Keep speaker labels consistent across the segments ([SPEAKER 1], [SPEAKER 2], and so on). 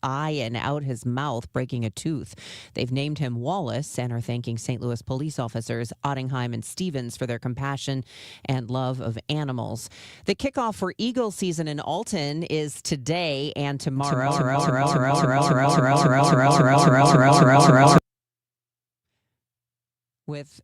[SPEAKER 1] eye and out his mouth, breaking a tooth. They've named him Wallace and are thanking St. Louis police officers Ottingham and Stevens for their compassion and love of animals. The kickoff for Eagle season in Alton is today and tomorrow. With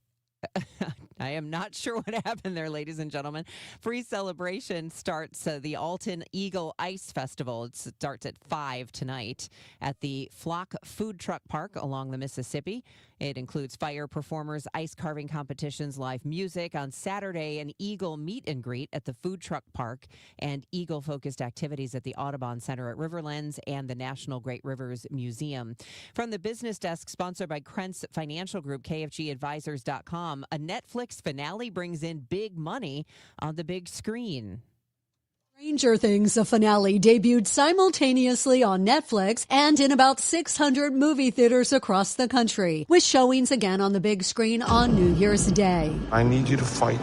[SPEAKER 1] I am not sure what happened there, ladies and gentlemen. Free celebration starts the Alton Eagle Ice Festival. It starts at 5 tonight at the Flock Food Truck Park along the Mississippi. It includes fire performers, ice carving competitions, live music. On Saturday, an Eagle meet and greet at the Food Truck Park and Eagle-focused activities at the Audubon Center at Riverlands and the National Great Rivers Museum. From the business desk, sponsored by Krentz Financial Group, KFGadvisors.com, a Netflix finale brings in big money on the big screen.
[SPEAKER 2] Stranger Things, the finale, debuted simultaneously on Netflix and in about 600 movie theaters across the country, with showings again on the big screen on New Year's Day.
[SPEAKER 3] I need you to fight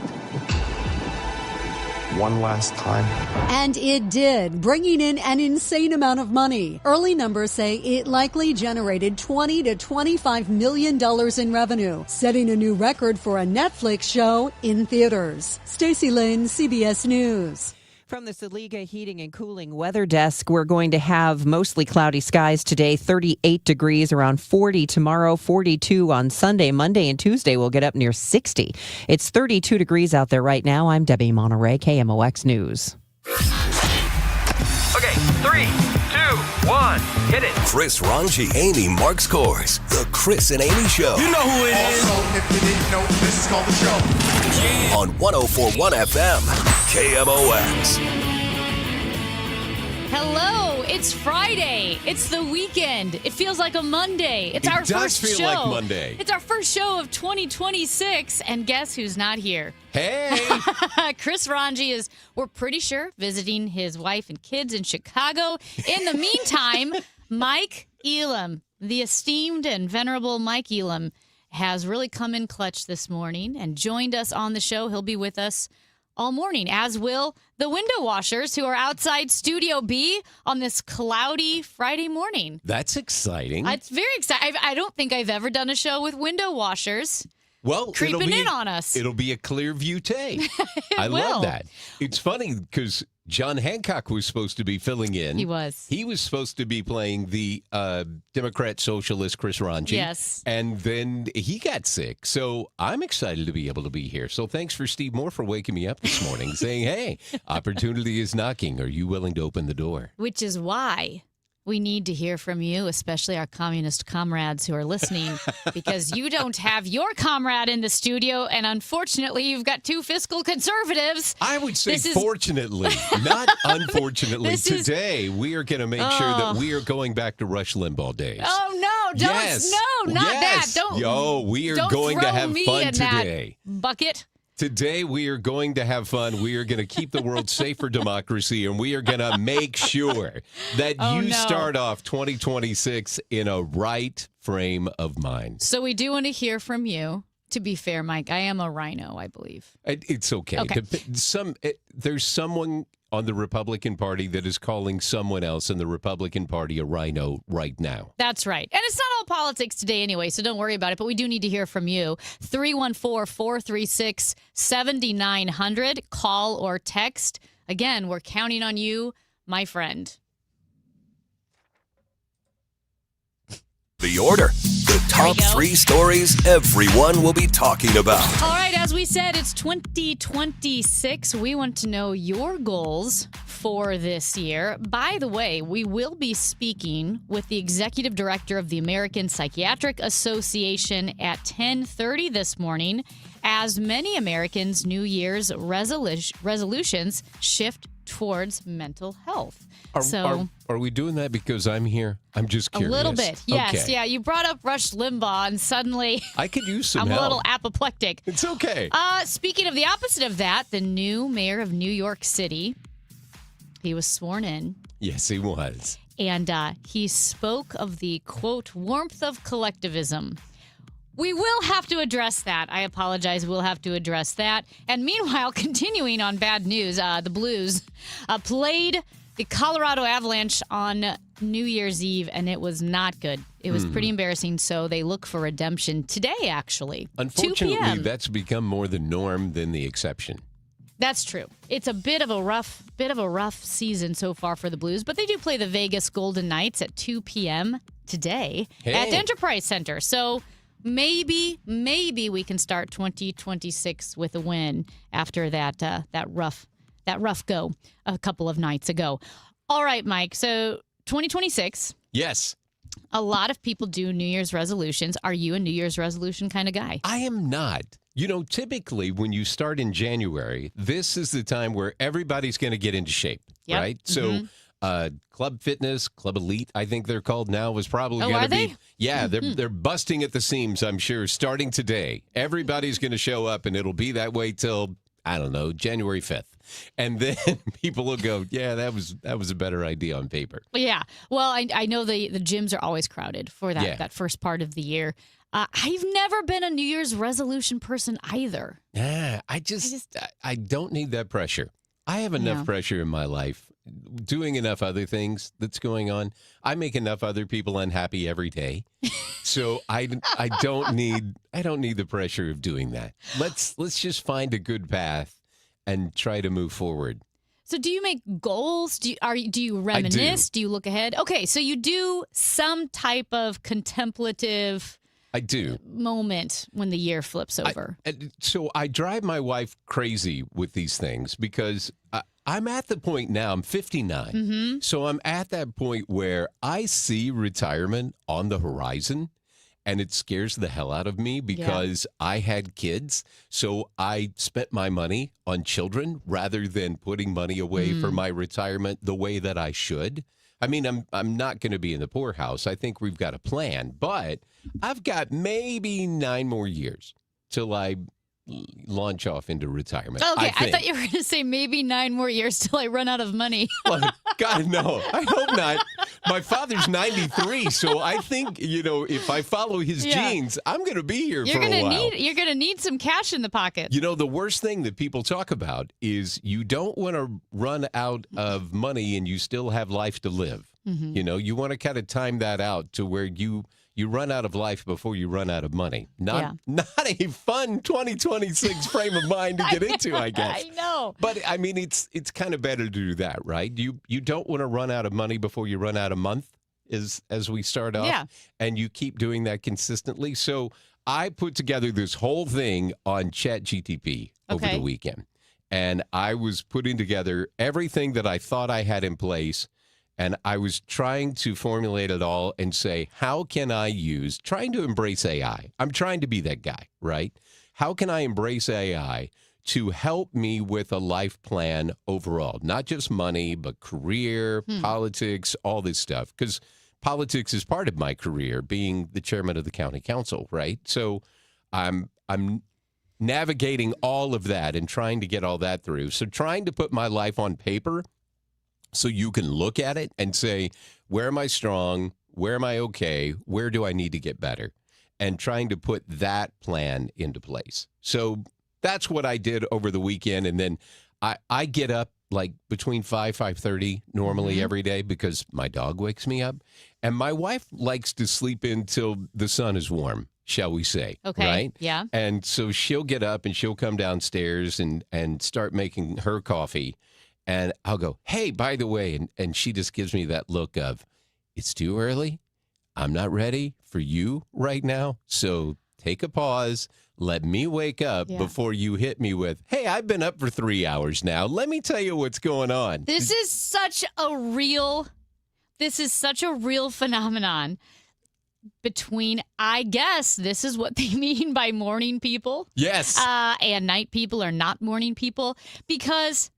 [SPEAKER 3] one last time.
[SPEAKER 2] And it did, bringing in an insane amount of money. Early numbers say it likely generated $20 to $25 million in revenue, setting a new record for a Netflix show in theaters. Stacey Lynn, CBS News.
[SPEAKER 1] From the Saliga Heating and Cooling Weather Desk, we're going to have mostly cloudy skies today, 38 degrees, around 40 tomorrow, 42 on Sunday. Monday and Tuesday will get up near 60. It's 32 degrees out there right now. I'm Debbie Monterey, KMOX News.
[SPEAKER 4] Okay, 3, 2, 1, hit it.
[SPEAKER 5] Chris, Ranji, Amy, Mark Scores. The Chris and Amy Show.
[SPEAKER 4] You know who it is.
[SPEAKER 3] Also, if you didn't know, this is called the show.
[SPEAKER 5] On 104.1 FM, KMOX.
[SPEAKER 6] Hello, it's Friday. It's the weekend. It feels like a Monday. It's our first show.
[SPEAKER 7] It does feel like Monday.
[SPEAKER 6] It's our first show of 2026, and guess who's not here?
[SPEAKER 7] Hey!
[SPEAKER 6] Chris Ranji is, we're pretty sure, visiting his wife and kids in Chicago. In the meantime, Mike Elam, the esteemed and venerable Mike Elam, has really come in clutch this morning and joined us on the show. He'll be with us all morning, as will the window washers who are outside Studio B on this cloudy Friday morning.
[SPEAKER 7] That's exciting.
[SPEAKER 6] It's very exciting. I don't think I've ever done a show with window washers.
[SPEAKER 7] Well,
[SPEAKER 6] creeping in on us.
[SPEAKER 7] It'll be a clear view take. I love that. It's funny because John Hancock was supposed to be filling in.
[SPEAKER 6] He was.
[SPEAKER 7] He was supposed to be playing the Democrat socialist Chris Ranji.
[SPEAKER 6] Yes.
[SPEAKER 7] And then he got sick. So I'm excited to be able to be here. So thanks for Steve Moore for waking me up this morning saying, hey, opportunity is knocking. Are you willing to open the door?
[SPEAKER 6] Which is why we need to hear from you, especially our communist comrades who are listening, because you don't have your comrade in the studio, and unfortunately, you've got two fiscal conservatives.
[SPEAKER 7] I would say fortunately, not unfortunately. Today, we are going to make sure that we are going back to Rush Limbaugh days.
[SPEAKER 6] Oh, no, don't.
[SPEAKER 7] Yes.
[SPEAKER 6] No, not that. Don't.
[SPEAKER 7] Yo, we are going to have fun today.
[SPEAKER 6] Bucket.
[SPEAKER 7] Today, we are going to have fun. We are going to keep the world safe for democracy, and we are going to make sure that start off 2026 in a right frame of mind.
[SPEAKER 6] So we do want to hear from you. To be fair, Mike, I am a rhino, I believe.
[SPEAKER 7] It's okay. There's someone on the Republican Party that is calling someone else in the Republican Party a rhino right now.
[SPEAKER 6] That's right. And it's not all politics today anyway, so don't worry about it. But we do need to hear from you. 314-436-7900. Call or text. Again, we're counting on you, my friend.
[SPEAKER 5] The Order. The top 3 stories everyone will be talking about.
[SPEAKER 6] All right, as we said, it's 2026. We want to know your goals for this year. By the way, we will be speaking with the executive director of the American Psychiatric Association at 10:30 this morning, as many Americans' New Year's resolutions shift towards mental health.
[SPEAKER 7] Are we doing that because I'm here? I'm just curious.
[SPEAKER 6] A little bit, yes.
[SPEAKER 7] Okay.
[SPEAKER 6] Yeah, you brought up Rush Limbaugh, and suddenly
[SPEAKER 7] I could use some
[SPEAKER 6] I'm
[SPEAKER 7] help.
[SPEAKER 6] a little apoplectic.
[SPEAKER 7] It's okay.
[SPEAKER 6] Speaking of the opposite of that, the new mayor of New York City, he was sworn in.
[SPEAKER 7] Yes, he was.
[SPEAKER 6] And he spoke of the, quote, warmth of collectivism. We will have to address that. I apologize. We'll have to address that. And meanwhile, continuing on bad news, the Blues played the Colorado Avalanche on New Year's Eve, and it was not good. It was pretty embarrassing. So they look for redemption today, actually. 2
[SPEAKER 7] Unfortunately,
[SPEAKER 6] p.m.
[SPEAKER 7] that's become more the norm than the exception.
[SPEAKER 6] That's true. It's a bit of a rough season so far for the Blues, but they do play the Vegas Golden Knights at 2 p.m. today at the Enterprise Center. So maybe we can start 2026 with a win after that rough go a couple of nights ago. All right, Mike. So 2026.
[SPEAKER 7] Yes.
[SPEAKER 6] A lot of people do New Year's resolutions. Are you a New Year's resolution kind of guy?
[SPEAKER 7] I am not. You know, typically when you start in January, this is the time where everybody's going to get into shape, right? So Club Fitness, Club Elite, I think they're called now, was probably going to be.
[SPEAKER 6] They?
[SPEAKER 7] Yeah, they're busting at the seams, I'm sure, starting today. Everybody's going to show up, and it'll be that way till, I don't know, January 5th. And then people will go, yeah, that was a better idea on paper.
[SPEAKER 6] Yeah. Well, I know the gyms are always crowded for that first part of the year. I've never been a New Year's resolution person either.
[SPEAKER 7] Yeah, I don't need that pressure. I have enough pressure in my life, doing enough other things that's going on. I make enough other people unhappy every day. So I don't need the pressure of doing that. Let's just find a good path and try to move forward.
[SPEAKER 6] So do you make goals? Do you reminisce? Do you look ahead? Okay, so you do some type of contemplative
[SPEAKER 7] I do.
[SPEAKER 6] moment when the year flips over.
[SPEAKER 7] So I drive my wife crazy with these things because I'm at the point now, I'm 59.
[SPEAKER 6] Mm-hmm.
[SPEAKER 7] So I'm at that point where I see retirement on the horizon. And it scares the hell out of me because I had kids. So I spent my money on children rather than putting money away for my retirement the way that I should. I mean, I'm not going to be in the poorhouse. I think we've got a plan. But I've got maybe 9 more years till I launch off into retirement.
[SPEAKER 6] Okay, I thought you were going to say maybe 9 more years till I run out of money.
[SPEAKER 7] Well, God, no. I hope not. My father's 93, so I think, if I follow his genes, I'm going to be here for a while.
[SPEAKER 6] You're going to need some cash in the pocket.
[SPEAKER 7] The worst thing that people talk about is you don't want to run out of money and you still have life to live. Mm-hmm. You want to kind of time that out to where you run out of life before you run out of money. Not a fun 2026 frame of mind to get into, I guess.
[SPEAKER 6] I know.
[SPEAKER 7] But I mean, it's kind of better to do that, right? You don't want to run out of money before you run out of month as we start off.
[SPEAKER 6] Yeah.
[SPEAKER 7] And you keep doing that consistently. So I put together this whole thing on ChatGTP over the weekend. And I was putting together everything that I thought I had in place. And I was trying to formulate it all and say, how can I trying to embrace AI. I'm trying to be that guy, right? How can I embrace AI to help me with a life plan overall? Not just money, but career, politics, all this stuff. Because politics is part of my career, being the chairman of the county council, right? So I'm navigating all of that and trying to get all that through. So trying to put my life on paper so you can look at it and say, where am I strong? Where am I okay? Where do I need to get better? And trying to put that plan into place. So that's what I did over the weekend. And then I get up like between 5:30 normally every day because my dog wakes me up. And my wife likes to sleep until the sun is warm, shall we say.
[SPEAKER 6] Okay.
[SPEAKER 7] Right?
[SPEAKER 6] Yeah.
[SPEAKER 7] And so she'll get up and she'll come downstairs and start making her coffee. And I'll go, hey, by the way, and she just gives me that look of, it's too early. I'm not ready for you right now. So take a pause. Let me wake up before you hit me with, hey, I've been up for 3 hours now. Let me tell you what's going on.
[SPEAKER 6] This is such a real phenomenon between, I guess this is what they mean by morning people.
[SPEAKER 7] Yes.
[SPEAKER 6] And night people are not morning people, because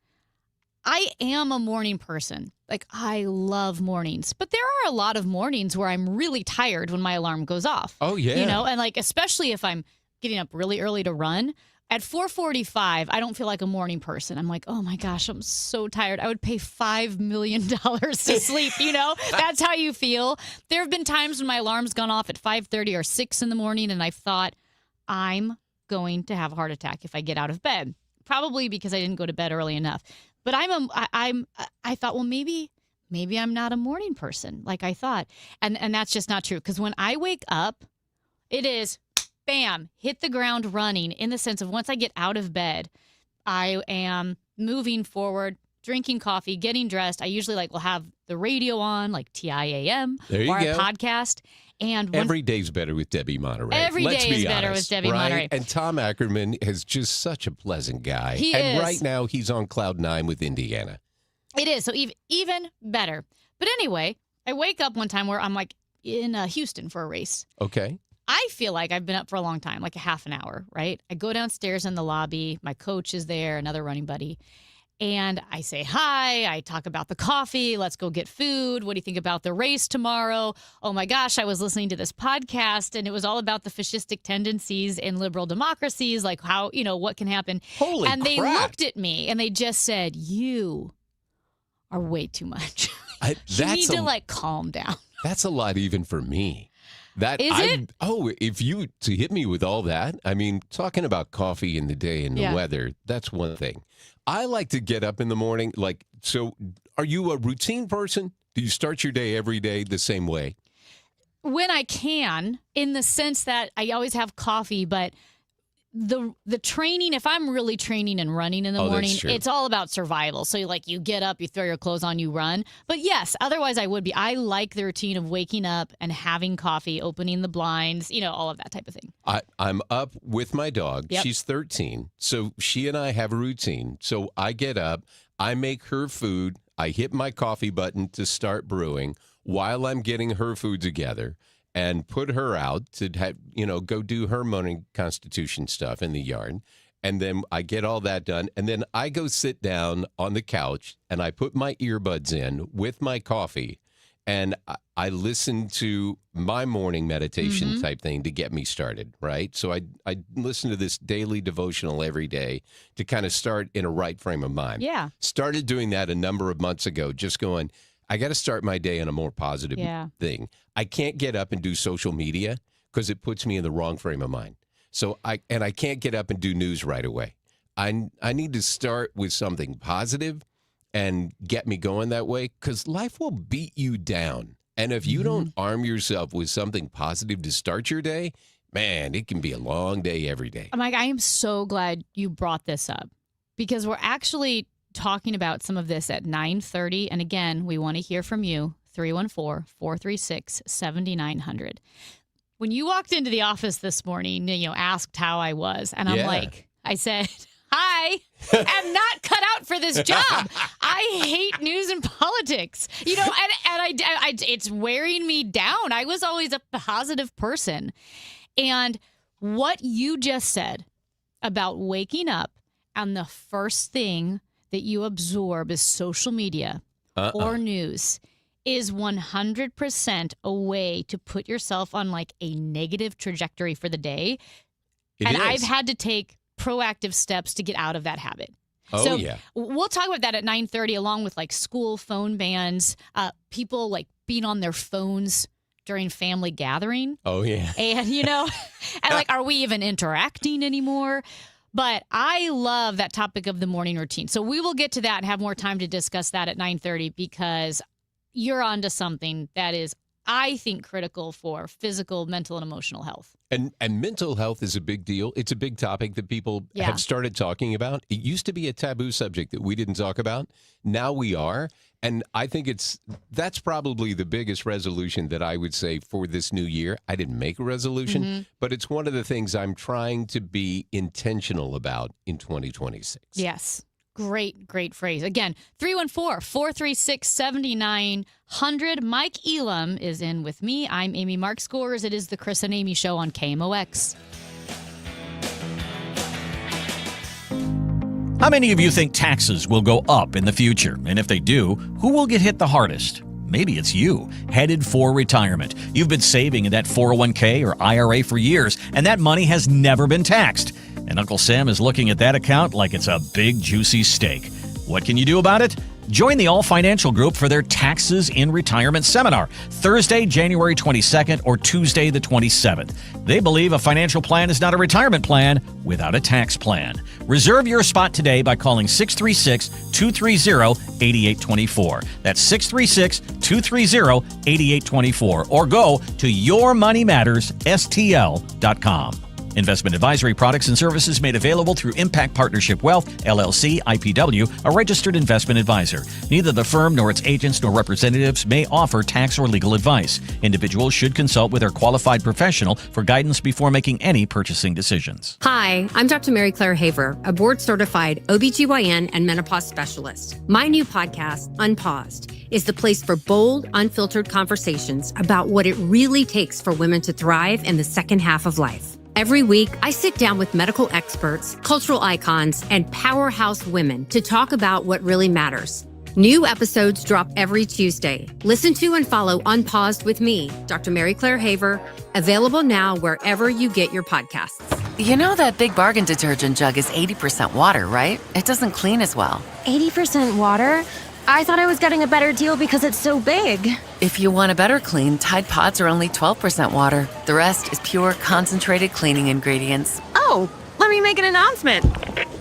[SPEAKER 6] I am a morning person. Like, I love mornings. But there are a lot of mornings where I'm really tired when my alarm goes off.
[SPEAKER 7] Oh, yeah.
[SPEAKER 6] And like, especially if I'm getting up really early to run. At 4:45, I don't feel like a morning person. I'm like, oh my gosh, I'm so tired. I would pay $5 million to sleep, That's how you feel. There have been times when my alarm's gone off at 5:30 or 6 in the morning, and I've thought, I'm going to have a heart attack if I get out of bed. Probably because I didn't go to bed early enough. But I thought, well, maybe maybe I'm not a morning person like I thought. And that's just not true. Because when I wake up, it is, bam, hit the ground running in the sense of once I get out of bed, I am moving forward, drinking coffee, getting dressed. I usually will have the radio on, like TIAM
[SPEAKER 7] There you
[SPEAKER 6] or
[SPEAKER 7] go.
[SPEAKER 6] a podcast. And
[SPEAKER 7] Every day's better with Debbie Monterey.
[SPEAKER 6] Every
[SPEAKER 7] Let's
[SPEAKER 6] day
[SPEAKER 7] be
[SPEAKER 6] is better
[SPEAKER 7] honest,
[SPEAKER 6] with Debbie
[SPEAKER 7] right?
[SPEAKER 6] Monterey.
[SPEAKER 7] And Tom Ackerman is just such a pleasant guy.
[SPEAKER 6] He
[SPEAKER 7] and
[SPEAKER 6] is.
[SPEAKER 7] right now he's on cloud 9 with Indiana.
[SPEAKER 6] it is. So even better. But anyway, I wake up one time where I'm in Houston for a race.
[SPEAKER 7] Okay.
[SPEAKER 6] I feel like I've been up for a long time, like a half an hour, right? I go downstairs in the lobby. My coach is there, another running buddy. And I say hi. I talk about the coffee. Let's go get food. What do you think about the race tomorrow? Oh, my gosh, I was listening to this podcast, and it was all about the fascistic tendencies in liberal democracies, like how, what can happen.
[SPEAKER 7] Holy
[SPEAKER 6] And they
[SPEAKER 7] crap.
[SPEAKER 6] looked at me, and they just said, you are way too much. You
[SPEAKER 7] That's
[SPEAKER 6] need to, calm down.
[SPEAKER 7] That's a lot even for me.
[SPEAKER 6] Is it?
[SPEAKER 7] Oh, if you to hit me with all that, I mean, talking about coffee in the day and the
[SPEAKER 6] Yeah.
[SPEAKER 7] weather, that's one thing. I like to get up in the morning. So are you a routine person? Do you start your day every day the same way?
[SPEAKER 6] When I can, in the sense that I always have coffee, but the training, if I'm really training and running in the
[SPEAKER 7] Oh, that's
[SPEAKER 6] morning,
[SPEAKER 7] true.
[SPEAKER 6] it's all about survival. So you get up, you throw your clothes on, you run. But yes, otherwise I would be. I like the routine of waking up and having coffee, opening the blinds, all of that type of thing.
[SPEAKER 7] I'm up with my dog.
[SPEAKER 6] Yep.
[SPEAKER 7] She's 13. So she and I have a routine. So I get up, I make her food, I hit my coffee button to start brewing while I'm getting her food together and put her out to go do her morning constitution stuff in the yard. And then I get all that done. And then I go sit down on the couch and I put my earbuds in with my coffee. And I listen to my morning meditation type thing to get me started, right? So I listen to this daily devotional every day to kind of start in a right frame of mind.
[SPEAKER 6] Yeah.
[SPEAKER 7] Started doing that a number of months ago, just going, I got to start my day in a more positive thing. I can't get up and do social media because it puts me in the wrong frame of mind. So I can't get up and do news right away. I need to start with something positive and get me going that way because life will beat you down. And if you don't arm yourself with something positive to start your day, man, it can be a long day every day.
[SPEAKER 6] Mike, I am so glad you brought this up because we're actually talking about some of this at 9:30. And again, we want to hear from you, 314-436-7900. When you walked into the office this morning, asked how I was, and I said, hi, I'm not cut out for this job. I hate news and politics, and it's wearing me down. I was always a positive person. And what you just said about waking up and the first thing that you absorb is social media or news is 100% a way to put yourself on a negative trajectory for the day. I've had to take proactive steps to get out of that habit.
[SPEAKER 7] Oh,
[SPEAKER 6] so
[SPEAKER 7] yeah.
[SPEAKER 6] We'll talk about that at 9:30 along with school phone bans, people being on their phones during family gathering.
[SPEAKER 7] Oh, yeah.
[SPEAKER 6] And, and are we even interacting anymore? But I love that topic of the morning routine. So we will get to that and have more time to discuss that at 9:30 because you're onto something that is, I think, critical for physical, mental, and emotional health.
[SPEAKER 7] And mental health is a big deal. It's a big topic that people
[SPEAKER 6] Yeah.
[SPEAKER 7] have started talking about. It used to be a taboo subject that we didn't talk about. Now we are. And I think that's probably the biggest resolution that I would say for this new year. I didn't make a resolution, but it's one of the things I'm trying to be intentional about in 2026.
[SPEAKER 6] Yes. Great phrase. Again, 314-436-7900. Mike Elam is in with me. I'm Amy Mark Scores. It is the Chris and Amy Show on KMOX.
[SPEAKER 8] How many of you think taxes will go up in the future? And if they do, who will get hit the hardest? Maybe it's you, headed for retirement. You've been saving in that 401k or IRA for years, and that money has never been taxed. And Uncle Sam is looking at that account like it's a big, juicy steak. What can you do about it? Join the All Financial Group for their Taxes in Retirement Seminar, Thursday, January 22nd or Tuesday, the 27th. They believe a financial plan is not a retirement plan without a tax plan. Reserve your spot today by calling 636-230-8824. That's 636-230-8824. Or go to yourmoneymattersstl.com. Investment advisory products and services made available through Impact Partnership Wealth, LLC, IPW, a registered investment advisor. Neither the firm nor its agents nor representatives may offer tax or legal advice. Individuals should consult with their qualified professional for guidance before making any purchasing decisions.
[SPEAKER 9] Hi, I'm Dr. Mary Claire Haver, a board-certified OBGYN and menopause specialist. My new podcast, Unpaused, is the place for bold, unfiltered conversations about what it really takes for women to thrive in the second half of life. Every week, I sit down with medical experts, cultural icons, and powerhouse women to talk about what really matters. New episodes drop every Tuesday. Listen to and follow Unpaused with me, Dr. Mary Claire Haver, available now wherever you get your podcasts.
[SPEAKER 10] You know that Big Bargain detergent jug is 80% water, right? It doesn't clean as well.
[SPEAKER 11] 80% water? I thought I was getting a better deal because it's so big.
[SPEAKER 10] If you want a better clean, Tide Pods are only 12% water. The rest is pure, concentrated cleaning ingredients.
[SPEAKER 11] Oh, let me make an announcement.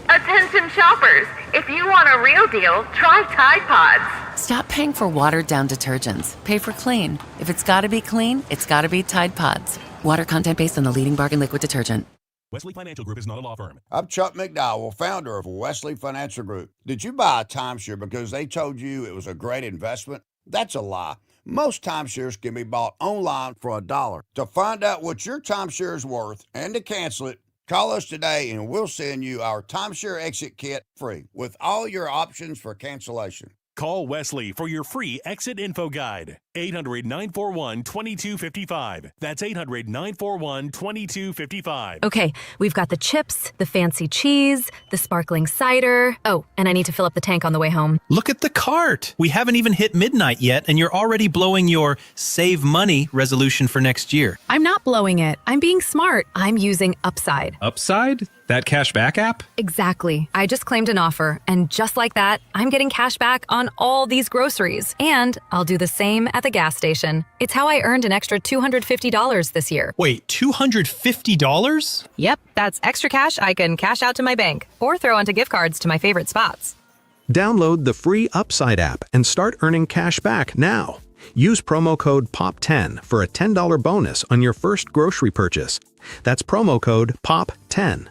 [SPEAKER 12] Attention shoppers, if you want a real deal, try Tide Pods.
[SPEAKER 10] Stop paying for watered-down detergents. Pay for clean. If it's gotta be clean, it's gotta be Tide Pods. Water content based on the leading bargain liquid detergent.
[SPEAKER 13] Wesley Financial Group is not a law firm.
[SPEAKER 14] I'm Chuck McDowell, founder of Wesley Financial Group. Did you buy a timeshare because they told you it was a great investment? That's a lie. Most timeshares can be bought online for $1. To find out what your timeshare is worth and to cancel it, call us today and we'll send you our timeshare exit kit free with all your options for cancellation.
[SPEAKER 13] Call Wesley for your free exit info guide. 800-941-2255. That's 800-941-2255.
[SPEAKER 15] Okay, we've got the chips, the fancy cheese, the sparkling cider. Oh, and I need to fill up the tank on the way home.
[SPEAKER 16] Look at the cart. We haven't even hit midnight yet, and you're already blowing your save money resolution for next year.
[SPEAKER 15] I'm not blowing it. I'm being smart. I'm using Upside.
[SPEAKER 16] Upside? That cash back app?
[SPEAKER 15] Exactly. I just claimed an offer, and just like that, I'm getting cash back on all these groceries. And I'll do the same at the gas station. It's how I earned an extra $250 this year.
[SPEAKER 16] Wait, $250?
[SPEAKER 15] Yep, that's extra cash I can cash out to my bank or throw onto gift cards to my favorite spots.
[SPEAKER 17] Download the free Upside app and start earning cash back now. Use promo code POP10 for a $10 bonus on your first grocery purchase. That's promo code POP10.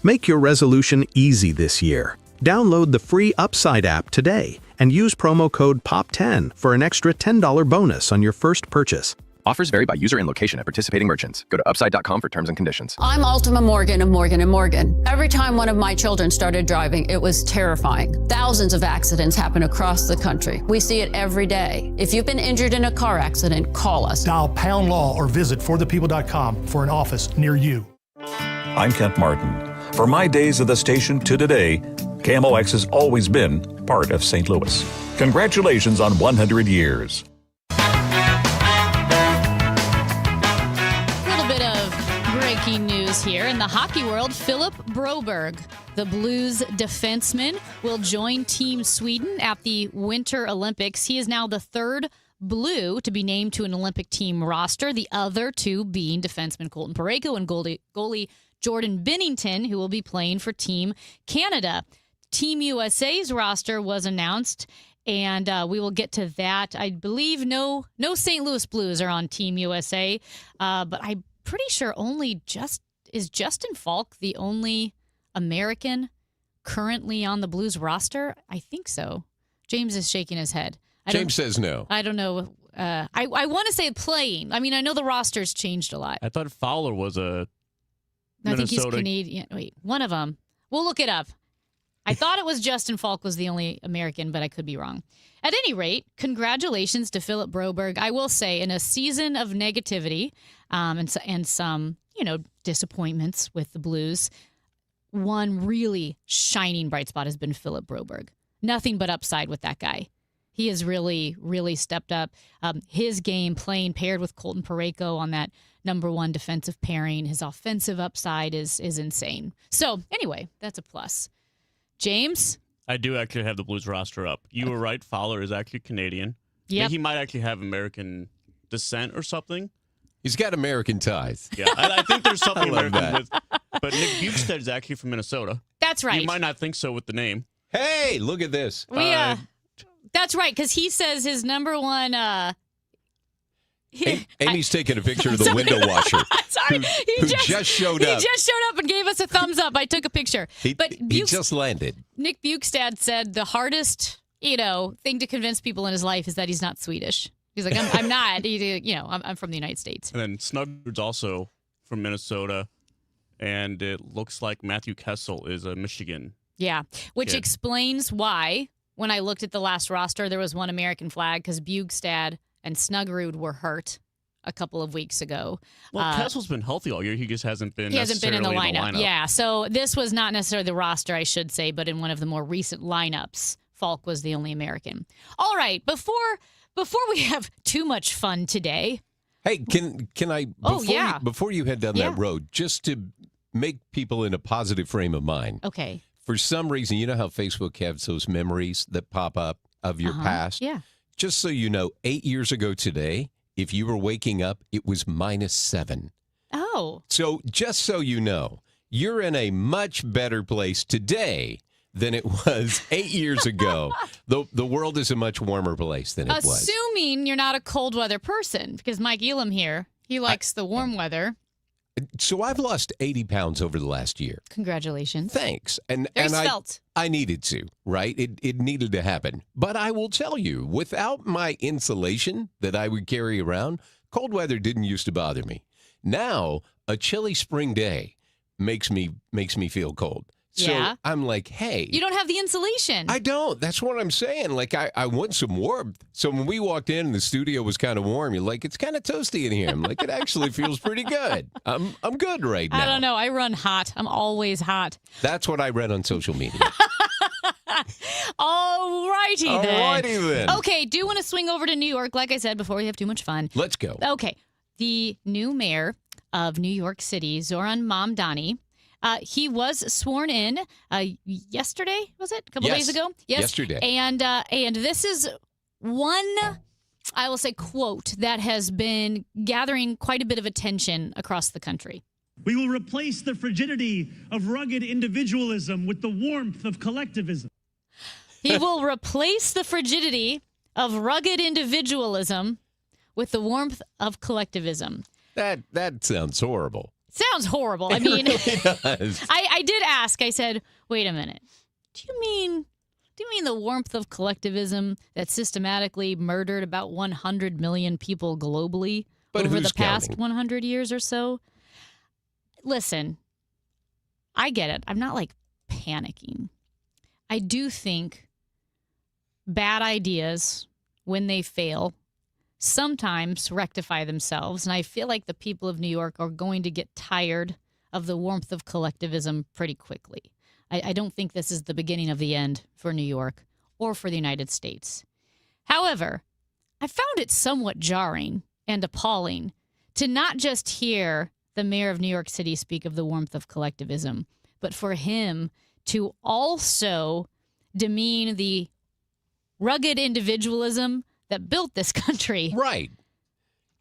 [SPEAKER 17] Make your resolution easy this year. Download the free Upside app today and use promo code POP10 for an extra $10 bonus on your first purchase.
[SPEAKER 18] Offers vary by user and location at participating merchants. Go to upside.com for terms and conditions.
[SPEAKER 19] I'm Ultima Morgan of Morgan & Morgan. Every time one of my children started driving, it was terrifying. Thousands of accidents happen across the country. We see it every day. If you've been injured in a car accident, call us.
[SPEAKER 20] Dial pound law or visit forthepeople.com for an office near you.
[SPEAKER 21] I'm Kent Martin. From my days at the station to today, KMOX has always been part of St. Louis. Congratulations on 100 years.
[SPEAKER 6] A little bit of breaking news here. In the hockey world, Philip Broberg, the Blues defenseman, will join Team Sweden at the Winter Olympics. He is now the third Blue to be named to an Olympic team roster, the other two being defenseman Colton Parayko and goalie Jordan Binnington, who will be playing for Team Canada. Team USA's roster was announced, and we will get to that. I believe no St. Louis Blues are on Team USA, but I'm pretty sure is Justin Falk the only American currently on the Blues roster? I think so. James is shaking his head.
[SPEAKER 7] James says no.
[SPEAKER 6] I don't know. I want to say playing. I mean, I know the roster's changed a lot.
[SPEAKER 22] I thought Fowler was a
[SPEAKER 6] I think he's
[SPEAKER 22] Minnesota.
[SPEAKER 6] Canadian. Wait, one of them. We'll look it up. I thought it was Justin Falk was the only American, but I could be wrong. At any rate, congratulations to Philip Broberg. I will say, in a season of negativity and some, disappointments with the Blues, one really shining bright spot has been Philip Broberg. Nothing but upside with that guy. He has really, really stepped up. His game playing paired with Colton Parayko on that number one defensive pairing. His offensive upside is insane. So anyway, that's a plus. James?
[SPEAKER 2] I do actually have the Blues roster up. You were right. Fowler is actually Canadian.
[SPEAKER 6] Yep.
[SPEAKER 2] He might actually have American descent or something.
[SPEAKER 7] He's got American ties.
[SPEAKER 2] Yeah, I think there's something
[SPEAKER 7] I love
[SPEAKER 2] American
[SPEAKER 7] that.
[SPEAKER 2] with. But Nick Bukestad is actually from Minnesota.
[SPEAKER 6] That's right.
[SPEAKER 2] You might not think so with the name.
[SPEAKER 7] Hey, look at this.
[SPEAKER 6] That's right, because he says his number one.
[SPEAKER 7] Amy's taking a picture of the window washer.
[SPEAKER 6] Sorry,
[SPEAKER 7] who just showed up.
[SPEAKER 6] He just showed up and gave us a thumbs up. I took a picture.
[SPEAKER 7] He just landed.
[SPEAKER 6] Nick Bukestad said the hardest, thing to convince people in his life is that he's not Swedish. He's like, I'm not. I'm from the United States.
[SPEAKER 2] And then Snuggerud's also from Minnesota, and it looks like Matthew Kessel is a Michigan.
[SPEAKER 6] Yeah, which
[SPEAKER 2] kid.
[SPEAKER 6] explains why when I looked at the last roster, there was one American flag because Bukestad and Snuggerud were hurt a couple of weeks ago.
[SPEAKER 2] Well, Kessel's been healthy all year. He just hasn't been.
[SPEAKER 6] He hasn't been in the
[SPEAKER 2] necessarily
[SPEAKER 6] lineup. Yeah, so this was not necessarily the roster, I should say, but in one of the more recent lineups, Falk was the only American. All right, before we have too much fun today.
[SPEAKER 7] Hey, can I? Before you head down
[SPEAKER 6] Yeah.
[SPEAKER 7] that road, just to make people in a positive frame of mind.
[SPEAKER 6] Okay.
[SPEAKER 7] For some reason, you know how Facebook has those memories that pop up of your past?
[SPEAKER 6] Yeah.
[SPEAKER 7] Just so you know, 8 years ago today, if you were waking up, it was -7.
[SPEAKER 6] Oh.
[SPEAKER 7] So just so you know, you're in a much better place today than it was 8 years ago. The world is a much warmer place than it was.
[SPEAKER 6] Assuming you're not a cold weather person, because Mike Elam here, he likes the warm weather.
[SPEAKER 7] So I've lost 80 pounds over the last year.
[SPEAKER 6] Congratulations.
[SPEAKER 7] Thanks. And
[SPEAKER 6] Very
[SPEAKER 7] and
[SPEAKER 6] svelte.
[SPEAKER 7] I needed to, right? It needed to happen. But I will tell you, without my insulation that I would carry around, cold weather didn't used to bother me. Now, a chilly spring day makes me feel cold. So
[SPEAKER 6] Yeah.
[SPEAKER 7] I'm like, hey.
[SPEAKER 6] You don't have the insulation.
[SPEAKER 7] I don't. That's what I'm saying. Like, I want some warmth. So when we walked in and the studio was kind of warm, you're like, it's kind of toasty in here. I'm like, it actually feels pretty good. I'm good right now.
[SPEAKER 6] I don't know. I run hot. I'm always hot.
[SPEAKER 7] That's what I read on social media.
[SPEAKER 6] All righty then.
[SPEAKER 7] Alrighty then.
[SPEAKER 6] Okay, do want to swing over to New York, like I said, before we have too much fun.
[SPEAKER 7] Let's go.
[SPEAKER 6] Okay. The new mayor of New York City, Zoran Mamdani, he was sworn in yesterday, was it? A couple days ago? Yes.
[SPEAKER 7] Yesterday.
[SPEAKER 6] And this is one, I will say, quote that has been gathering quite a bit of attention across the country.
[SPEAKER 22] We will replace the frigidity of rugged individualism with the warmth of collectivism.
[SPEAKER 6] He will replace the frigidity of rugged individualism with the warmth of collectivism.
[SPEAKER 7] That sounds horrible.
[SPEAKER 6] Sounds horrible. I mean,
[SPEAKER 7] It really does.
[SPEAKER 6] I did ask. I said, "Wait a minute. Do you mean the warmth of collectivism that systematically murdered about 100 million people globally
[SPEAKER 7] But
[SPEAKER 6] over the
[SPEAKER 7] who's
[SPEAKER 6] past
[SPEAKER 7] counting?
[SPEAKER 6] 100 years or so?" Listen, I get it. I'm not like panicking. I do think bad ideas, when they fail, sometimes rectify themselves. And I feel like the people of New York are going to get tired of the warmth of collectivism pretty quickly. I don't think this is the beginning of the end for New York or for the United States. However, I found it somewhat jarring and appalling to not just hear the mayor of New York City speak of the warmth of collectivism, but for him to also demean the rugged individualism that built this country.
[SPEAKER 7] Right.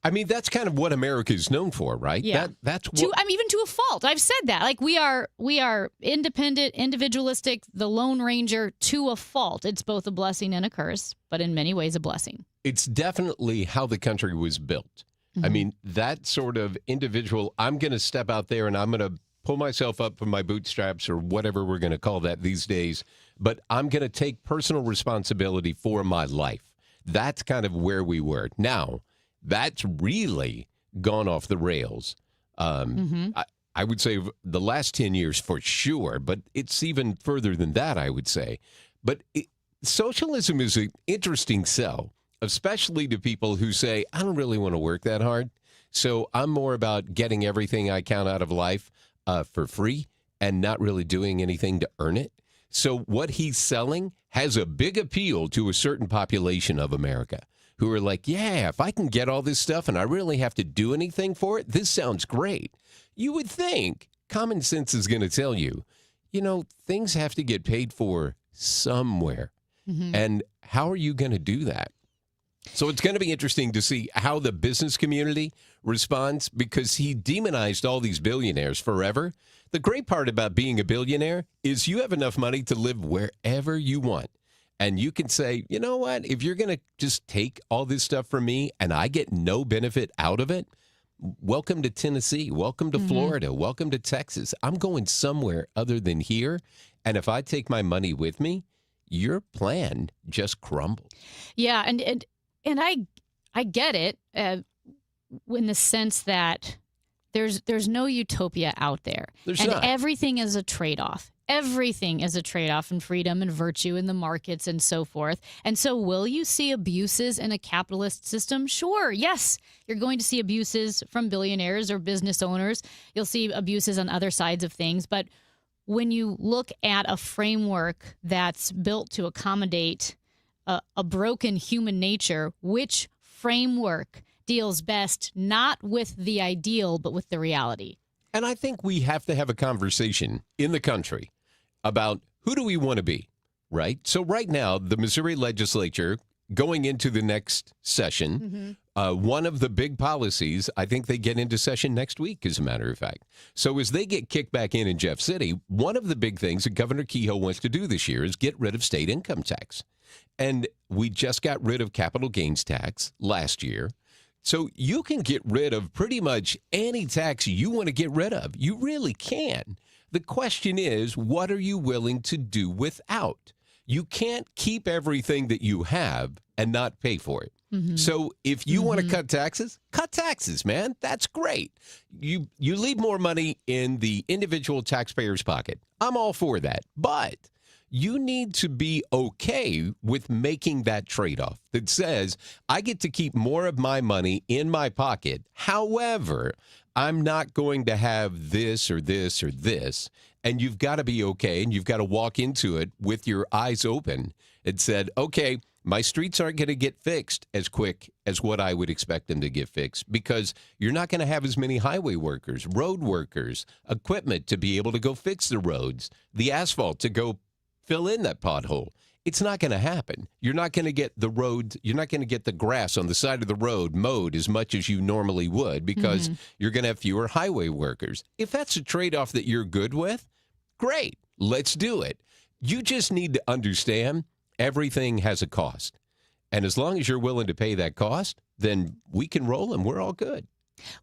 [SPEAKER 7] I mean, that's kind of what America is known for, right?
[SPEAKER 6] Yeah.
[SPEAKER 7] That's what.
[SPEAKER 6] Even to a fault. I've said that. Like we are independent, individualistic, the Lone Ranger to a fault. It's both a blessing and a curse, but in many ways a blessing.
[SPEAKER 7] It's definitely how the country was built. I mean, that sort of individual, I'm going to step out there and I'm going to pull myself up from my bootstraps or whatever we're going to call that these days, but I'm going to take personal responsibility for my life. That's kind of where we were. Now, that's really gone off the rails. I would say the last 10 years for sure, but it's even further than that, I would say. But socialism is an interesting sell, especially to people who say, I don't really want to work that hard. So I'm more about getting everything I can out of life for free and not really doing anything to earn it. So what he's selling has a big appeal to a certain population of America who are like, yeah, if I can get all this stuff and I really have to do anything for it, this sounds great. You would think common sense is going to tell you, things have to get paid for somewhere.
[SPEAKER 6] Mm-hmm.
[SPEAKER 7] And how are you going to do that? So it's going to be interesting to see how the business community responds, because he demonized all these billionaires forever. The great part about being a billionaire is you have enough money to live wherever you want. And you can say, you know what, if you're going to just take all this stuff from me and I get no benefit out of it, welcome to Tennessee, welcome to Florida, welcome to Texas. I'm going somewhere other than here. And if I take my money with me, your plan just crumbled.
[SPEAKER 6] Yeah, and I get it in the sense that there's no utopia out there.
[SPEAKER 7] There's
[SPEAKER 6] and
[SPEAKER 7] not.
[SPEAKER 6] Everything is a trade-off. Everything is a trade-off in freedom and virtue in the markets and so forth. And so will you see abuses in a capitalist system? Sure. Yes, you're going to see abuses from billionaires or business owners. You'll see abuses on other sides of things. But when you look at a framework that's built to accommodate a broken human nature, which framework deals best not with the ideal, but with the reality?
[SPEAKER 7] And I think we have to have a conversation in the country about who do we want to be, right? So right now, the Missouri legislature, going into the next session, one of the big policies, I think they get into session next week, as a matter of fact. So as they get kicked back in Jeff City, one of the big things that Governor Kehoe wants to do this year is get rid of state income tax. And we just got rid of capital gains tax last year. So you can get rid of pretty much any tax you want to get rid of. You really can. The question is, what are you willing to do without? You can't keep everything that you have and not pay for it. So if you want to cut taxes, man. That's great. You leave more money in the individual taxpayer's pocket. I'm all for that. But you need to be okay with making that trade-off that says, I get to keep more of my money in my pocket. However, I'm not going to have this or this or this. And you've got to be okay, and you've got to walk into it with your eyes open and said, okay, my streets aren't going to get fixed as quick as what I would expect them to get fixed, because you're not going to have as many highway workers, road workers, equipment to be able to go fix the roads, the asphalt to go fill in that pothole. It's not going to happen. You're not going to get the road. You're not going to get the grass on the side of the road mowed as much as you normally would, because you're going to have fewer highway workers. If that's a trade-off that you're good with, great. Let's do it. You just need to understand everything has a cost. And as long as you're willing to pay that cost, then we can roll and we're all good.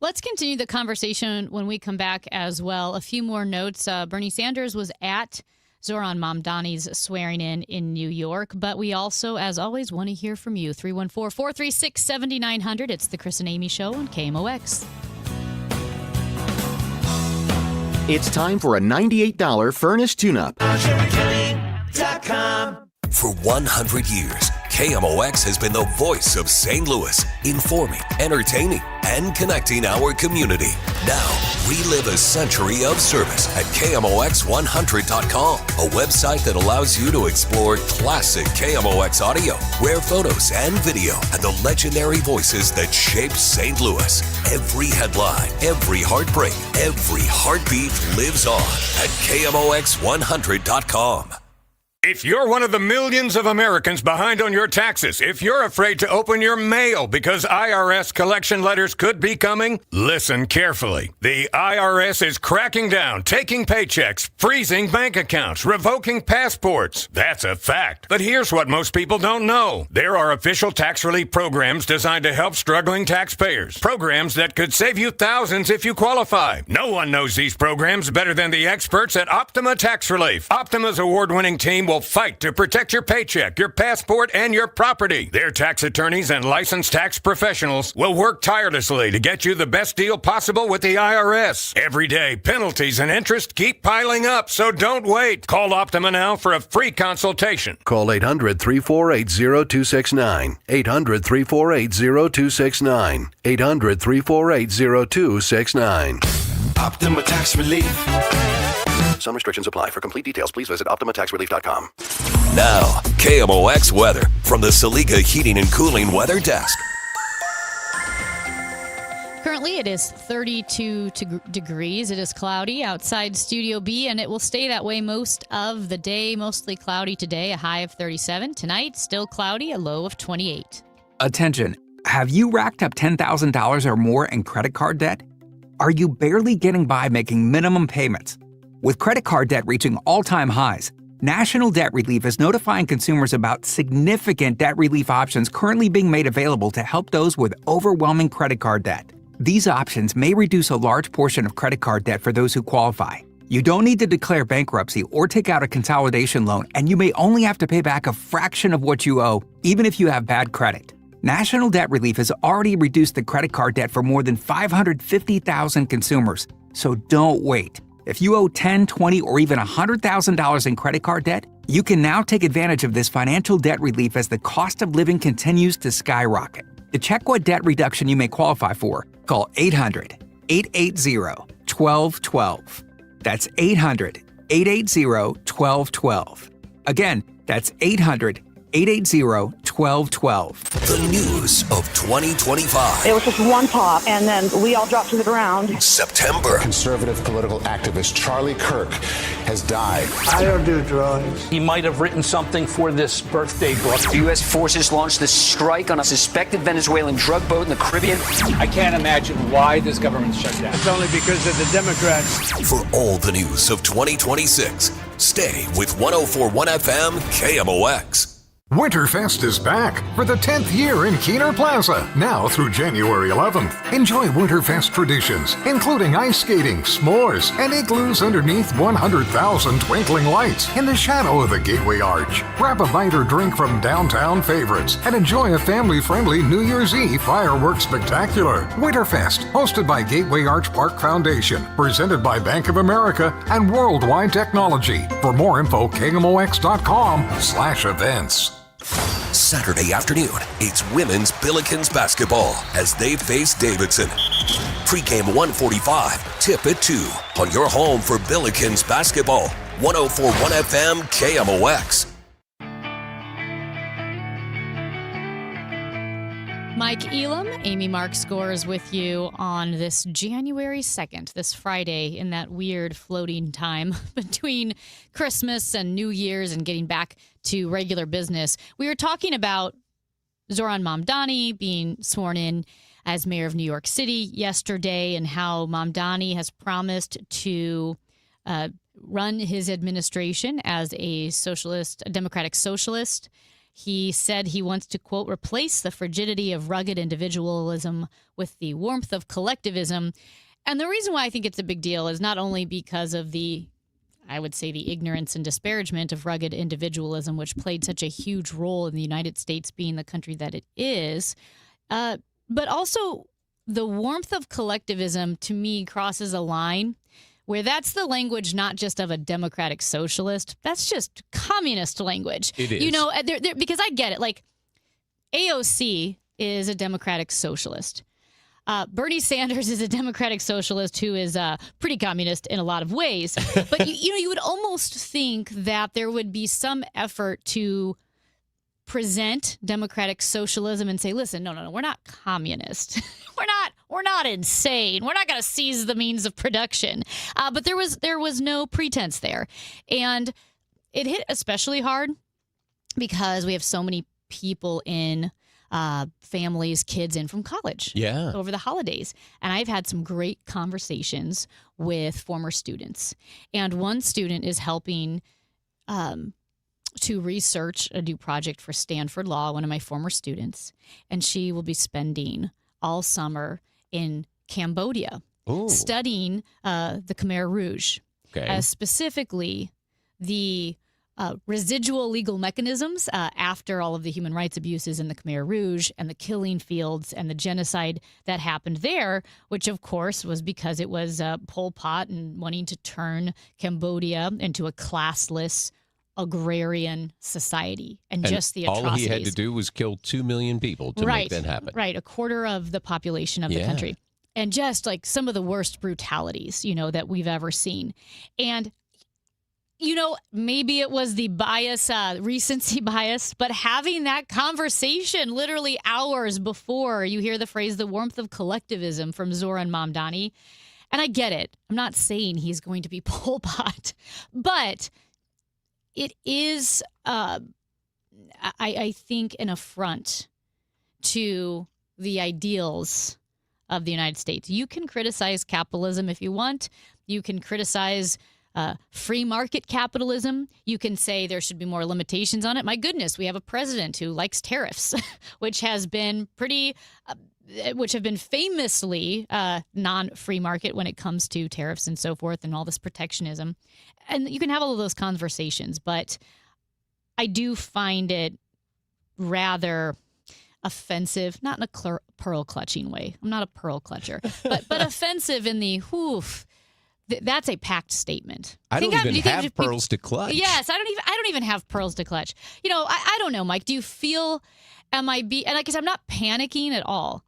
[SPEAKER 6] Let's continue the conversation when we come back as well. A few more notes. Bernie Sanders was at Zohran Mamdani's swearing in New York. But we also, as always, want to hear from you. 314-436-7900. It's the Chris and Amy Show on KMOX.
[SPEAKER 1] It's time for a $98 furnace tune-up.
[SPEAKER 5] For 100 years, KMOX has been the voice of St. Louis, informing, entertaining, and connecting our community. Now, relive a century of service at KMOX100.com, a website that allows you to explore classic KMOX audio, rare photos and video, and the legendary voices that shaped St. Louis. Every headline, every heartbreak, every heartbeat lives on at KMOX100.com.
[SPEAKER 4] If you're one of the millions of Americans behind on your taxes, if you're afraid to open your mail because IRS collection letters could be coming, listen carefully. The IRS is cracking down, taking paychecks, freezing bank accounts, revoking passports. That's a fact. But here's what most people don't know. There are official tax relief programs designed to help struggling taxpayers. Programs that could save you thousands if you qualify. No one knows these programs better than the experts at Optima Tax Relief. Optima's award-winning team will fight to protect your paycheck, your passport, and your property. Their tax attorneys and licensed tax professionals will work tirelessly to get you the best deal possible with the IRS. Every day, penalties and interest keep piling up, so don't wait. Call Optima now for a free consultation.
[SPEAKER 23] Call 800-348-0269. 800-348-0269. 800-348-0269.
[SPEAKER 1] Optima Tax Relief. Some restrictions apply. For complete details, please visit OptimaTaxRelief.com.
[SPEAKER 5] Now, KMOX weather from the Saliga Heating and Cooling Weather Desk.
[SPEAKER 6] Currently, it is 32 degrees. It is cloudy outside Studio B, and it will stay that way most of the day. Mostly cloudy today, a high of 37. Tonight, still cloudy, a low of 28.
[SPEAKER 3] Attention. Have you racked up $10,000 or more in credit card debt? Are you barely getting by making minimum payments? With credit card debt reaching all-time highs, National Debt Relief is notifying consumers about significant debt relief options currently being made available to help those with overwhelming credit card debt. These options may reduce a large portion of credit card debt for those who qualify. You don't need to declare bankruptcy or take out a consolidation loan, and you may only have to pay back a fraction of what you owe, even if you have bad credit. National Debt Relief has already reduced the credit card debt for more than 550,000 consumers, so don't wait. If you owe $10, $20, or even $100,000 in credit card debt, you can now take advantage of this financial debt relief as the cost of living continues to skyrocket. To check what debt reduction you may qualify for, call 800-880-1212. That's 800-880-1212. Again, that's 800-880-1212.
[SPEAKER 5] The news of 2025.
[SPEAKER 8] It was just one pop, and then we all dropped to the ground.
[SPEAKER 5] September.
[SPEAKER 9] Conservative political activist Charlie Kirk has died.
[SPEAKER 24] I don't do drugs.
[SPEAKER 25] He might have written something for this birthday book.
[SPEAKER 26] The U.S. forces launched a strike on a suspected Venezuelan drug boat in the Caribbean.
[SPEAKER 24] I can't imagine why this government's shut down. It's only because of the Democrats.
[SPEAKER 5] For all the news of 2026, stay with 104.1 FM KMOX.
[SPEAKER 27] Winterfest is back for the 10th year in Keener Plaza, now through January 11th. Enjoy Winterfest traditions, including ice skating, s'mores, and igloos underneath 100,000 twinkling lights in the shadow of the Gateway Arch. Grab a bite or drink from downtown favorites and enjoy a family-friendly New Year's Eve fireworks spectacular. Winterfest, hosted by Gateway Arch Park Foundation, presented by Bank of America and Worldwide Technology. For more info, KMOX.com/events.
[SPEAKER 5] Saturday afternoon, it's women's Billikens basketball as they face Davidson. Pre-game 1:45, tip at 2 on your home for Billikens basketball. 104.1 FM KMOX.
[SPEAKER 6] Mike Elam, Amy Mark Scores with you on this January 2nd, this Friday, in that weird floating time between Christmas and New Year's and getting back to regular business. We were talking about Zohran Mamdani being sworn in as mayor of New York City yesterday and how Mamdani has promised to run his administration as a socialist, a democratic socialist. He said he wants to, quote, replace the frigidity of rugged individualism with the warmth of collectivism. And the reason why I think it's a big deal is not only because of the, I would say, the ignorance and disparagement of rugged individualism, which played such a huge role in the United States being the country that it is, but also the warmth of collectivism, to me, crosses a line where that's the language not just of a democratic socialist, that's just communist language.
[SPEAKER 7] It is.
[SPEAKER 6] You know, because I get it. Like, AOC is a democratic socialist. Bernie Sanders is a democratic socialist who is pretty communist in a lot of ways. But, you would almost think that there would be some effort to present democratic socialism and say, listen, no, we're not communist. We're not insane. We're not going to seize the means of production. But there was no pretense there. And it hit especially hard because we have so many people in families, kids in from college over the holidays. And I've had some great conversations with former students. And one student is helping to research a new project for Stanford Law, one of my former students. And she will be spending all summer in Cambodia studying the Khmer Rouge, specifically the residual legal mechanisms after all of the human rights abuses in the Khmer Rouge and the killing fields and the genocide that happened there, which, of course, was because it was Pol Pot and wanting to turn Cambodia into a classless agrarian society and just the atrocities.
[SPEAKER 7] All he had to do was kill 2 million people to make that happen.
[SPEAKER 6] Right, a quarter of the population of the country. And just like some of the worst brutalities, that we've ever seen. And Maybe it was the bias, recency bias, but having that conversation literally hours before you hear the phrase "the warmth of collectivism" from Zoran Mamdani. And I get it. I'm not saying he's going to be Pol Pot, but it is, I think, an affront to the ideals of the United States. You can criticize capitalism if you want. You can criticize free market capitalism. You can say there should be more limitations on it. My goodness, we have a president who likes tariffs, which have been famously non-free market when it comes to tariffs and so forth and all this protectionism. And you can have all of those conversations, but I do find it rather offensive, not in a pearl clutching way. I'm not a pearl clutcher, but offensive in the that's a packed statement.
[SPEAKER 7] I don't even have pearls to clutch.
[SPEAKER 6] Yes, I don't even have pearls to clutch. I don't know, Mike. Do you feel? And I guess I'm not panicking at all.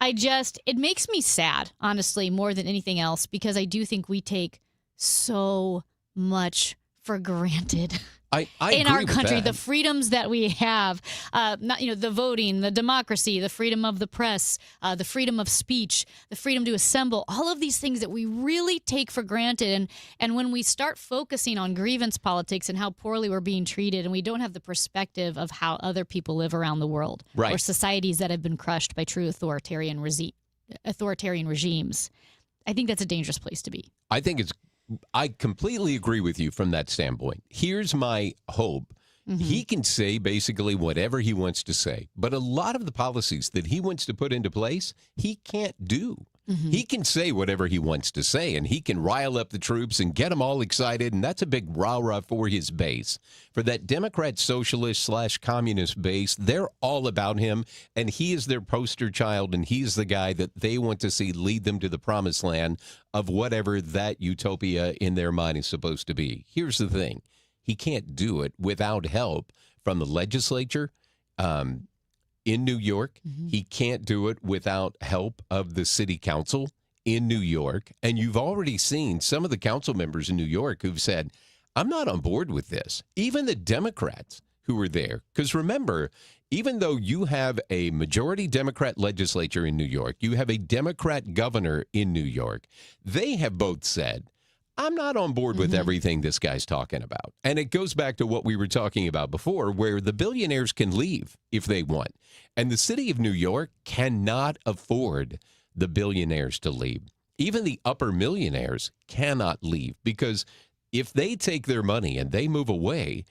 [SPEAKER 6] It makes me sad, honestly, more than anything else, because I do think we take so much for granted.
[SPEAKER 7] I
[SPEAKER 6] in
[SPEAKER 7] agree
[SPEAKER 6] our
[SPEAKER 7] with
[SPEAKER 6] country,
[SPEAKER 7] that.
[SPEAKER 6] the freedoms that we have, the voting, the democracy, the freedom of the press, the freedom of speech, the freedom to assemble, all of these things that we really take for granted. And when we start focusing on grievance politics and how poorly we're being treated, and we don't have the perspective of how other people live around the world,
[SPEAKER 7] right,
[SPEAKER 6] or societies that have been crushed by true authoritarian regimes, I think that's a dangerous place to be.
[SPEAKER 7] I completely agree with you from that standpoint. Here's my hope. He can say basically whatever he wants to say, but a lot of the policies that he wants to put into place, he can't do. He can say whatever he wants to say, and he can rile up the troops and get them all excited, and that's a big rah-rah for his base. For that Democrat socialist/communist base, they're all about him, and he is their poster child, and he's the guy that they want to see lead them to the promised land of whatever that utopia in their mind is supposed to be. Here's the thing. He can't do it without help from the legislature, in New York. He can't do it without help of the city council in New York. And you've already seen some of the council members in New York who've said, I'm not on board with this. Even the Democrats who were there. Because remember, even though you have a majority Democrat legislature in New York, you have a Democrat governor in New York, they have both said, I'm not on board with everything this guy's talking about. And it goes back to what we were talking about before, where the billionaires can leave if they want. And the city of New York cannot afford the billionaires to leave. Even the upper millionaires cannot leave, because if they take their money and they move away,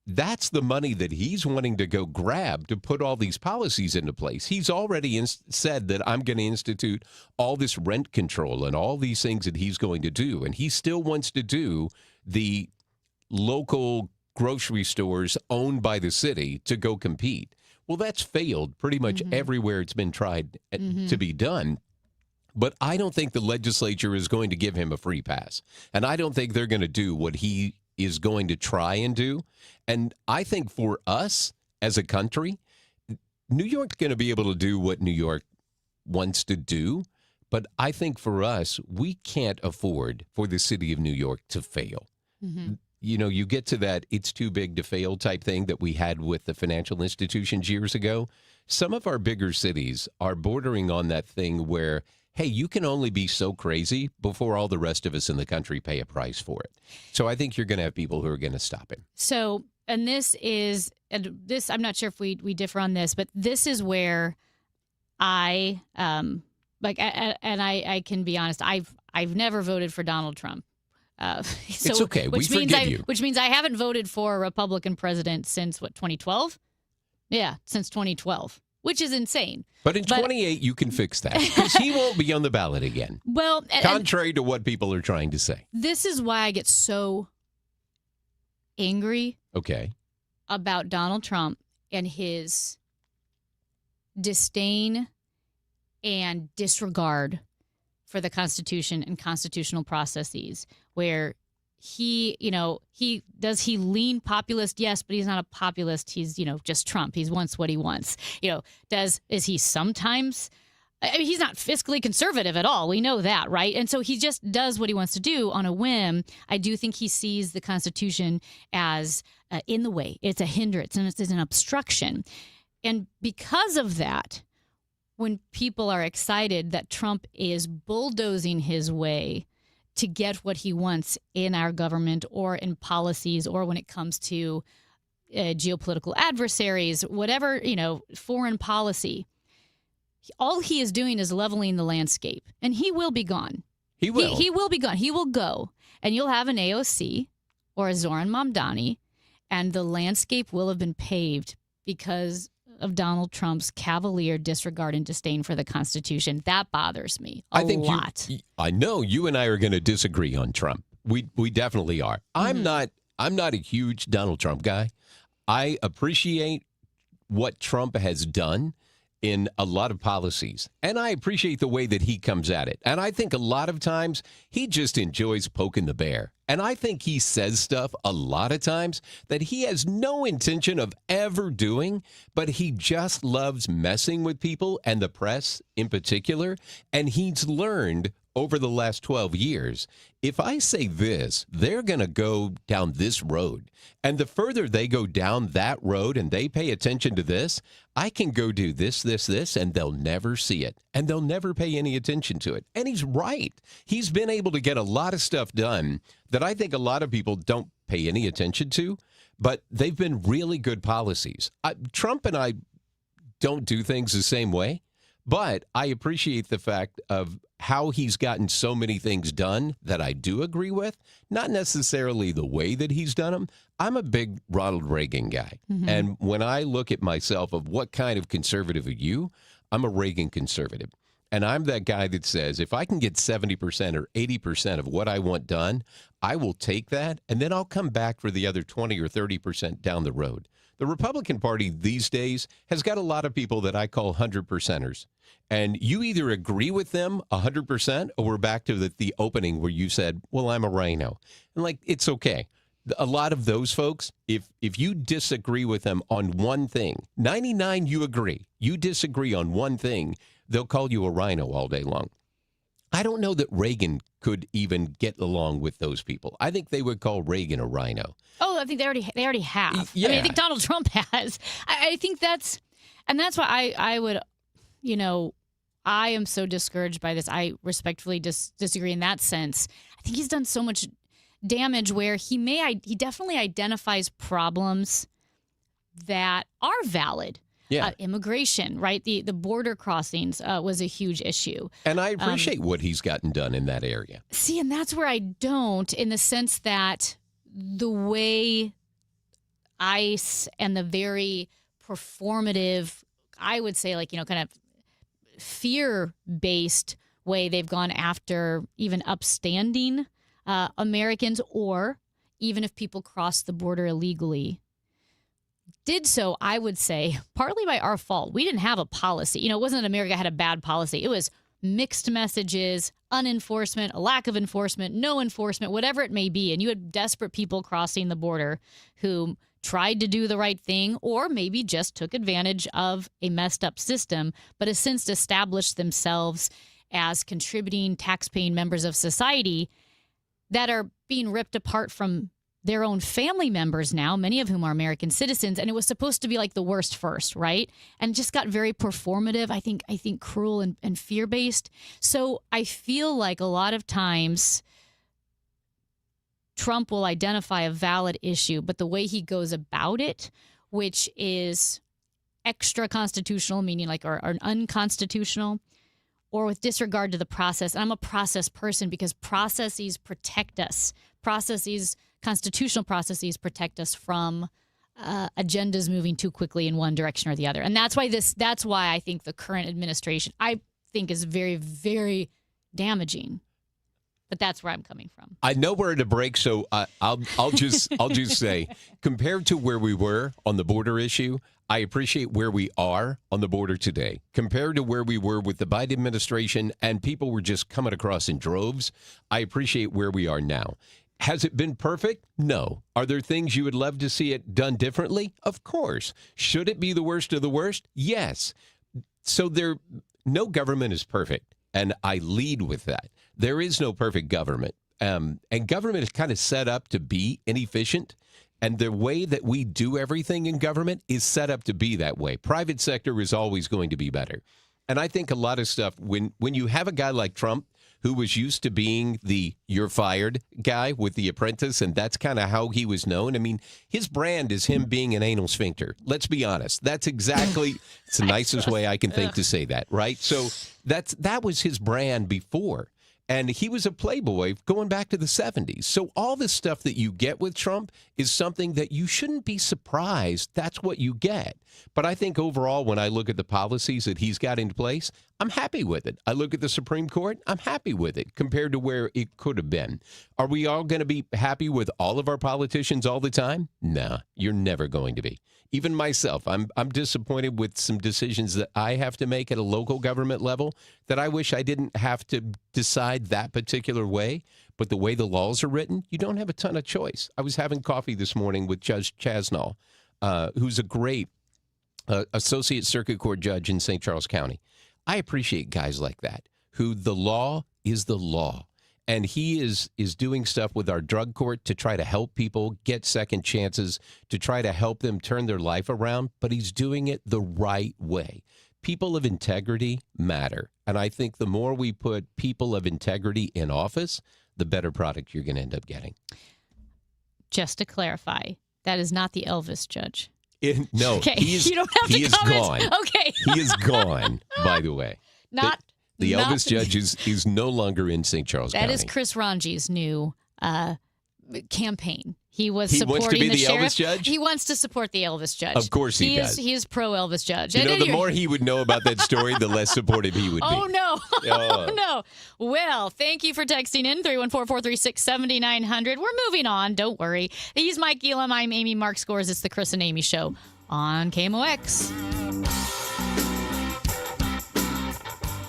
[SPEAKER 7] that's the money that he's wanting to go grab to put all these policies into place. He's already said that I'm going to institute all this rent control and all these things that he's going to do. And he still wants to do the local grocery stores owned by the city to go compete. Well, that's failed pretty much everywhere it's been tried to be done. But I don't think the legislature is going to give him a free pass. And I don't think they're going to do what he is going to try and do. And I think for us as a country, New York's going to be able to do what New York wants to do. But I think for us, we can't afford for the city of New York to fail. You know, you get to that it's too big to fail type thing that we had with the financial institutions years ago. Some of our bigger cities are bordering on that thing where, hey, you can only be so crazy before all the rest of us in the country pay a price for it. So I think you're going to have people who are going to stop him.
[SPEAKER 6] So, and I'm not sure if we differ on this, but this is where I can be honest. I've never voted for Donald Trump.
[SPEAKER 7] It's okay. We forgive you.
[SPEAKER 6] Which means I haven't voted for a Republican president since 2012? Yeah, since 2012. Which is insane.
[SPEAKER 7] But in 28, you can fix that, because he won't be on the ballot again.
[SPEAKER 6] Well,
[SPEAKER 7] contrary to what people are trying to say.
[SPEAKER 6] This is why I get so angry about Donald Trump and his disdain and disregard for the Constitution and constitutional processes, where he lean populist? Yes, but he's not a populist. He's, just Trump. He wants what he wants. Is he sometimes I mean, he's not fiscally conservative at all. We know that, right? And so he just does what he wants to do on a whim. I do think he sees the Constitution as in the way. It's a hindrance and it's an obstruction. And because of that, when people are excited that Trump is bulldozing his way to get what he wants in our government or in policies or when it comes to geopolitical adversaries, whatever, foreign policy, all he is doing is leveling the landscape, and he will be gone.
[SPEAKER 7] He will.
[SPEAKER 6] He will be gone. He will go, and you'll have an AOC or a Zoran Mamdani, and the landscape will have been paved because of Donald Trump's cavalier disregard and disdain for the Constitution. That bothers me a lot.
[SPEAKER 7] I know you and I are going to disagree on Trump. We definitely are.
[SPEAKER 6] Mm-hmm.
[SPEAKER 7] I'm not a huge Donald Trump guy. I appreciate what Trump has done in a lot of policies, and I appreciate the way that he comes at it. And I think a lot of times he just enjoys poking the bear. And I think he says stuff a lot of times that he has no intention of ever doing, but he just loves messing with people and the press in particular. And he's learned over the last 12 years, if I say this, they're going to go down this road. And the further they go down that road and they pay attention to this, I can go do this, and they'll never see it. And they'll never pay any attention to it. And he's right. He's been able to get a lot of stuff done that I think a lot of people don't pay any attention to, but they've been really good policies. Trump and I don't do things the same way, but I appreciate the fact of how he's gotten so many things done that I do agree with, not necessarily the way that he's done them. I'm a big Ronald Reagan guy.
[SPEAKER 6] Mm-hmm.
[SPEAKER 7] And when I look at myself of what kind of conservative are you, I'm a Reagan conservative. And I'm that guy that says, if I can get 70% or 80% of what I want done, I will take that, and then I'll come back for the other 20 or 30% down the road. The Republican Party these days has got a lot of people that I call 100%ers. And you either agree with them 100% or we're back to the opening where you said, well, I'm a rhino. And it's okay. A lot of those folks, if you disagree with them on one thing, 99 you agree, you disagree on one thing, they'll call you a rhino all day long. I don't know that Reagan could even get along with those people. I think they would call Reagan a rhino.
[SPEAKER 6] Oh, I think they already have.
[SPEAKER 7] Yeah.
[SPEAKER 6] I mean, I think Donald Trump has. I think that's why I would, I am so discouraged by this. I respectfully disagree in that sense. I think he's done so much damage where he definitely identifies problems that are valid.
[SPEAKER 7] Yeah.
[SPEAKER 6] Immigration, right? The border crossings was a huge issue.
[SPEAKER 7] And I appreciate what he's gotten done in that area.
[SPEAKER 6] See, and that's where I don't, in the sense that the way ICE and the very performative, I would say, kind of fear-based way they've gone after even upstanding Americans, or even if people cross the border illegally, did so, I would say, partly by our fault. We didn't have a policy. It wasn't that America had a bad policy. It was mixed messages, unenforcement, a lack of enforcement, no enforcement, whatever it may be. And you had desperate people crossing the border who tried to do the right thing or maybe just took advantage of a messed up system, but has since established themselves as contributing, tax-paying members of society that are being ripped apart from their own family members now, many of whom are American citizens, and it was supposed to be like the worst first, right? And just got very performative, I think cruel and fear-based. So I feel like a lot of times Trump will identify a valid issue, but the way he goes about it, which is extra constitutional, meaning or unconstitutional, or with disregard to the process. And I'm a process person because processes protect us. Constitutional processes protect us from agendas moving too quickly in one direction or the other. And that's why I think the current administration, I think, is very, very damaging. But that's where I'm coming from.
[SPEAKER 7] I know we're at a break, so I'll just say, compared to where we were on the border issue, I appreciate where we are on the border today. Compared to where we were with the Biden administration and people were just coming across in droves, I appreciate where we are now. Has it been perfect? No. Are there things you would love to see it done differently? Of course. Should it be the worst of the worst? Yes. So no government is perfect, and I lead with that. There is no perfect government, and government is kind of set up to be inefficient, and the way that we do everything in government is set up to be that way. Private sector is always going to be better. And I think a lot of stuff, when you have a guy like Trump, who was used to being the you're fired guy with The Apprentice, and that's kind of how he was known. I mean, his brand is him being an anal sphincter. Let's be honest. That's exactly, it's the nicest way I can think to say that, right? So that was his brand before. And he was a playboy going back to the 70s. So all this stuff that you get with Trump is something that you shouldn't be surprised that's what you get. But I think overall, when I look at the policies that he's got in place, I'm happy with it. I look at the Supreme Court, I'm happy with it compared to where it could have been. Are we all going to be happy with all of our politicians all the time? Nah, you're never going to be. Even myself, I'm disappointed with some decisions that I have to make at a local government level that I wish I didn't have to decide that particular way. But the way the laws are written, you don't have a ton of choice. I was having coffee this morning with Judge Chasnall, who's a great Associate Circuit Court judge in St. Charles County. I appreciate guys like that, who the law is the law. And he is doing stuff with our drug court to try to help people get second chances, to try to help them turn their life around, but he's doing it the right way. People of integrity matter. And I think the more we put people of integrity in office, the better product you're going to end up getting.
[SPEAKER 6] Just to clarify, that is not the Elvis judge.
[SPEAKER 7] No,
[SPEAKER 6] okay.
[SPEAKER 7] You don't have to
[SPEAKER 6] comment.
[SPEAKER 7] Gone.
[SPEAKER 6] Okay.
[SPEAKER 7] He is gone, by the way. The Elvis judge is no longer in St. Charles County.
[SPEAKER 6] That is Chris Ranji's new campaign. He was
[SPEAKER 7] He
[SPEAKER 6] supporting
[SPEAKER 7] wants to be the
[SPEAKER 6] sheriff.
[SPEAKER 7] Elvis judge?
[SPEAKER 6] He wants to support the Elvis judge.
[SPEAKER 7] Of course he does.
[SPEAKER 6] He is pro Elvis judge.
[SPEAKER 7] You know, the more he would know about that story, the less supportive he would be.
[SPEAKER 6] Oh, no. Oh, no. Well, thank you for texting in 314-436-7900. We're moving on. Don't worry. He's Mike Elam. I'm Amy Mark Scores. It's the Chris and Amy Show on KMOX.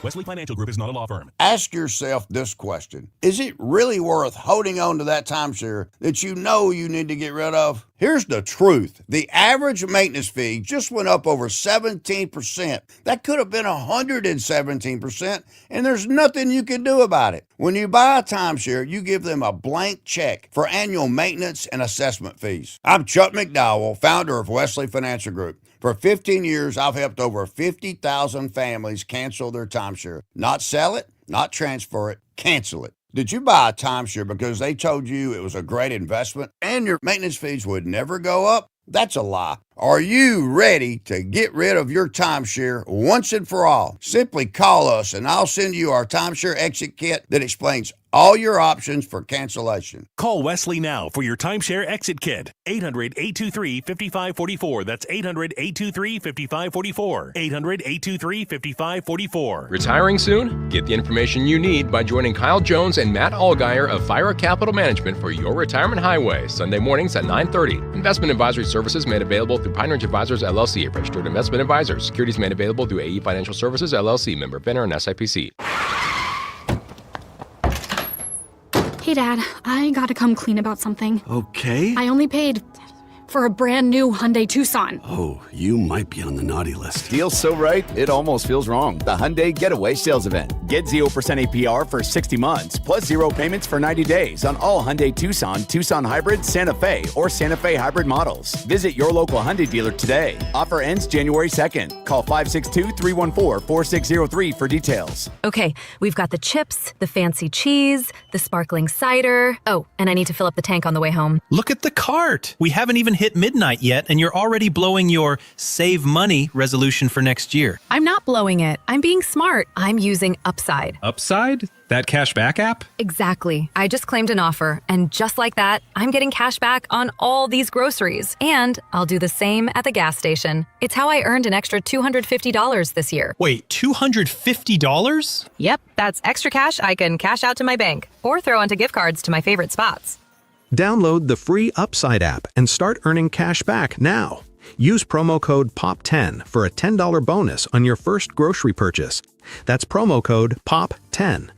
[SPEAKER 10] Wesley Financial Group is not a law firm.
[SPEAKER 11] Ask yourself this question. Is it really worth holding on to that timeshare that you know you need to get rid of? Here's the truth. The average maintenance fee just went up over 17%. That could have been 117%, and there's nothing you can do about it. When you buy a timeshare, you give them a blank check for annual maintenance and assessment fees. I'm Chuck McDowell, founder of Wesley Financial Group. For 15 years, I've helped over 50,000 families cancel their timeshare. Not sell it, not transfer it, cancel it. Did you buy a timeshare because they told you it was a great investment and your maintenance fees would never go up? That's a lie. Are you ready to get rid of your timeshare once and for all? Simply call us and I'll send you our timeshare exit kit that explains all your options for cancellation.
[SPEAKER 10] Call Wesley now for your timeshare exit kit. 800-823-5544. That's 800-823-5544. 800-823-5544.
[SPEAKER 18] Retiring soon? Get the information you need by joining Kyle Jones and Matt Allgeier of Fire Capital Management for your retirement highway, Sunday mornings at 9:30. Investment advisory services made available through Pine Ridge Advisors, LLC, a registered investment advisor. Securities made available through AE Financial Services, LLC, member FINRA and SIPC.
[SPEAKER 12] Hey, Dad, I gotta come clean about something.
[SPEAKER 13] Okay.
[SPEAKER 12] I only paid for a brand new Hyundai Tucson.
[SPEAKER 13] Oh, you might be on the naughty list.
[SPEAKER 14] Deal so right, it almost feels wrong. The Hyundai Getaway Sales Event. Get 0% APR for 60 months, plus 0 payments for 90 days on all Hyundai Tucson, Tucson Hybrid, Santa Fe, or Santa Fe Hybrid models. Visit your local Hyundai dealer today. Offer ends January 2nd. Call 562-314-4603 for details.
[SPEAKER 15] Okay, we've got the chips, the fancy cheese, the sparkling cider. Oh, and I need to fill up the tank on the way home.
[SPEAKER 16] Look at the cart. We haven't even hit midnight yet, and you're already blowing your save money resolution for next year.
[SPEAKER 15] I'm not blowing it. I'm being smart. I'm using Upside.
[SPEAKER 16] Upside? That cash back app?
[SPEAKER 15] Exactly. I just claimed an offer, and just like that, I'm getting cash back on all these groceries. And I'll do the same at the gas station. It's how I earned an extra $250 this year.
[SPEAKER 16] Wait, $250?
[SPEAKER 15] Yep, that's extra cash I can cash out to my bank or throw onto gift cards to my favorite spots.
[SPEAKER 17] Download the free Upside app and start earning cash back now. Use promo code POP10 for a $10 bonus on your first grocery purchase. That's promo code POP10.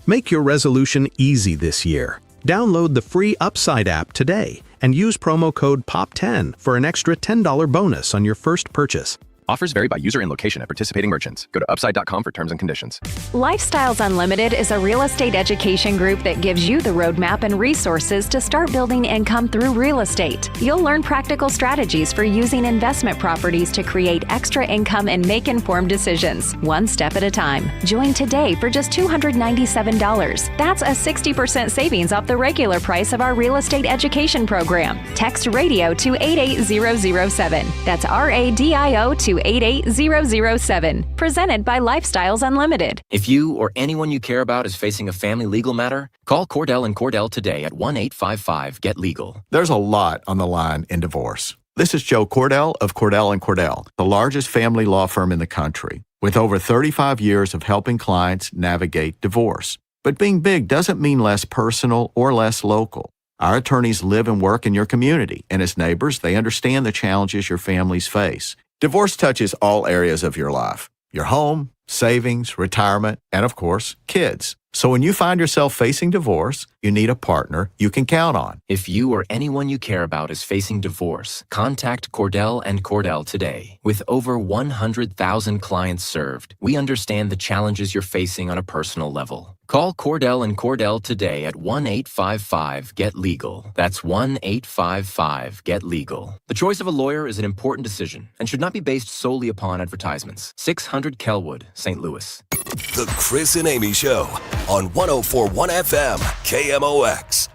[SPEAKER 17] Make your resolution easy this year. Download the free Upside app today and use promo code POP10 for an extra $10 bonus on your first purchase.
[SPEAKER 2] Offers vary by user and location at participating merchants. Go to upside.com for terms and conditions.
[SPEAKER 4] Lifestyles Unlimited is a real estate education group that gives you the roadmap and resources to start building income through real estate. You'll learn practical strategies for using investment properties to create extra income and make informed decisions, one step at a time. Join today for just $297. That's a 60% savings off the regular price of our real estate education program. Text radio to 88007. That's RADIO to 88007. Presented by Lifestyles Unlimited.
[SPEAKER 19] If you or anyone you care about is facing a family legal matter, call Cordell & Cordell today at 1-855-GET-LEGAL.
[SPEAKER 20] There's a lot on the line in divorce. This is Joe Cordell of Cordell & Cordell, the largest family law firm in the country, with over 35 years of helping clients navigate divorce. But being big doesn't mean less personal or less local. Our attorneys live and work in your community, and as neighbors, they understand the challenges your families face. Divorce touches all areas of your life: your home, savings, retirement, and of course, kids. So when you find yourself facing divorce, you need a partner you can count on.
[SPEAKER 19] If you or anyone you care about is facing divorce, contact Cordell & Cordell today. With over 100,000 clients served, we understand the challenges you're facing on a personal level. Call Cordell & Cordell today at 1-855-GET-LEGAL. That's 1-855-GET-LEGAL. The choice of a lawyer is an important decision and should not be based solely upon advertisements. 600 Kelwood, St. Louis.
[SPEAKER 5] The Chris and Amy Show on 104.1 FM KMOX.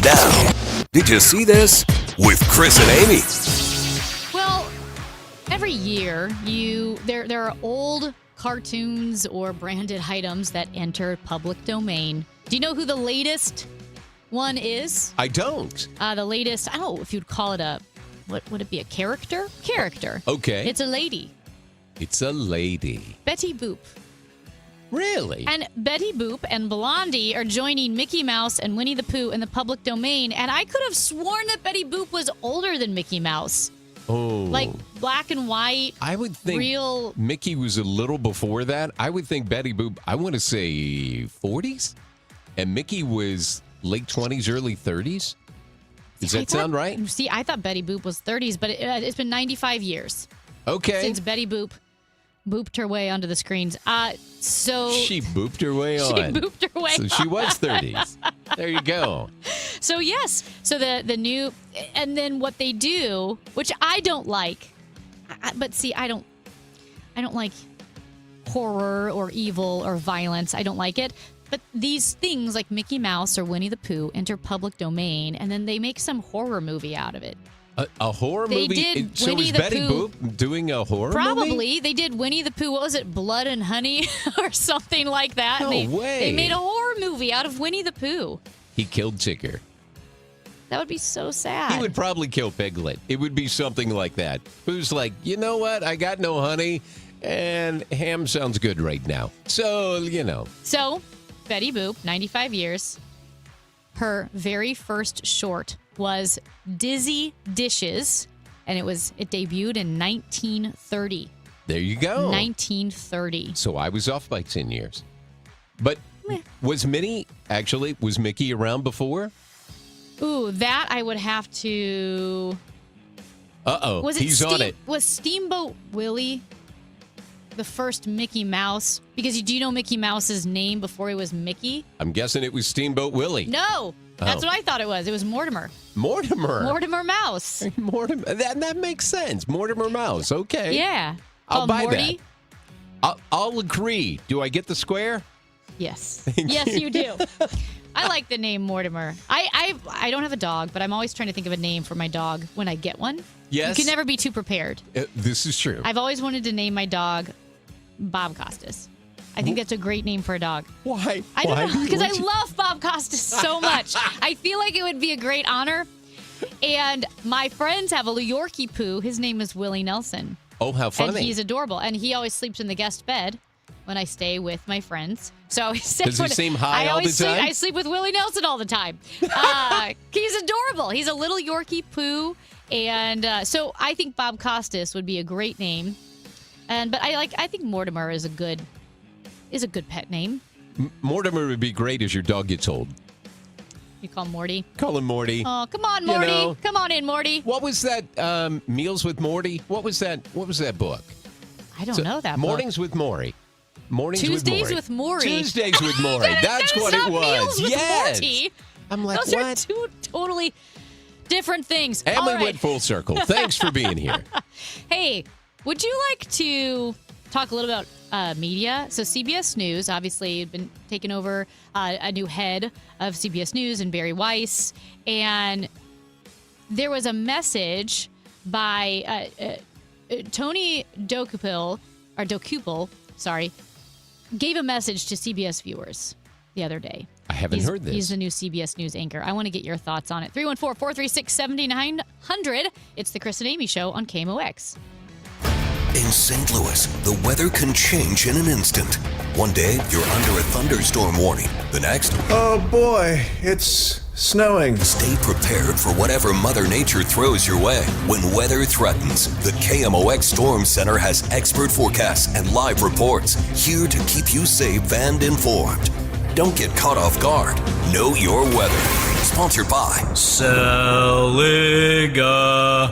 [SPEAKER 5] Now, did you see this? With Chris and Amy.
[SPEAKER 6] Well, every year there are old cartoons or branded items that enter public domain. Do you know who the latest one is?
[SPEAKER 7] I don't.
[SPEAKER 6] The latest, I don't know if you'd call it what would it be, a character? Character.
[SPEAKER 7] Okay.
[SPEAKER 6] It's a lady.
[SPEAKER 7] It's a lady.
[SPEAKER 6] Betty Boop.
[SPEAKER 7] Really?
[SPEAKER 6] And Betty Boop and Blondie are joining Mickey Mouse and Winnie the Pooh in the public domain. And I could have sworn that Betty Boop was older than Mickey Mouse.
[SPEAKER 7] Oh.
[SPEAKER 6] Like black and white.
[SPEAKER 7] I would think
[SPEAKER 6] real.
[SPEAKER 7] Mickey was a little before that. I would think Betty Boop, I want to say 40s. And Mickey was late 20s, early 30s. Does that sound right?
[SPEAKER 6] See, I thought Betty Boop was 30s, but it's been 95 years.
[SPEAKER 7] Okay.
[SPEAKER 6] Since Betty Boop booped her way onto the screens. So
[SPEAKER 7] she booped her way on.
[SPEAKER 6] She booped her way
[SPEAKER 7] So she was 30s. There you go.
[SPEAKER 6] So yes. So the new, and then what they do, which I don't like, but see, I don't like horror or evil or violence. I don't like it. But these things like Mickey Mouse or Winnie the Pooh enter public domain, and then they make some horror movie out of it.
[SPEAKER 7] A horror
[SPEAKER 6] They
[SPEAKER 7] movie?
[SPEAKER 6] did
[SPEAKER 7] So
[SPEAKER 6] Winnie
[SPEAKER 7] is
[SPEAKER 6] the
[SPEAKER 7] Betty
[SPEAKER 6] Pooh.
[SPEAKER 7] Boop doing a horror movie?
[SPEAKER 6] Probably. They did Winnie the Pooh. What was it? Blood and Honey or something like that.
[SPEAKER 7] No way.
[SPEAKER 6] They made a horror movie out of Winnie the Pooh.
[SPEAKER 7] He killed Tigger.
[SPEAKER 6] That would be so sad.
[SPEAKER 7] He would probably kill Piglet. It would be something like that. Who's like, you know what? I got no honey, and ham sounds good right now. So,
[SPEAKER 6] So, Betty Boop, 95 years. Her very first short was Dizzy Dishes, and it debuted in 1930.
[SPEAKER 7] There you go.
[SPEAKER 6] 1930.
[SPEAKER 7] So I was off by 10 years. But was Mickey around before?
[SPEAKER 6] Ooh, that I would have to...
[SPEAKER 7] Uh-oh, he's on it.
[SPEAKER 6] Was Steamboat Willie the first Mickey Mouse? Because do you know Mickey Mouse's name before he was Mickey?
[SPEAKER 7] I'm guessing it was Steamboat Willie.
[SPEAKER 6] No, that's what I thought it was. It was Mortimer.
[SPEAKER 7] Mortimer?
[SPEAKER 6] Mortimer Mouse.
[SPEAKER 7] Mortimer. That makes sense. Mortimer Mouse. Okay.
[SPEAKER 6] Yeah.
[SPEAKER 7] I'll buy
[SPEAKER 6] Morty.
[SPEAKER 7] that. I'll agree. Do I get the square?
[SPEAKER 6] Yes. Yes, you do. I like the name Mortimer. I don't have a dog, but I'm always trying to think of a name for my dog when I get one.
[SPEAKER 7] Yes.
[SPEAKER 6] You can never be too prepared.
[SPEAKER 7] This is true.
[SPEAKER 6] I've always wanted to name my dog Bob Costas. I think that's a great name for a dog.
[SPEAKER 7] Why?
[SPEAKER 6] I don't know, because I love Bob Costas so much. I feel like it would be a great honor. And my friends have a Yorkie poo. His name is Willie Nelson.
[SPEAKER 7] Oh, how funny.
[SPEAKER 6] And he's adorable. And he always sleeps in the guest bed when I stay with my friends. So I always say,
[SPEAKER 7] Does he seem high all the time?
[SPEAKER 6] I sleep with Willie Nelson all the time. He's adorable. He's a little Yorkie poo. And so I think Bob Costas would be a great name. But I think Mortimer is a good pet name.
[SPEAKER 7] Mortimer would be great as your dog gets old.
[SPEAKER 6] You call him Morty?
[SPEAKER 7] Call him Morty.
[SPEAKER 6] Oh, come on, Morty.
[SPEAKER 7] You know,
[SPEAKER 6] come on in, Morty.
[SPEAKER 7] What was that, Meals with Morty? What was that book?
[SPEAKER 6] I don't know that
[SPEAKER 7] Mornings with Maury.
[SPEAKER 6] Tuesdays with Maury.
[SPEAKER 7] Tuesdays with Maury. That's what it was.
[SPEAKER 6] Meals with
[SPEAKER 7] Yes.
[SPEAKER 6] Morty.
[SPEAKER 7] I'm like,
[SPEAKER 6] Those
[SPEAKER 7] what?
[SPEAKER 6] are two totally different things.
[SPEAKER 7] And
[SPEAKER 6] All
[SPEAKER 7] we
[SPEAKER 6] right.
[SPEAKER 7] went full circle. Thanks for being here.
[SPEAKER 6] Hey, would you like to talk a little about media? So CBS News, obviously, had been taken over a new head of CBS News and Barry Weiss. And there was a message by Tony Dokupil, gave a message to CBS viewers the other day.
[SPEAKER 7] I haven't heard this.
[SPEAKER 6] He's the new CBS News anchor. I want to get your thoughts on it. 314-436-7900. It's the Chris and Amy Show on KMOX.
[SPEAKER 5] In St. Louis, the weather can change in an instant. One day, you're under a thunderstorm warning. The next,
[SPEAKER 1] oh boy, it's snowing.
[SPEAKER 5] Stay prepared for whatever Mother Nature throws your way. When weather threatens, the KMOX Storm Center has expert forecasts and live reports here to keep you safe and informed. Don't get caught off guard. Know your weather. Sponsored by
[SPEAKER 3] Seliga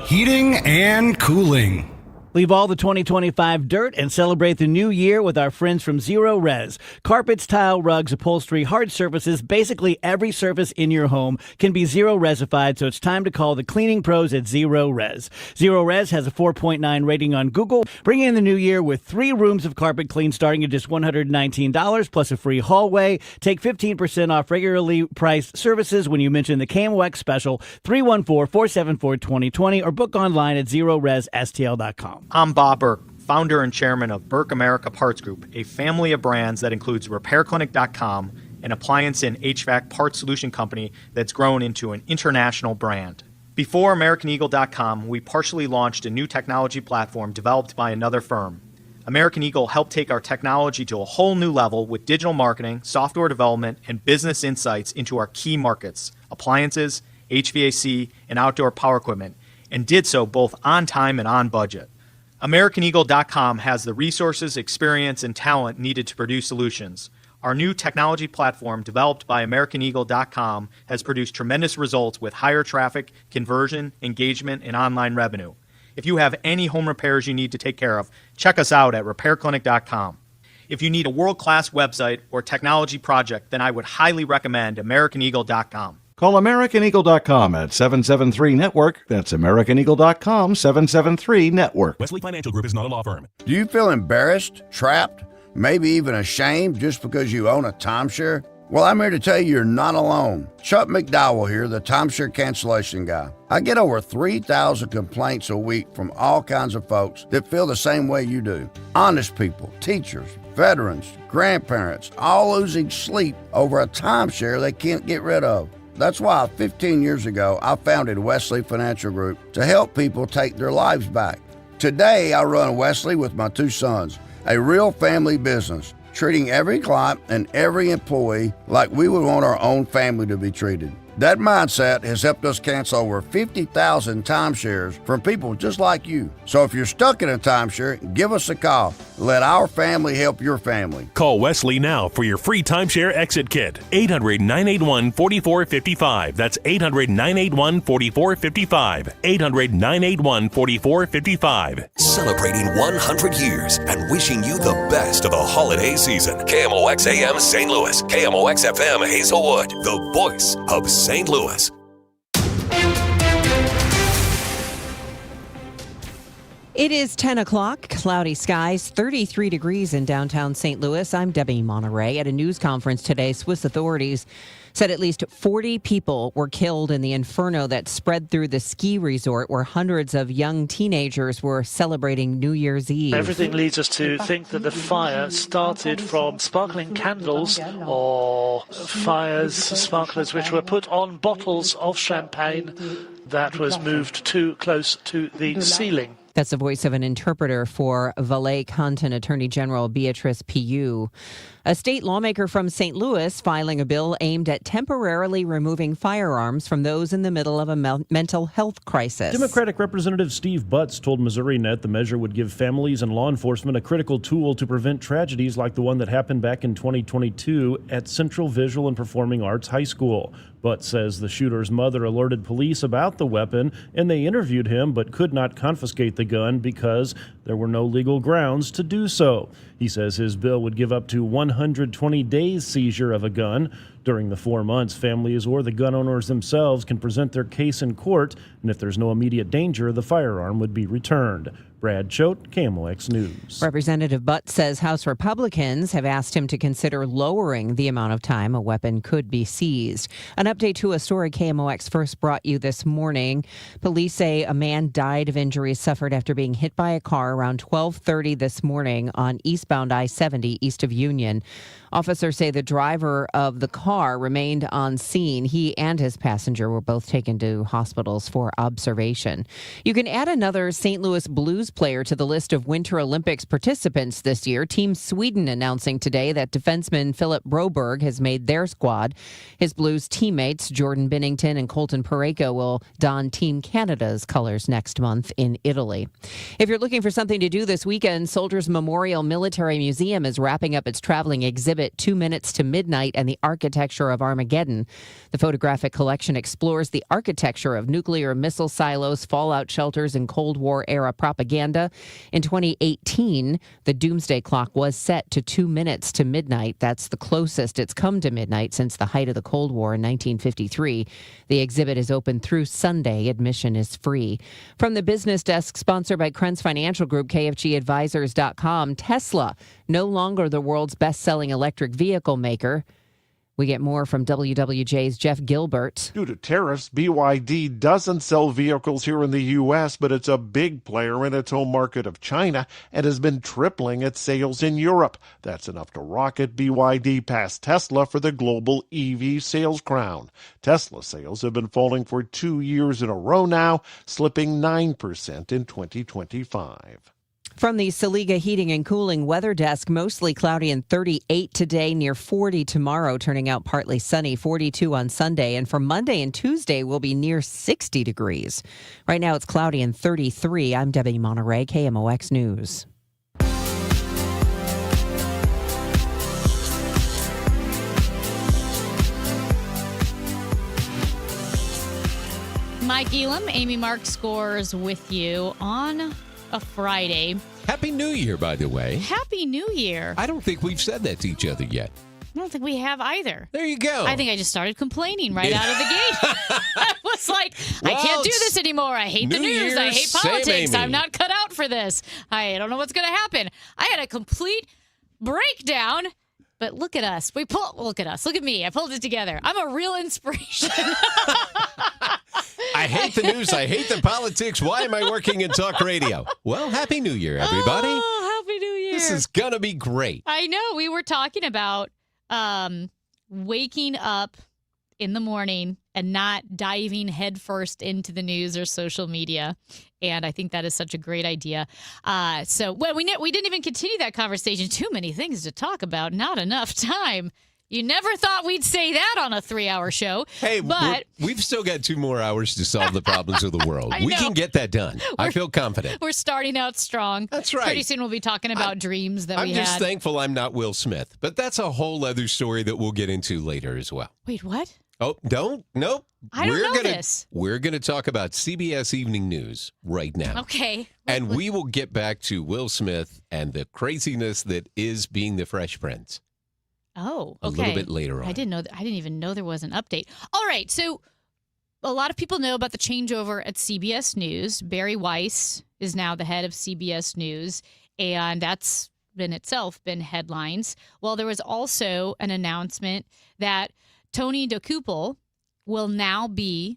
[SPEAKER 3] Heating and Cooling. Leave all the 2025 dirt and celebrate the new year with our friends from Zero Res. Carpets, tile, rugs, upholstery, hard surfaces, basically every surface in your home can be Zero Resified, so it's time to call the cleaning pros at Zero Res. Zero Res has a 4.9 rating on Google. Bring in the new year with 3 rooms of carpet clean starting at just $119 plus a free hallway. Take 15% off regularly priced services when you mention the KMOX special 314-474-2020 or book online at ZeroResSTL.com.
[SPEAKER 8] I'm Bob Burke, founder and chairman of Burke America Parts Group, a family of brands that includes RepairClinic.com, an appliance and HVAC parts solution company that's grown into an international brand. Before AmericanEagle.com, we partially launched a new technology platform developed by another firm. American Eagle helped take our technology to a whole new level with digital marketing, software development, and business insights into our key markets, appliances, HVAC, and outdoor power equipment, and did so both on time and on budget. AmericanEagle.com has the resources, experience, and talent needed to produce solutions. Our new technology platform, developed by AmericanEagle.com, has produced tremendous results with higher traffic, conversion, engagement, and online revenue. If you have any home repairs you need to take care of, check us out at RepairClinic.com. If you need a world-class website or technology project, then I would highly recommend AmericanEagle.com.
[SPEAKER 9] Call AmericanEagle.com at 773-NETWORK. That's AmericanEagle.com, 773-NETWORK.
[SPEAKER 10] Wesley Financial Group is not a law firm.
[SPEAKER 11] Do you feel embarrassed, trapped, maybe even ashamed just because you own a timeshare? Well, I'm here to tell you you're not alone. Chuck McDowell here, the timeshare cancellation guy. I get over 3,000 complaints a week from all kinds of folks that feel the same way you do. Honest people, teachers, veterans, grandparents, all losing sleep over a timeshare they can't get rid of. That's why 15 years ago, I founded Wesley Financial Group to help people take their lives back. Today, I run Wesley with my 2 sons, a real family business, treating every client and every employee like we would want our own family to be treated. That mindset has helped us cancel over 50,000 timeshares from people just like you. So if you're stuck in a timeshare, give us a call. Let our family help your family.
[SPEAKER 10] Call Wesley now for your free timeshare exit kit. 800-981-4455. That's 800-981-4455. 800-981-4455.
[SPEAKER 5] Celebrating 100 years and wishing you the best of the holiday season. KMOX AM St. Louis. KMOX FM Hazelwood. The voice of St. Louis.
[SPEAKER 21] It is 10 o'clock, cloudy skies, 33 degrees in downtown St. Louis. I'm Debbie Monterey. At a news conference today, Swiss authorities said at least 40 people were killed in the inferno that spread through the ski resort where hundreds of young teenagers were celebrating New Year's Eve.
[SPEAKER 22] Everything leads us to think that the fire started from sparkling candles or sparklers which were put on bottles of champagne that was moved too close to the ceiling.
[SPEAKER 21] That's the voice of an interpreter for Valais-Canton Attorney General Beatrice Piu. A state lawmaker from St. Louis filing a bill aimed at temporarily removing firearms from those in the middle of a mental health crisis.
[SPEAKER 12] Democratic Representative Steve Butts told MissouriNet the measure would give families and law enforcement a critical tool to prevent tragedies like the one that happened back in 2022 at Central Visual and Performing Arts High School. Butts says the shooter's mother alerted police about the weapon, and they interviewed him but could not confiscate the gun because there were no legal grounds to do so. He says his bill would give up to 120 days seizure of a gun. During the 4 months, families or the gun owners themselves can present their case in court, and if there's no immediate danger, the firearm would be returned. Brad Choate, KMOX News.
[SPEAKER 21] Representative Butt says House Republicans have asked him to consider lowering the amount of time a weapon could be seized. An update to a story KMOX first brought you this morning. Police say a man died of injuries suffered after being hit by a car around 12:30 this morning on eastbound I-70 east of Union. Officers say the driver of the car remained on scene. He and his passenger were both taken to hospitals for observation. You can add another St. Louis Blues player to the list of Winter Olympics participants this year. Team Sweden announcing today that defenseman Philip Broberg has made their squad. His Blues teammates Jordan Binnington and Colton Parayko will don Team Canada's colors next month in Italy. If you're looking for something to do this weekend, Soldiers Memorial Military Museum is wrapping up its traveling exhibit 2 Minutes to Midnight and the Architecture of Armageddon. The photographic collection explores the architecture of nuclear missile silos, fallout shelters, and Cold War-era propaganda. In 2018, the Doomsday Clock was set to 2 minutes to midnight. That's the closest it's come to midnight since the height of the Cold War in 1953. The exhibit is open through Sunday. Admission is free. From the business desk, sponsored by Krenz Financial Group, KFGadvisors.com, Tesla, no longer the world's best-selling electric vehicle maker. We get more from WWJ's Jeff Gilbert.
[SPEAKER 18] Due to tariffs, BYD doesn't sell vehicles here in the U.S., but it's a big player in its home market of China and has been tripling its sales in Europe. That's enough to rocket BYD past Tesla for the global EV sales crown. Tesla sales have been falling for 2 years in a row now, slipping 9% in 2025.
[SPEAKER 21] From the Saliga Heating and Cooling Weather Desk, mostly cloudy and 38 today, near 40 tomorrow, turning out partly sunny, 42 on Sunday. And for Monday and Tuesday, we'll be near 60 degrees. Right now, it's cloudy and 33. I'm Debbie Monterey, KMOX News.
[SPEAKER 6] Mike Elam, Amy Mark scores with you on a Friday.
[SPEAKER 7] Happy New Year, by the way.
[SPEAKER 6] Happy New Year.
[SPEAKER 7] I don't think we've said that to each other yet.
[SPEAKER 6] I don't think we have either.
[SPEAKER 7] There you go.
[SPEAKER 6] I think I just started complaining right out of the gate. I was like, I can't do this anymore. I hate the news. I hate politics. I'm not cut out for this. I don't know what's going to happen. I had a complete breakdown. But look at us. Look at us. Look at me. I pulled it together. I'm a real inspiration.
[SPEAKER 7] I hate the news. I hate the politics. Why am I working in talk radio? Well, Happy New Year, everybody.
[SPEAKER 6] Oh, Happy New Year.
[SPEAKER 7] This is going to be great.
[SPEAKER 6] I know. We were talking about waking up in the morning and not diving headfirst into the news or social media. And I think that is such a great idea. We didn't even continue that conversation. Too many things to talk about. Not enough time. You never thought we'd say that on a 3-hour show.
[SPEAKER 7] Hey,
[SPEAKER 6] but
[SPEAKER 7] we've still got 2 more hours to solve the problems of the world. We can get that done. I feel confident.
[SPEAKER 6] We're starting out strong.
[SPEAKER 7] That's right.
[SPEAKER 6] Pretty soon we'll be talking about dreams that we had.
[SPEAKER 7] I'm just thankful I'm not Will Smith. But that's a whole other story that we'll get into later as well.
[SPEAKER 6] Wait, what?
[SPEAKER 7] Oh, nope.
[SPEAKER 6] I don't know this.
[SPEAKER 7] We're going to talk about CBS Evening News right now.
[SPEAKER 6] Okay.
[SPEAKER 7] And we will get back to Will Smith and the craziness that is being the Fresh Prince.
[SPEAKER 6] Oh, okay.
[SPEAKER 7] A little bit later on.
[SPEAKER 6] I didn't even know there was an update. All right, so a lot of people know about the changeover at CBS News. Barry Weiss is now the head of CBS News, and that's in itself been headlines. Well, there was also an announcement that Tony DeCouple will now be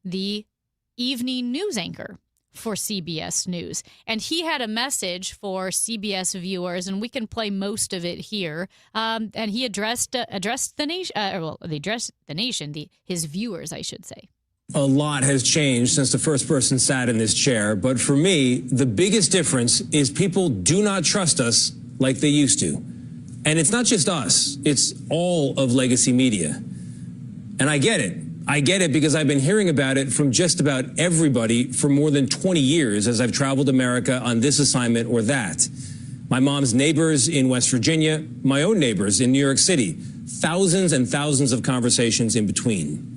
[SPEAKER 6] the evening news anchor for CBS News. And he had a message for CBS viewers, and we can play most of it here. And he addressed the nation, his viewers, I should say.
[SPEAKER 13] A lot has changed since the first person sat in this chair, but for me, the biggest difference is people do not trust us like they used to. And it's not just us, it's all of legacy media. And I get it. I get it because I've been hearing about it from just about everybody for more than 20 years as I've traveled America on this assignment or that. My mom's neighbors in West Virginia, my own neighbors in New York City, thousands and thousands of conversations in between.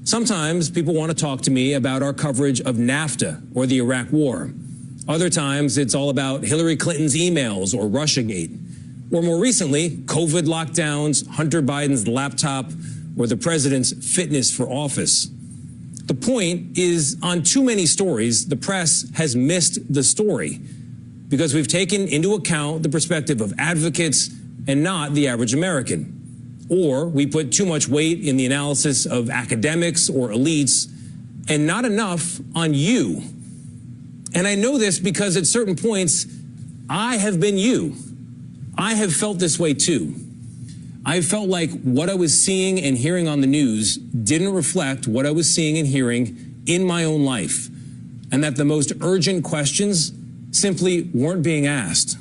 [SPEAKER 13] Sometimes people want to talk to me about our coverage of NAFTA or the Iraq War. Other times it's all about Hillary Clinton's emails or Russiagate. Or more recently, COVID lockdowns, Hunter Biden's laptop, or the president's fitness for office. The point is, on too many stories, the press has missed the story because we've taken into account the perspective of advocates and not the average American. Or we put too much weight in the analysis of academics or elites and not enough on you. And I know this because at certain points, I have been you. I have felt this way too. I felt like what I was seeing and hearing on the news didn't reflect what I was seeing and hearing in my own life, and that the most urgent questions simply weren't being asked.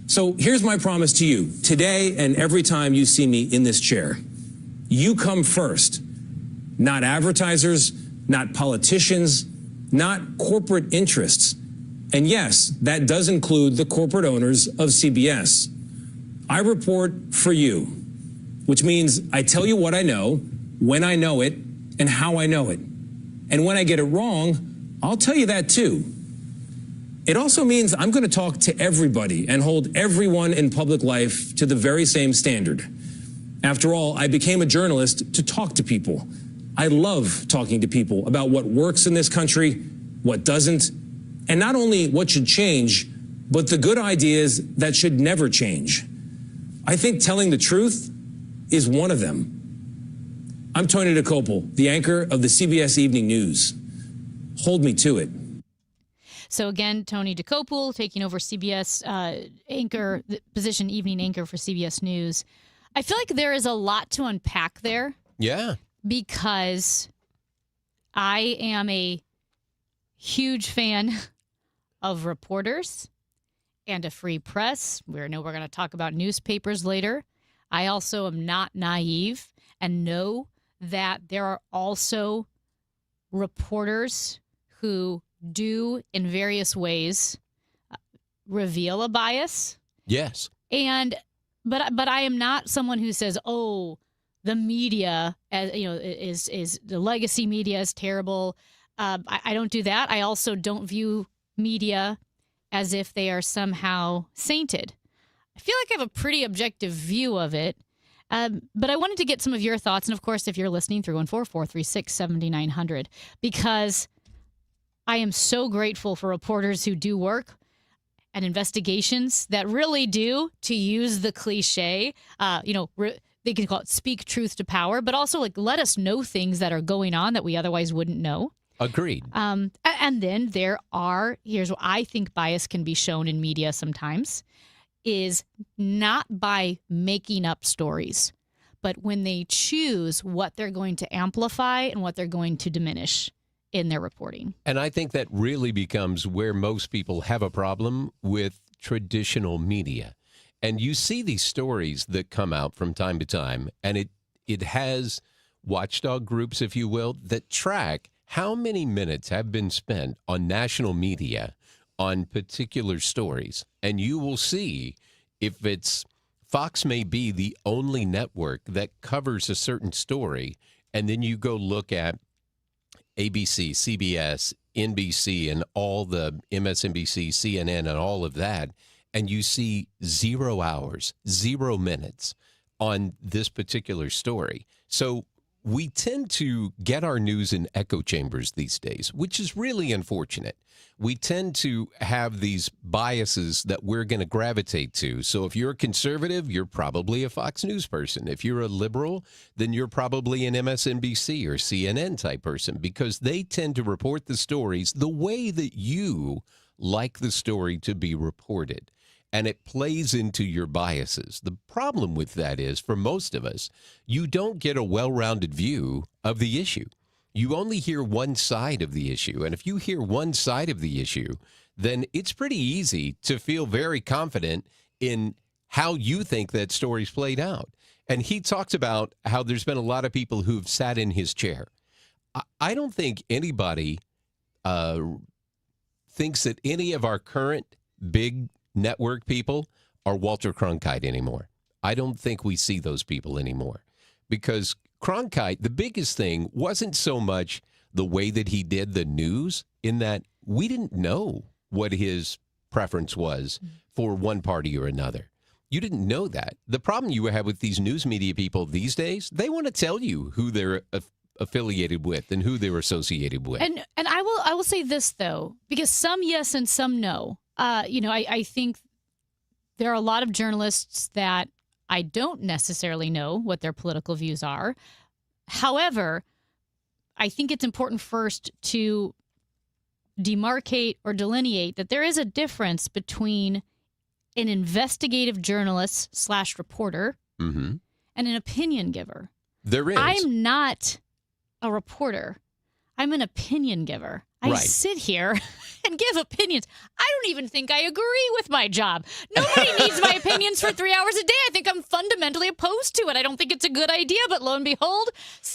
[SPEAKER 13] So here's my promise to you, today and every time you see me in this chair. You come first, not advertisers, not politicians, not corporate interests. And yes, that does include the corporate owners of CBS. I report for you, which means I tell you what I know, when I know it, and how I know it. And when I get it wrong, I'll tell you that too. It also means I'm going to talk to everybody and hold everyone in public life to the very same standard. After all, I became a journalist to talk to people. I love talking to people about what works in this country, what doesn't, and not only what should change, but the good ideas that should never change. I think telling the truth is one of them. I'm Tony DeCopel, the anchor of the CBS Evening News. Hold me to it.
[SPEAKER 6] So again, Tony DeCopel taking over CBS anchor, the position evening anchor for CBS News. I feel like there is a lot to unpack there.
[SPEAKER 7] Yeah.
[SPEAKER 6] Because I am a huge fan of reporters and a free press. We know we're going to talk about newspapers later. I also am not naive and know that there are also reporters who do in various ways reveal a bias.
[SPEAKER 7] Yes.
[SPEAKER 6] But I am not someone who says, "Oh, the media, is the legacy media is terrible." I don't do that. I also don't view media as if they are somehow sainted. I feel like I have a pretty objective view of it. But I wanted to get some of your thoughts. And of course, if you're listening, 314-436-7900, because I am so grateful for reporters who do work and investigations that really do, to use the cliche, they can call it speak truth to power, but also let us know things that are going on that we otherwise wouldn't know.
[SPEAKER 7] Agreed.
[SPEAKER 6] And then here's what I think bias can be shown in media sometimes, is not by making up stories, but when they choose what they're going to amplify and what they're going to diminish in their reporting.
[SPEAKER 7] And I think that really becomes where most people have a problem with traditional media. And you see these stories that come out from time to time, and it has watchdog groups, if you will, that track how many minutes have been spent on national media on particular stories. And you will see if it's Fox may be the only network that covers a certain story, and then you go look at ABC, CBS, NBC, and all the MSNBC, CNN, and all of that, and you see 0 hours, 0 minutes on this particular story. So we tend to get our news in echo chambers these days, which is really unfortunate. We tend to have these biases that we're going to gravitate to. So if you're a conservative, you're probably a Fox News person. If you're a liberal, then you're probably an MSNBC or CNN type person, because they tend to report the stories the way that you like the story to be reported. And it plays into your biases. The problem with that is, for most of us, you don't get a well-rounded view of the issue. You only hear one side of the issue. And if you hear one side of the issue, then it's pretty easy to feel very confident in how you think that story's played out. And he talks about how there's been a lot of people who've sat in his chair. I don't think anybody thinks that any of our current big network people are Walter Cronkite anymore. I don't think we see those people anymore because Cronkite, the biggest thing wasn't so much the way that he did the news, in that we didn't know what his preference was for one party or another. You didn't know that. The problem you have with these news media people these days, they want to tell you who they're affiliated with and who they're associated with.
[SPEAKER 6] And I will say this, though, because some yes and some no. I think there are a lot of journalists that I don't necessarily know what their political views are. However, I think it's important first to demarcate or delineate that there is a difference between an investigative journalist / reporter and an opinion giver.
[SPEAKER 7] There is.
[SPEAKER 6] I'm not a reporter. I'm an opinion giver. I sit here and give opinions. I don't even think I agree with my job. Nobody needs my opinions for 3 hours a day. I think I'm fundamentally opposed to it. I don't think it's a good idea, but lo and behold,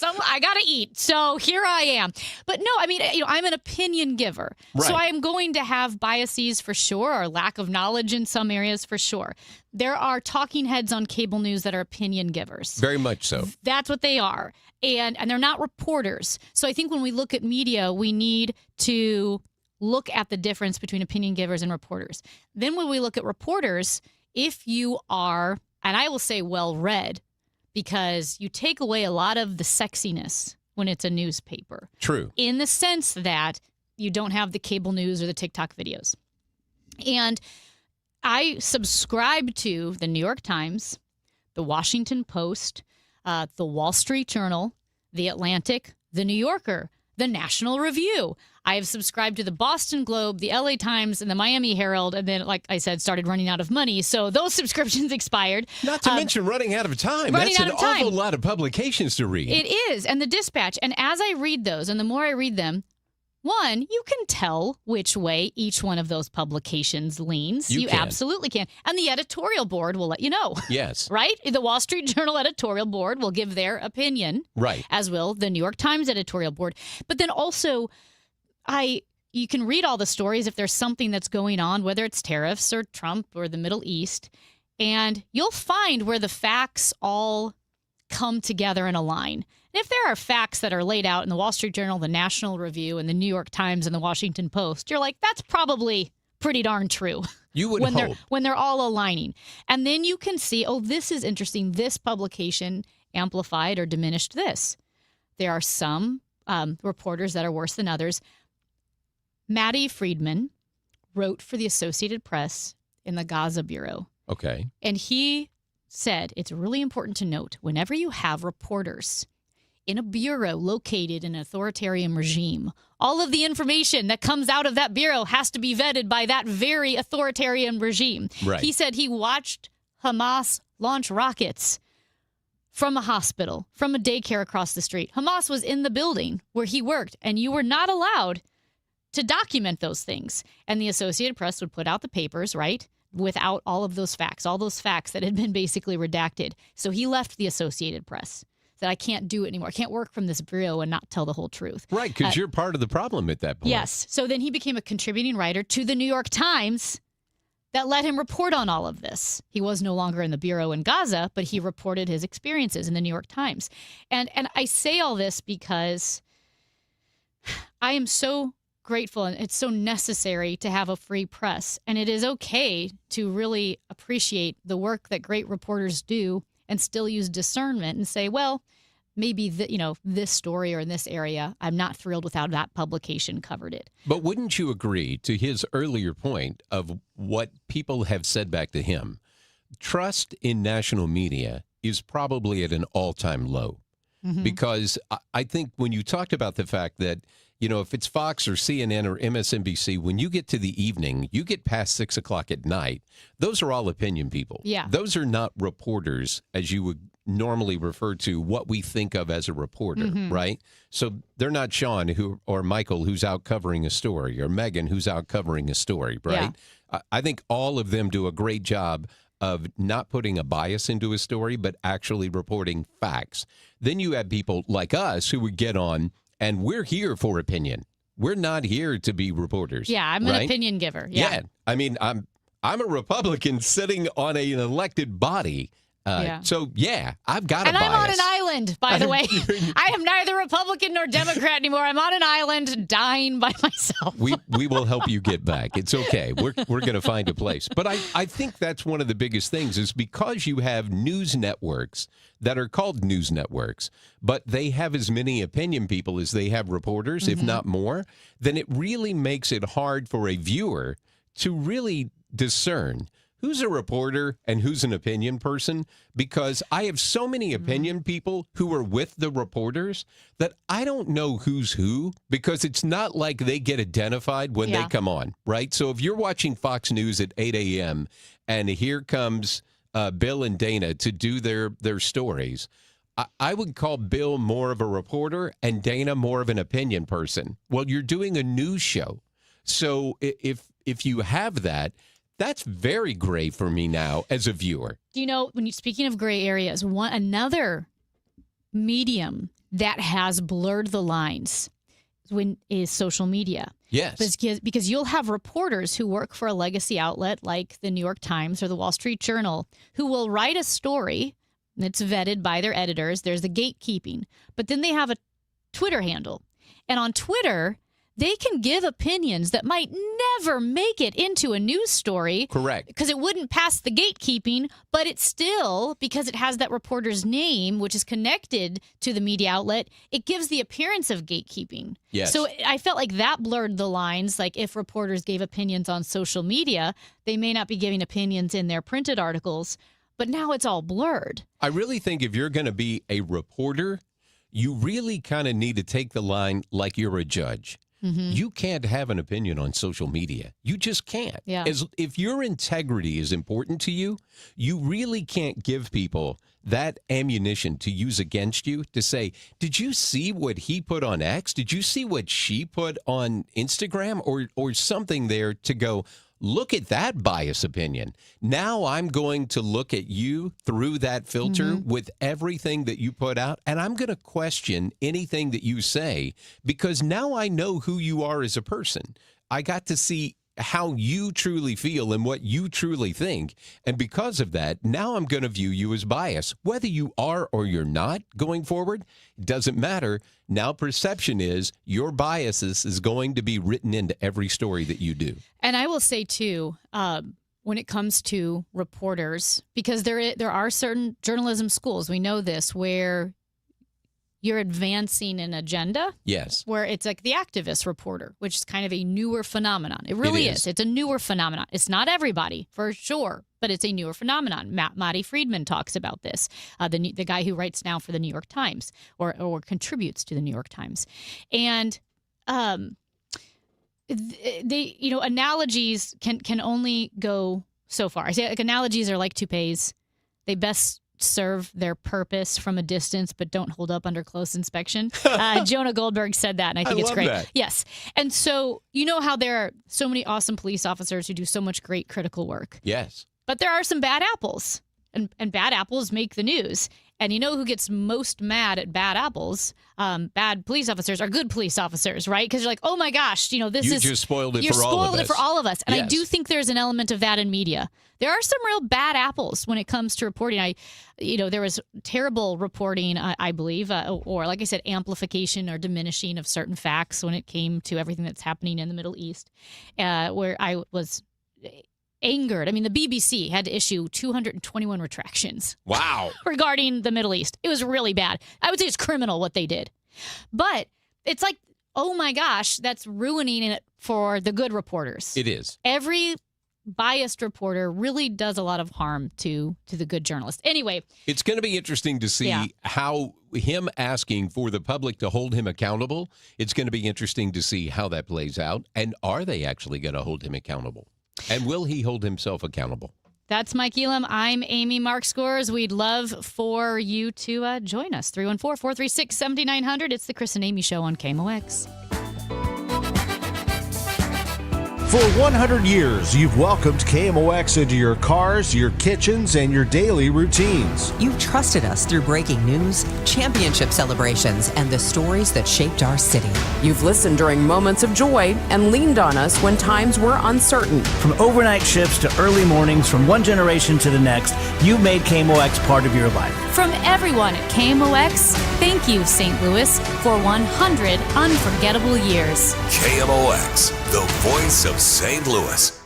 [SPEAKER 6] I got to eat. So here I am. But no, I mean, I'm an opinion giver.
[SPEAKER 7] Right.
[SPEAKER 6] So I am going to have biases for sure, or lack of knowledge in some areas for sure. There are talking heads on cable news that are opinion givers.
[SPEAKER 7] Very much so.
[SPEAKER 6] That's what they are. And they're not reporters. So I think when we look at media, we need to look at the difference between opinion givers and reporters. Then when we look at reporters, if you are, and I will say well-read, because you take away a lot of the sexiness when it's a newspaper.
[SPEAKER 7] True.
[SPEAKER 6] In the sense that you don't have the cable news or the TikTok videos. And I subscribe to the New York Times, the Washington Post, the Wall Street Journal, the Atlantic, the New Yorker, the National Review. I have subscribed to the Boston Globe, the LA Times, and the Miami Herald, and then, like I said, started running out of money. So those subscriptions expired.
[SPEAKER 7] Not to mention running out of time. That's an awful lot of publications to read.
[SPEAKER 6] It is. And the Dispatch. And as I read those, and the more I read them, one, you can tell which way each one of those publications leans. You
[SPEAKER 7] can.
[SPEAKER 6] Absolutely can. And the editorial board will let you know.
[SPEAKER 7] Yes.
[SPEAKER 6] Right? The Wall Street Journal editorial board will give their opinion.
[SPEAKER 7] Right.
[SPEAKER 6] As will the New York Times editorial board. But then also, you can read all the stories if there's something that's going on, whether it's tariffs or Trump or the Middle East, and you'll find where the facts all come together and align. And if there are facts that are laid out in the Wall Street Journal, the National Review, and the New York Times and the Washington Post, you're like, that's probably pretty darn true.
[SPEAKER 7] You would hope.
[SPEAKER 6] When they're all aligning. And then you can see, oh, this is interesting. This publication amplified or diminished this. There are some reporters that are worse than others. Maddie Friedman wrote for the Associated Press in the Gaza Bureau.
[SPEAKER 7] Okay.
[SPEAKER 6] And he said it's really important to note whenever you have reporters in a bureau located in an authoritarian regime, all of the information that comes out of that bureau has to be vetted by that very authoritarian regime.
[SPEAKER 7] Right.
[SPEAKER 6] He said he watched Hamas launch rockets from a hospital, from a daycare across the street. Hamas was in the building where he worked, and you were not allowed to document those things. And the Associated Press would put out the papers, right, without all of those facts that had been basically redacted. So he left the Associated Press. That I can't do it anymore. I can't work from this bureau and not tell the whole truth.
[SPEAKER 7] Right, because you're part of the problem at that point.
[SPEAKER 6] Yes. So then he became a contributing writer to the New York Times that let him report on all of this. He was no longer in the bureau in Gaza, but he reported his experiences in the New York Times. And I say all this because I am so grateful, and it's so necessary to have a free press. And it is okay to really appreciate the work that great reporters do and still use discernment and say, well, maybe this story or in this area, I'm not thrilled with how that publication covered it.
[SPEAKER 7] But wouldn't you agree to his earlier point of what people have said back to him? Trust in national media is probably at an all-time low. Mm-hmm. Because I think when you talked about the fact that, if it's Fox or CNN or MSNBC, when you get to the evening, you get past 6 o'clock at night, those are all opinion people.
[SPEAKER 6] Yeah.
[SPEAKER 7] Those are not reporters as you would normally refer to what we think of as a reporter, right? So they're not Sean or Michael who's out covering a story, or Megan who's out covering a story, right? I think all of them do a great job of not putting a bias into a story, but actually reporting facts. Then you have people like us who would get on, and we're here for opinion. We're not here to be reporters.
[SPEAKER 6] Yeah, I'm an opinion giver.
[SPEAKER 7] Yeah. I mean, I'm a Republican sitting on an elected body. So, yeah, I've got a bias.
[SPEAKER 6] And I'm on an island, by the way. I am neither Republican nor Democrat anymore. I'm on an island dying by myself.
[SPEAKER 7] We will help you get back. It's okay. We're going to find a place. But I think that's one of the biggest things is because you have news networks that are called news networks, but they have as many opinion people as they have reporters, if not more, then it really makes it hard for a viewer to really discern who's a reporter and who's an opinion person, because I have so many opinion people who are with the reporters that I don't know who's who, because it's not like they get identified when they come on, right? So if you're watching Fox News at 8 a.m. and here comes Bill and Dana to do their stories, I would call Bill more of a reporter and Dana more of an opinion person. Well, you're doing a news show. So if you have that, that's very gray for me now as a viewer.
[SPEAKER 6] Do you know, speaking of gray areas, another medium that has blurred the lines is social media.
[SPEAKER 7] Yes.
[SPEAKER 6] Because you'll have reporters who work for a legacy outlet like the New York Times or the Wall Street Journal who will write a story that's vetted by their editors. There's the gatekeeping. But then they have a Twitter handle. And on Twitter, they can give opinions that might never make it into a news story.
[SPEAKER 7] Correct.
[SPEAKER 6] Because it wouldn't pass the gatekeeping, but it's still, because it has that reporter's name, which is connected to the media outlet, it gives the appearance of gatekeeping.
[SPEAKER 7] Yes.
[SPEAKER 6] So I felt like that blurred the lines. Like if reporters gave opinions on social media, they may not be giving opinions in their printed articles, but now it's all blurred.
[SPEAKER 7] I really think if you're going to be a reporter, you really kind of need to take the line like you're a judge. You can't have an opinion on social media. You just can't.
[SPEAKER 6] Yeah.
[SPEAKER 7] If your integrity is important to you, you really can't give people that ammunition to use against you to say, did you see what he put on X? Did you see what she put on Instagram? Or something there to go, look at that bias opinion. Now I'm going to look at you through that filter with everything that you put out, and I'm going to question anything that you say because now I know who you are as a person. I got to see how you truly feel and what you truly think. And because of that, now I'm going to view you as biased. Whether you are or you're not going forward, it doesn't matter. Now perception is your biases is going to be written into every story that you do.
[SPEAKER 6] And I will say, too, when it comes to reporters, because there are certain journalism schools, we know this, where you're advancing an agenda.
[SPEAKER 7] Yes.
[SPEAKER 6] Where it's like the activist reporter, which is kind of a newer phenomenon. It really is. It's a newer phenomenon. It's not everybody, for sure, but it's a newer phenomenon. Matty Friedman talks about this, the guy who writes now for the New York Times or contributes to the New York Times. And analogies can only go so far. I say like analogies are like toupees. They best serve their purpose from a distance, but don't hold up under close inspection. Jonah Goldberg said that, and I think it's great.
[SPEAKER 7] That.
[SPEAKER 6] Yes. And so you know how there are so many awesome police officers who do so much great critical work.
[SPEAKER 7] Yes.
[SPEAKER 6] But there are some bad apples, and bad apples make the news. And you know who gets most mad at bad apples? Bad police officers are good police officers, right? Because you're like, oh my gosh, you
[SPEAKER 7] just spoiled it
[SPEAKER 6] you
[SPEAKER 7] for all of us.
[SPEAKER 6] spoiled it for all of us. And
[SPEAKER 7] yes.
[SPEAKER 6] I do think there's an element of that in media. There are some real bad apples when it comes to reporting. There was terrible reporting, I believe, or like I said, amplification or diminishing of certain facts when it came to everything that's happening in the Middle East, where I was angered. I mean, the BBC had to issue 221 retractions.
[SPEAKER 7] Wow.
[SPEAKER 6] Regarding the Middle East. It was really bad. I would say it's criminal what they did. But it's like, oh my gosh, that's ruining it for the good reporters.
[SPEAKER 7] It is.
[SPEAKER 6] Every biased reporter really does a lot of harm to the good journalist. Anyway.
[SPEAKER 7] It's going to be interesting to see how him asking for the public to hold him accountable, it's going to be interesting to see how that plays out. And are they actually going to hold him accountable? And will he hold himself accountable?
[SPEAKER 6] That's Mike Elam. I'm Amy Mark Scores. We'd love for you to join us. 314-436-7900. It's the Chris and Amy Show on KMOX.
[SPEAKER 14] For 100 years, you've welcomed KMOX into your cars, your kitchens, and your daily routines.
[SPEAKER 16] You've trusted us through breaking news, championship celebrations, and the stories that shaped our city.
[SPEAKER 23] You've listened during moments of joy and leaned on us when times were uncertain.
[SPEAKER 3] From overnight shifts to early mornings, from one generation to the next, you've made KMOX part of your life.
[SPEAKER 6] From everyone at KMOX, thank you, St. Louis, for 100 unforgettable years.
[SPEAKER 5] KMOX, the voice of St. Louis.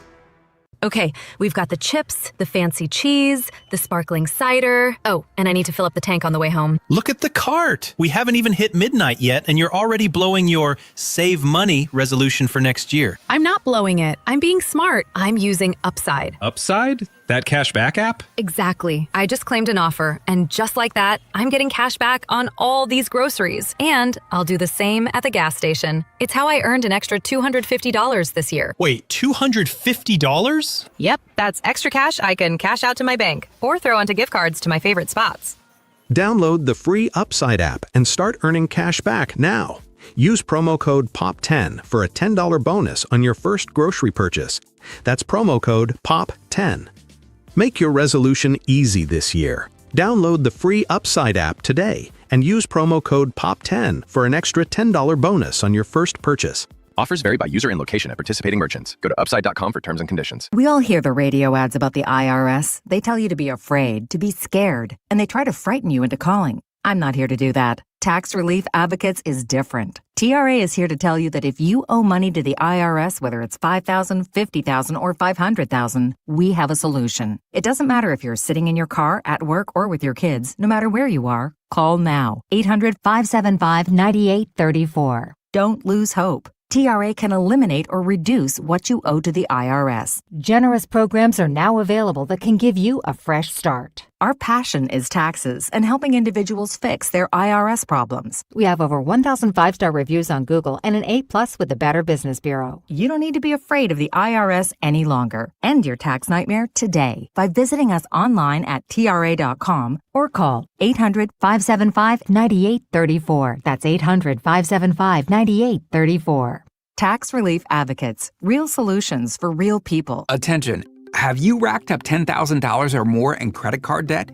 [SPEAKER 15] Okay, we've got the chips, the fancy cheese, the sparkling cider. Oh, and I need to fill up the tank on the way home.
[SPEAKER 24] Look at the cart. We haven't even hit midnight yet, and you're already blowing your save money resolution for next year.
[SPEAKER 15] I'm not blowing it. I'm being smart. I'm using Upside.
[SPEAKER 24] Upside? That cash back app?
[SPEAKER 15] Exactly. I just claimed an offer, and just like that, I'm getting cash back on all these groceries. And I'll do the same at the gas station. It's how I earned an extra $250 this year.
[SPEAKER 24] Wait, $250?
[SPEAKER 15] Yep, that's extra cash I can cash out to my bank or throw onto gift cards to my favorite spots.
[SPEAKER 17] Download the free Upside app and start earning cash back now. Use promo code POP10 for a $10 bonus on your first grocery purchase. That's promo code POP10. Make your resolution easy this year. Download the free Upside app today and use promo code POP10 for an extra $10 bonus on your first purchase.
[SPEAKER 2] Offers vary by user and location at participating merchants. Go to upside.com for terms and conditions.
[SPEAKER 25] We all hear the radio ads about the IRS. They tell you to be afraid, to be scared, and they try to frighten you into calling. I'm not here to do that. Tax Relief Advocates is different. TRA is here to tell you that if you owe money to the IRS, whether it's $5,000, $50,000, or $500,000, we have a solution. It doesn't matter if you're sitting in your car, at work, or with your kids. No matter where you are, call now. 800-575-9834. Don't lose hope. TRA can eliminate or reduce what you owe to the IRS. Generous programs are now available that can give you a fresh start. Our passion is taxes and helping individuals fix their IRS problems. We have over 1,000 5-star reviews on Google and an A+ with the Better Business Bureau. You don't need to be afraid of the IRS any longer. End your tax nightmare today by visiting us online at TRA.com or call 800-575-9834. That's 800-575-9834. Tax Relief Advocates. Real solutions for real people.
[SPEAKER 26] Attention. Have you racked up $10,000 or more in credit card debt?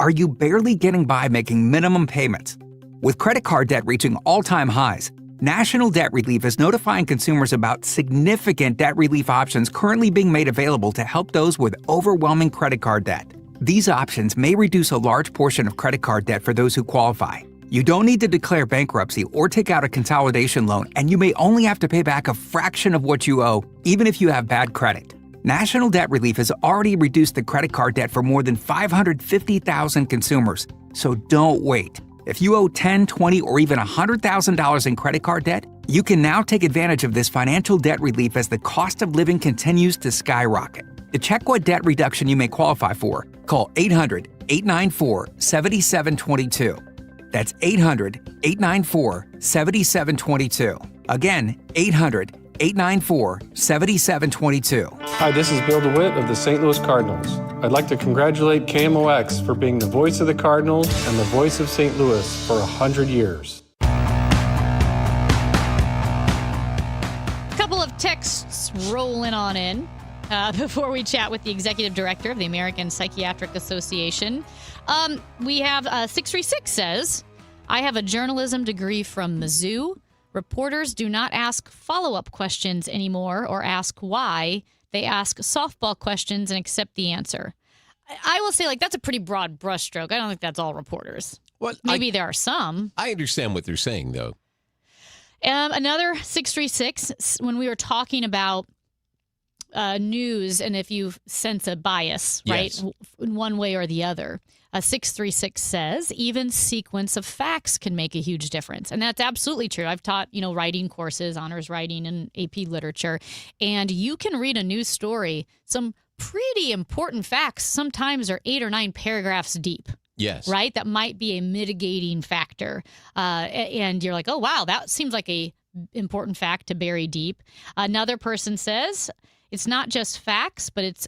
[SPEAKER 26] Are you barely getting by making minimum payments? With credit card debt reaching all-time highs, National Debt Relief is notifying consumers about significant debt relief options currently being made available to help those with overwhelming credit card debt. These options may reduce a large portion of credit card debt for those who qualify. You don't need to declare bankruptcy or take out a consolidation loan, and you may only have to pay back a fraction of what you owe, even if you have bad credit. National Debt Relief has already reduced the credit card debt for more than 550,000 consumers, so don't wait. If you owe $10,000, $20,000, or even $100,000 in credit card debt, you can now take advantage of this financial debt relief as the cost of living continues to skyrocket. To check what debt reduction you may qualify for, call 800-894-7722. That's 800-894-7722. Again, 800-894-7722.
[SPEAKER 27] Hi, this is Bill DeWitt of the St. Louis Cardinals. I'd like to congratulate KMOX for being the voice of the Cardinals and the voice of St. Louis for 100 years.
[SPEAKER 6] A couple of texts rolling on in before we chat with the executive director of the American Psychiatric Association. We have 636 says, I have a journalism degree from Mizzou. Reporters do not ask follow-up questions anymore or ask why. They ask softball questions and accept the answer. I will say, that's a pretty broad brushstroke. I don't think that's all reporters.
[SPEAKER 7] Well,
[SPEAKER 6] Maybe there are some.
[SPEAKER 7] I understand what they're saying, though.
[SPEAKER 6] Another 636, when we were talking about news and if you sense a bias, right, in one way or the other. 636 says even sequence of facts can make a huge difference. And that's absolutely true. I've taught, writing courses, honors writing and AP literature, and you can read a news story. Some pretty important facts sometimes are 8 or 9 paragraphs deep.
[SPEAKER 7] Yes.
[SPEAKER 6] Right? That might be a mitigating factor. And you're like, oh, wow, that seems like a important fact to bury deep. Another person says it's not just facts, but it's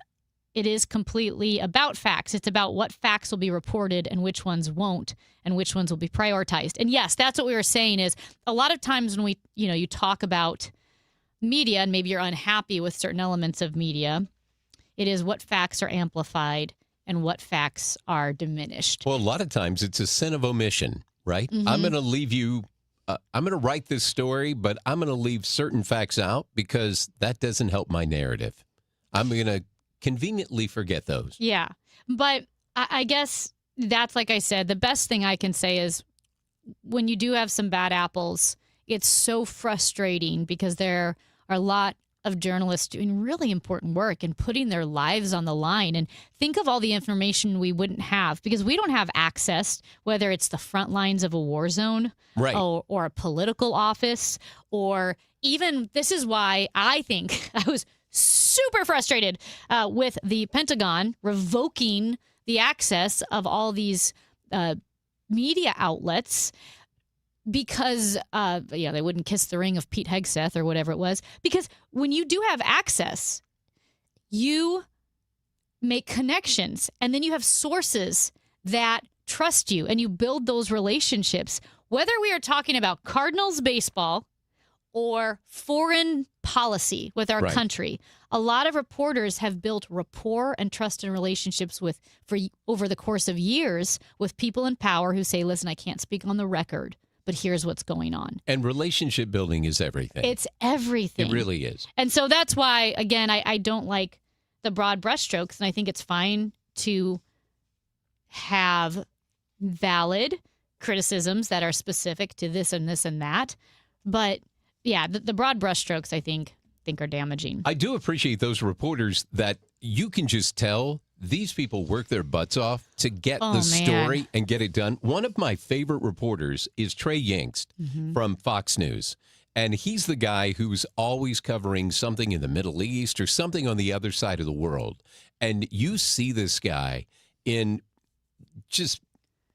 [SPEAKER 6] it is completely about facts. It's about what facts will be reported and which ones won't, and which ones will be prioritized. And yes, that's what we were saying is a lot of times when you talk about media and maybe you're unhappy with certain elements of media, it is what facts are amplified and what facts are diminished.
[SPEAKER 7] Well, a lot of times it's a sin of omission, right?
[SPEAKER 6] Mm-hmm.
[SPEAKER 7] I'm going to leave you, I'm going to write this story, but I'm going to leave certain facts out because that doesn't help my narrative. I'm going to conveniently forget those.
[SPEAKER 6] Yeah. But I guess that's, like I said, the best thing I can say is when you do have some bad apples, it's so frustrating because there are a lot of journalists doing really important work and putting their lives on the line. And think of all the information we wouldn't have because we don't have access, whether it's the front lines of a war zone,
[SPEAKER 7] right,
[SPEAKER 6] or a political office, or even, this is why I think I was super frustrated with the Pentagon revoking the access of all these media outlets because they wouldn't kiss the ring of Pete Hegseth or whatever it was. Because when you do have access, you make connections and then you have sources that trust you and you build those relationships. Whether we are talking about Cardinals baseball or foreign policy with our country, a lot of reporters have built rapport and trust and relationships for over the course of years with people in power who say, listen, I can't speak on the record, but here's what's going on.
[SPEAKER 7] And relationship building is everything.
[SPEAKER 6] It's everything.
[SPEAKER 7] It really is.
[SPEAKER 6] And so that's why, again, I don't like the broad brushstrokes, and I think it's fine to have valid criticisms that are specific to this and this and that. But yeah, the broad brushstrokes, I think are damaging.
[SPEAKER 7] I do appreciate those reporters that you can just tell these people work their butts off to get the story and get it done. One of my favorite reporters is Trey Yingst from Fox News. And he's the guy who's always covering something in the Middle East or something on the other side of the world. And you see this guy in just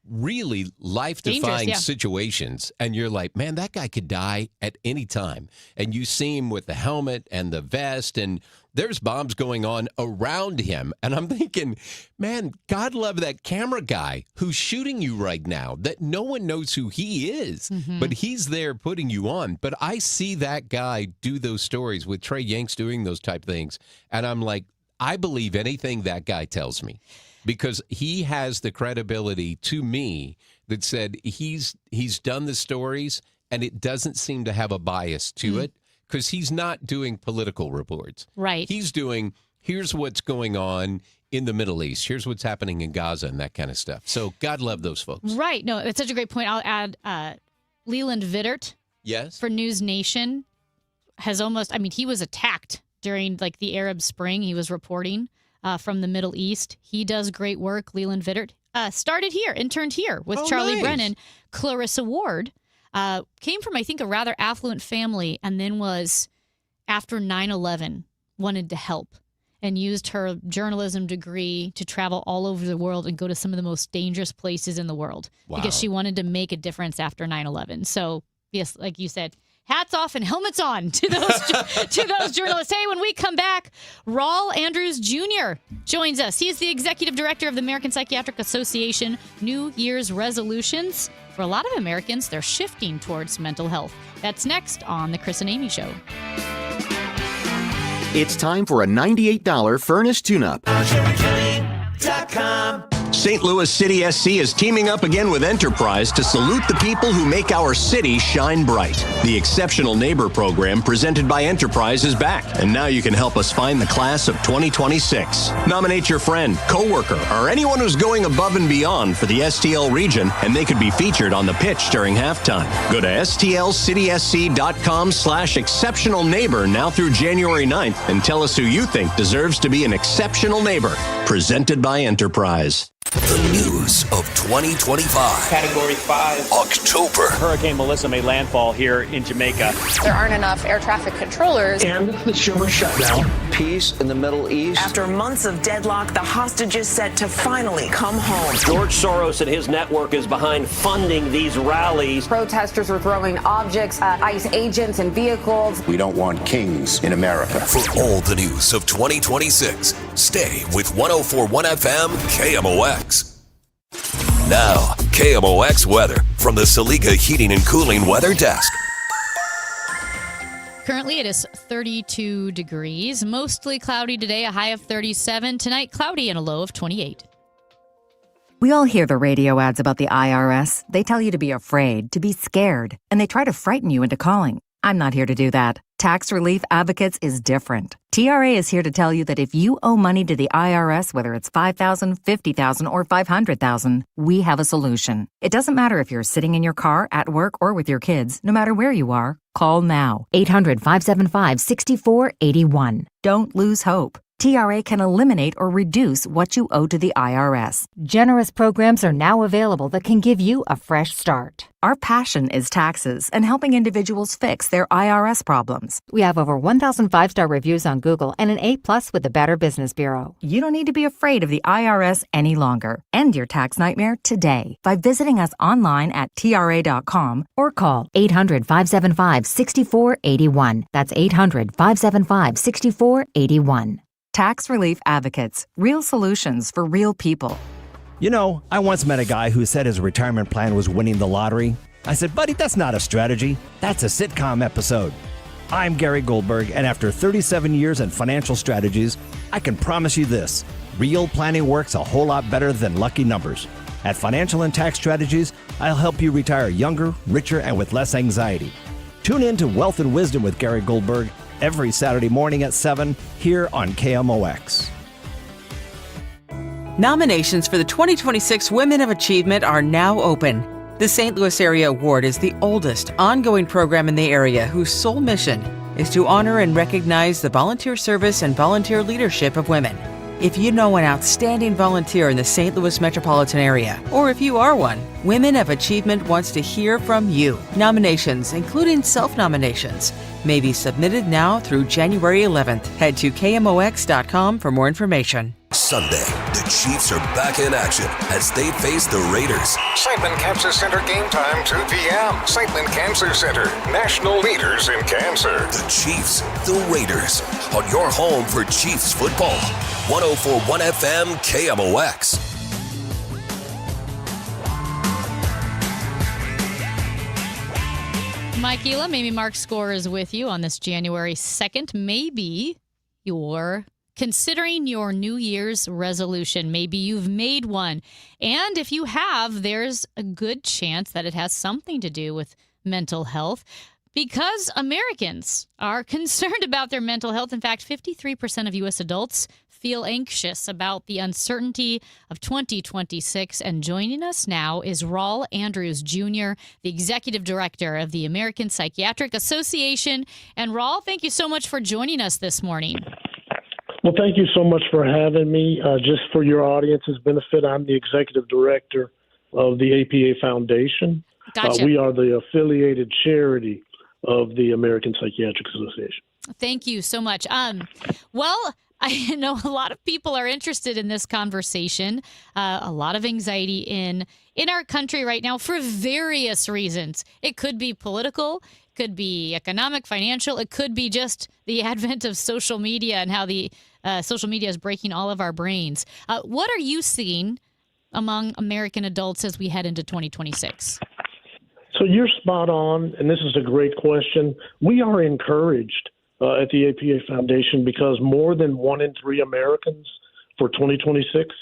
[SPEAKER 7] really life-defying situations, and you're like, man, that guy could die at any time. And you see him with the helmet and the vest, and there's bombs going on around him. And I'm thinking, man, God love that camera guy who's shooting you right now, that no one knows who he is, but he's there putting you on. But I see that guy do those stories with Trey Yingst doing those type things, and I'm like, I believe anything that guy tells me. Because he has the credibility to me that said he's done the stories and it doesn't seem to have a bias to it because he's not doing political reports.
[SPEAKER 6] Right.
[SPEAKER 7] He's doing, here's what's going on in the Middle East. Here's what's happening in Gaza and that kind of stuff. So God love those folks.
[SPEAKER 6] Right. No, that's such a great point. I'll add Leland Vittert.
[SPEAKER 7] Yes.
[SPEAKER 6] For News Nation he was attacked during the Arab Spring. He was reporting from the Middle East. He does great work. Leland Vittert interned here with Charlie Brennan. Clarissa Ward came from, I think, a rather affluent family and then was, after 9/11, wanted to help and used her journalism degree to travel all over the world and go to some of the most dangerous places in the world because she wanted to make a difference after 9/11. So, yes, like you said, hats off and helmets on to those journalists. Hey, when we come back, Raul Andrews Jr. joins us. He is the executive director of the American Psychiatric Association New Year's resolutions. For a lot of Americans, they're shifting towards mental health. That's next on The Chris and Amy Show.
[SPEAKER 1] It's time for a $98 furnace tune-up. St. Louis City SC is teaming up again with Enterprise to salute the people who make our city shine bright. The Exceptional Neighbor program presented by Enterprise is back, and now you can help us find the class of 2026. Nominate your friend, coworker, or anyone who's going above and beyond for the STL region, and they could be featured on the pitch during halftime. Go to stlcitysc.com/exceptional neighbor now through January 9th and tell us who you think deserves to be an exceptional neighbor. Presented by Enterprise.
[SPEAKER 5] The news of 2025.
[SPEAKER 4] Category 5.
[SPEAKER 5] October.
[SPEAKER 4] Hurricane Melissa made landfall here in Jamaica.
[SPEAKER 8] There aren't enough air traffic controllers.
[SPEAKER 4] And the Schumer shutdown.
[SPEAKER 9] Peace in the Middle East.
[SPEAKER 11] After months of deadlock, the hostages set to finally come home.
[SPEAKER 4] George Soros and his network is behind funding these rallies.
[SPEAKER 11] Protesters were throwing objects at ICE agents and vehicles.
[SPEAKER 9] We don't want kings in America.
[SPEAKER 5] For all the news of 2026, Stay with 104.1 FM KMOX. Now, KMOX weather from the Saliga Heating and Cooling Weather Desk.
[SPEAKER 6] Currently, it is 32 degrees. Mostly cloudy today, a high of 37. Tonight, cloudy and a low of 28.
[SPEAKER 25] We all hear the radio ads about the IRS. They tell you to be afraid, to be scared, and they try to frighten you into calling. I'm not here to do that. Tax Relief Advocates is different. TRA is here to tell you that if you owe money to the IRS, whether it's $5,000, $50,000, or $500,000, we have a solution. It doesn't matter if you're sitting in your car, at work, or with your kids. No matter where you are, call now. 800-575-6481. Don't lose hope. TRA can eliminate or reduce what you owe to the IRS. Generous programs are now available that can give you a fresh start. Our passion is taxes and helping individuals fix their IRS problems. We have over 1,000 five-star reviews on Google and an A+ with the Better Business Bureau. You don't need to be afraid of the IRS any longer. End your tax nightmare today by visiting us online at TRA.com or call 800-575-6481. That's 800-575-6481. Tax Relief Advocates. Real solutions for real people.
[SPEAKER 10] You know, I once met a guy who said his retirement plan was winning the lottery. I said, buddy, that's not a strategy. That's a sitcom episode. I'm Gary Goldberg, and after 37 years in financial strategies, I can promise you this. Real planning works a whole lot better than lucky numbers. At Financial and Tax Strategies, I'll help you retire younger, richer, and with less anxiety. Tune in to Wealth and Wisdom with Gary Goldberg every Saturday morning at 7 here on KMOX.
[SPEAKER 12] Nominations for the 2026 Women of Achievement are now open. The St. Louis Area Award is the oldest ongoing program in the area whose sole mission is to honor and recognize the volunteer service and volunteer leadership of women. If you know an outstanding volunteer in the St. Louis metropolitan area, or if you are one, Women of Achievement wants to hear from you. Nominations, including self-nominations, may be submitted now through January 11th. Head to KMOX.com for more information.
[SPEAKER 5] Sunday, the Chiefs are back in action as they face the Raiders.
[SPEAKER 18] St. Lin Cancer Center game time, 2 p.m. St. Lin Cancer Center, national leaders in cancer.
[SPEAKER 5] The Chiefs, the Raiders, on your home for Chiefs football. 104.1 FM KMOX.
[SPEAKER 6] Mike Elam, Amy Mark Score is with you on this January 2nd. Maybe you're considering your New Year's resolution. Maybe you've made one. And if you have, there's a good chance that it has something to do with mental health because Americans are concerned about their mental health. In fact, 53% of U.S. adults feel anxious about the uncertainty of 2026. And joining us now is Raul Andrews Jr., the Executive Director of the American Psychiatric Association. And Raul, thank you so much for joining us this morning.
[SPEAKER 19] Well, thank you so much for having me. Just for your audience's benefit, I'm the Executive Director of the APA Foundation.
[SPEAKER 6] Gotcha.
[SPEAKER 19] We are the affiliated charity of the American Psychiatric Association.
[SPEAKER 6] Thank you so much. Well, I know a lot of people are interested in this conversation. A lot of anxiety in our country right now for various reasons. It could be political, could be economic, financial. It could be just the advent of social media and how the social media is breaking all of our brains. What are you seeing among American adults as we head into 2026?
[SPEAKER 19] So you're spot on, and this is a great question. We are encouraged at the APA Foundation because more than 1 in 3 Americans for 2026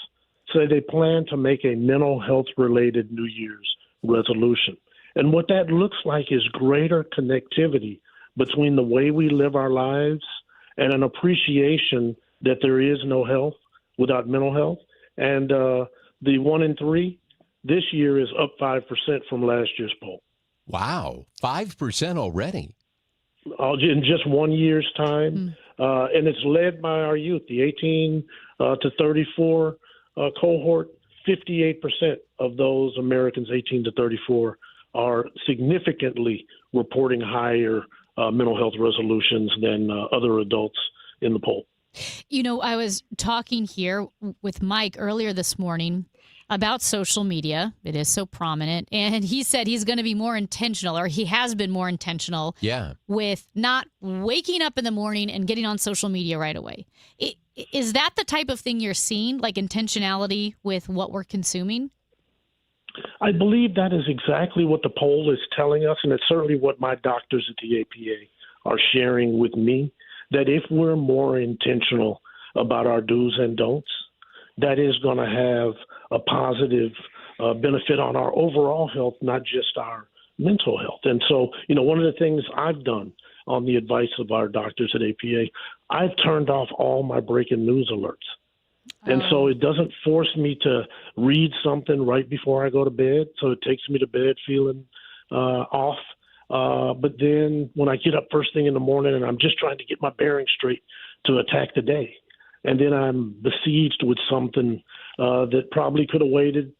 [SPEAKER 19] say they plan to make a mental health-related New Year's resolution. And what that looks like is greater connectivity between the way we live our lives and an appreciation that there is no health without mental health. And the 1 in 3 this year is up 5% from last year's poll.
[SPEAKER 7] Wow, 5% already.
[SPEAKER 19] In just 1 year's time. And it's led by our youth, the 18 to 34 cohort. 58% of those Americans 18 to 34 are significantly reporting higher mental health resolutions than other adults in the poll.
[SPEAKER 6] You know, I was talking here with Mike earlier this morning about social media. It is so prominent. And he said he's going to be more intentional, or he has been more intentional with not waking up in the morning and getting on social media right away. Is that the type of thing you're seeing, like intentionality with what we're consuming?
[SPEAKER 19] I believe that is exactly what the poll is telling us, and it's certainly what my doctors at the APA are sharing with me, that if we're more intentional about our do's and don'ts, that is going to have a positive benefit on our overall health, not just our mental health. And so, one of the things I've done on the advice of our doctors at APA, I've turned off all my breaking news alerts. And so it doesn't force me to read something right before I go to bed. So it takes me to bed feeling off. But then when I get up first thing in the morning and I'm just trying to get my bearings straight to attack the day, and then I'm besieged with something that probably could have waited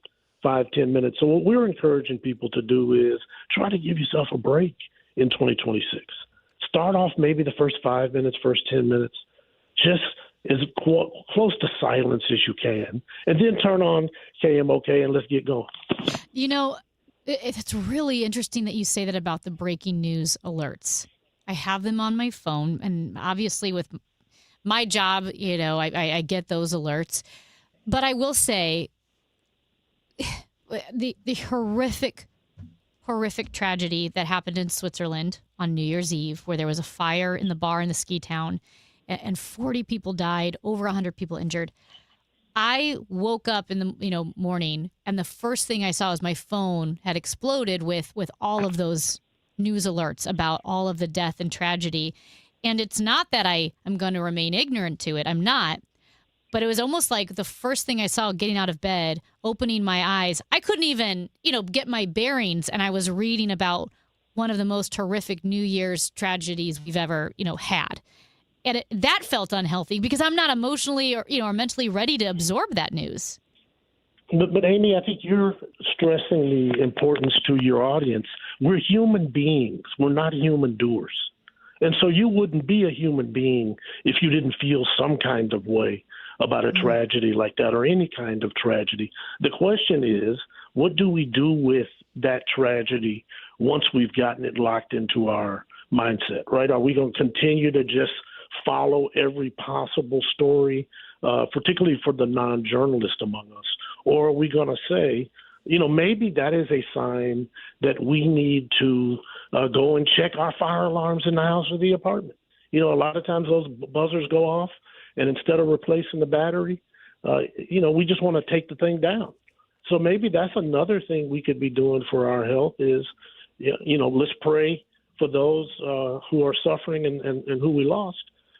[SPEAKER 19] 5-10 minutes. So what we're encouraging people to do is try to give yourself a break in 2026. Start off maybe the first 5 minutes, first 10 minutes, just as close to silence as you can, and then turn on KMOK and let's get going.
[SPEAKER 6] It's really interesting that you say that about the breaking news alerts. I have them on my phone, and obviously with my job, I get those alerts. But I will say the horrific tragedy that happened in Switzerland on New Year's Eve, where there was a fire in the bar in the ski town and 40 people died, over 100 people injured. I woke up in the morning, and the first thing I saw was my phone had exploded with all of those news alerts about all of the death and tragedy. And it's not that I am going to remain ignorant to it. I'm not. But it was almost like the first thing I saw getting out of bed, opening my eyes, I couldn't even, get my bearings. And I was reading about one of the most horrific New Year's tragedies we've ever, had. And that felt unhealthy because I'm not emotionally or mentally ready to absorb that news.
[SPEAKER 19] But Amy, I think you're stressing the importance to your audience. We're human beings. We're not human doers. And so you wouldn't be a human being if you didn't feel some kind of way about a tragedy like that, or any kind of tragedy. The question is, what do we do with that tragedy once we've gotten it locked into our mindset, right? Are we going to continue to just follow every possible story, particularly for the non-journalist among us? Or are we going to say, maybe that is a sign that we need to go and check our fire alarms in the house or the apartment? A lot of times those buzzers go off, and instead of replacing the battery, we just want to take the thing down. So maybe that's another thing we could be doing for our health is, let's pray for those who are suffering and who we lost.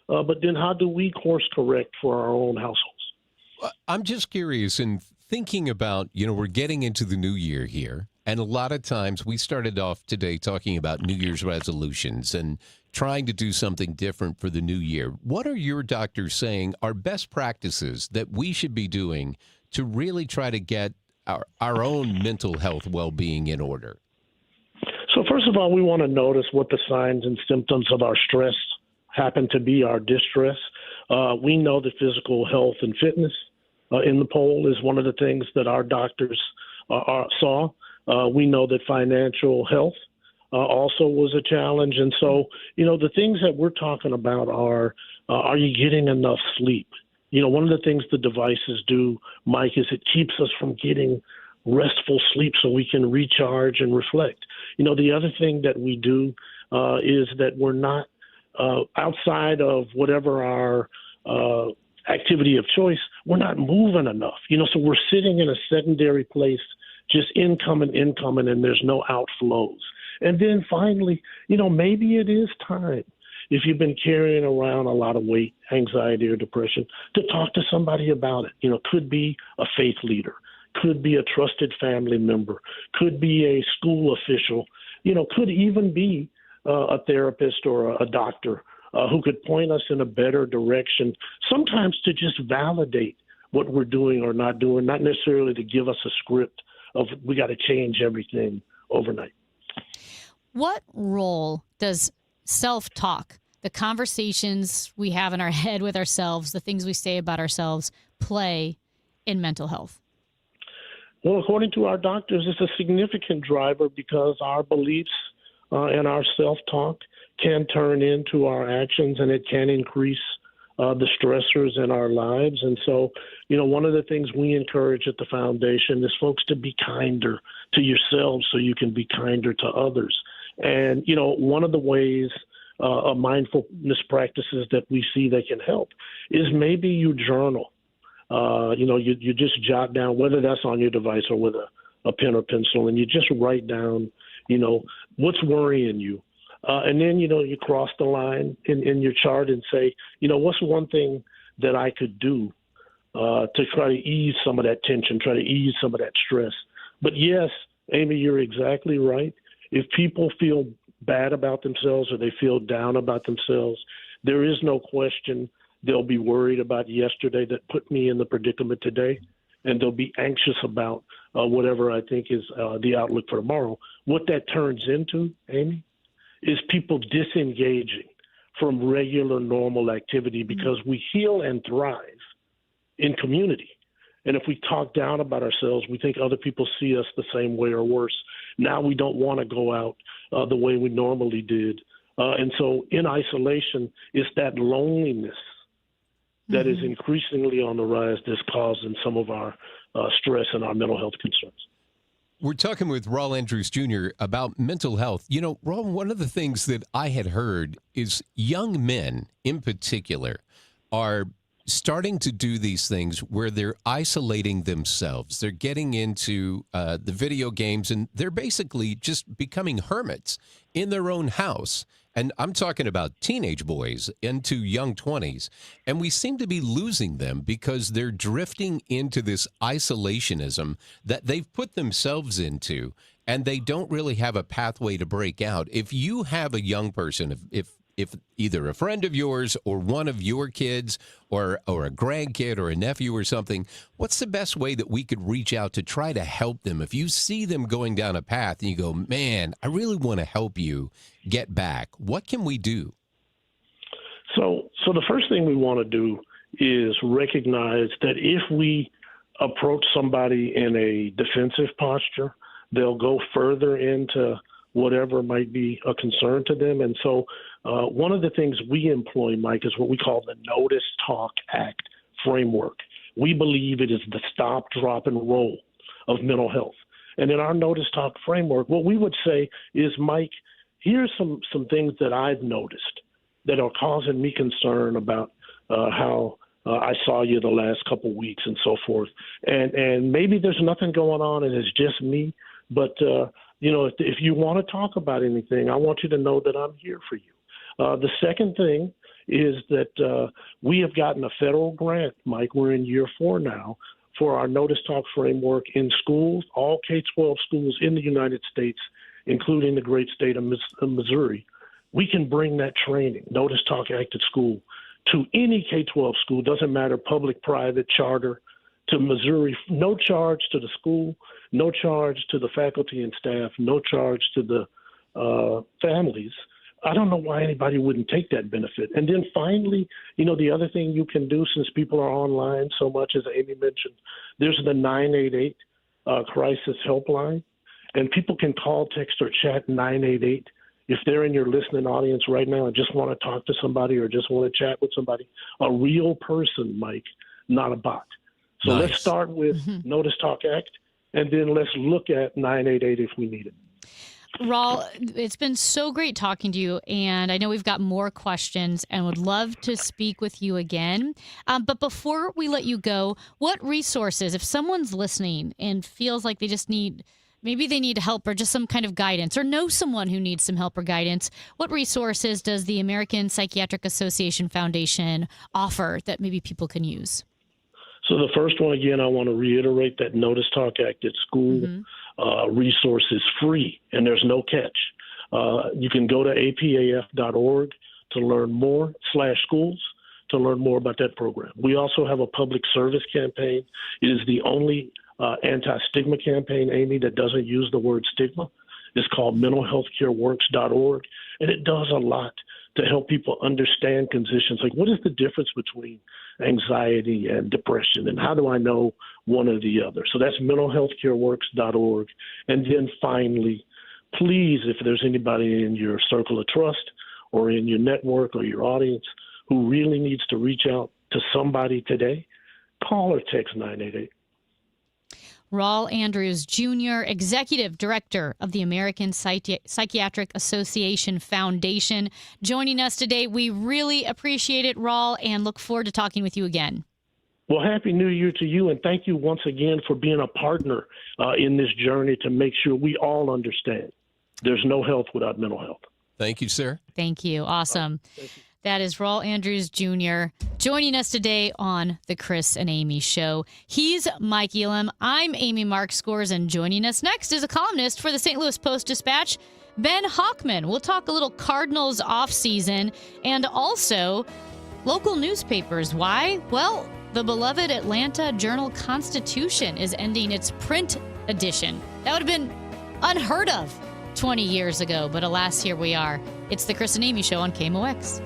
[SPEAKER 19] But then how do we course correct for our own households?
[SPEAKER 7] I'm just curious in thinking about, we're getting into the new year here. And a lot of times we started off today talking about New Year's resolutions and trying to do something different for the new year. What are your doctors saying are best practices that we should be doing to really try to get our own mental health well-being in order?
[SPEAKER 19] So first of all, we want to notice what the signs and symptoms of our stress happen to be, our distress. We know that physical health and fitness in the poll is one of the things that our doctors saw. We know that financial health also was a challenge. And so, the things that we're talking about are you getting enough sleep? One of the things the devices do, Mike, is it keeps us from getting restful sleep so we can recharge and reflect. The other thing that we do is that we're not outside of whatever our activity of choice, we're not moving enough. So we're sitting in a sedentary place, just incoming, and there's no outflows. And then finally, maybe it is time, if you've been carrying around a lot of weight, anxiety, or depression, to talk to somebody about it. Could be a faith leader, could be a trusted family member, could be a school official, could even be a therapist or a doctor who could point us in a better direction, sometimes to just validate what we're doing or not doing, not necessarily to give us a script of we got to change everything overnight.
[SPEAKER 6] What role does self-talk, the conversations we have in our head with ourselves, the things we say about ourselves, play in mental health?
[SPEAKER 19] Well, according to our doctors, it's a significant driver because our beliefs and our self-talk can turn into our actions, and it can increase the stressors in our lives. And so, one of the things we encourage at the foundation is folks to be kinder to yourselves so you can be kinder to others. And, one of the ways of mindfulness practices that we see that can help is maybe you journal. You just jot down, whether that's on your device or with a pen or pencil, and you just write down, what's worrying you. And then, you cross the line in your chart and say, what's one thing that I could do to try to ease some of that tension, try to ease some of that stress. But yes, Amy, you're exactly right. If people feel bad about themselves or they feel down about themselves, there is no question they'll be worried about yesterday that put me in the predicament today, and they'll be anxious about whatever I think is the outlook for tomorrow. What that turns into, Amy, is people disengaging from regular, normal activity because we heal and thrive in community. And if we talk down about ourselves, we think other people see us the same way or worse. Now we don't want to go out the way we normally did. And so in isolation, it's that loneliness that is increasingly on the rise that's causing some of our stress and our mental health concerns.
[SPEAKER 7] We're talking with Raul Andrews Jr. about mental health. Raul, one of the things that I had heard is young men in particular are starting to do these things where they're isolating themselves. They're getting into the video games, and they're basically just becoming hermits in their own house. And I'm talking about teenage boys into young 20s. And we seem to be losing them because they're drifting into this isolationism that they've put themselves into, and they don't really have a pathway to break out. If you have a young person, if either a friend of yours or one of your kids or a grandkid or a nephew or something, what's the best way that we could reach out to try to help them? If you see them going down a path and you go, man, I really want to help you get back, what can we do?
[SPEAKER 19] So the first thing we want to do is recognize that if we approach somebody in a defensive posture, they'll go further into whatever might be a concern to them. And so one of the things we employ, Mike, is what we call the Notice, Talk, Act framework. We believe it is the stop, drop, and roll of mental health. And in our Notice, Talk framework, what we would say is, Mike, here's some things that I've noticed that are causing me concern about how I saw you the last couple weeks and so forth. And maybe there's nothing going on and it's just me, but if you want to talk about anything, I want you to know that I'm here for you. The second thing is that we have gotten a federal grant, Mike. We're in year 4 now for our Notice Talk framework in schools, all K-12 schools in the United States, including the great state of Missouri. We can bring that training, Notice Talk Act at school, to any K-12 school, doesn't matter, public, private, charter, to Missouri, no charge to the school, no charge to the faculty and staff, no charge to the families. I don't know why anybody wouldn't take that benefit. And then finally, the other thing you can do, since people are online so much, as Amy mentioned, there's the 988 crisis helpline, and people can call, text, or chat 988. If they're in your listening audience right now and just want to talk to somebody or just want to chat with somebody, a real person, Mike, not a bot. So Let's start with Notice, Talk, Act, and then let's look at 988 if we need it.
[SPEAKER 6] Raul, it's been so great talking to you, and I know we've got more questions and would love to speak with you again. But before we let you go, what resources, if someone's listening and feels like they just maybe they need help or just some kind of guidance, or know someone who needs some help or guidance, what resources does the American Psychiatric Association Foundation offer that maybe people can use?
[SPEAKER 19] So the first one, again, I want to reiterate that Notice, Talk, Act at school resource is free, and there's no catch. You can go to apaf.org to learn more, /schools, to learn more about that program. We also have a public service campaign. It is the only anti-stigma campaign, Amy, that doesn't use the word stigma. It's called mentalhealthcareworks.org, and it does a lot to help people understand conditions. Like, what is the difference between anxiety and depression, and how do I know one or the other? So that's mentalhealthcareworks.org. And then finally, please, if there's anybody in your circle of trust or in your network or your audience who really needs to reach out to somebody today, call or text 988.
[SPEAKER 6] Raul Andrews Jr., Executive Director of the American Psychiatric Association Foundation, joining us today. We really appreciate it, Raul, and look forward to talking with you again.
[SPEAKER 19] Well, Happy New Year to you, and thank you once again for being a partner in this journey to make sure we all understand there's no health without mental health.
[SPEAKER 7] Thank you, sir.
[SPEAKER 6] Thank you. Awesome. That is Raul Andrews Jr. joining us today on The Chris and Amy Show. He's Mike Elam. I'm Amy Mark Scores, and joining us next is a columnist for the St. Louis Post-Dispatch, Ben Hockman. We'll talk a little Cardinals offseason and also local newspapers. Why? Well, the beloved Atlanta Journal-Constitution is ending its print edition. That would have been unheard of 20 years ago, but alas, here we are. It's The Chris and Amy Show on KMOX.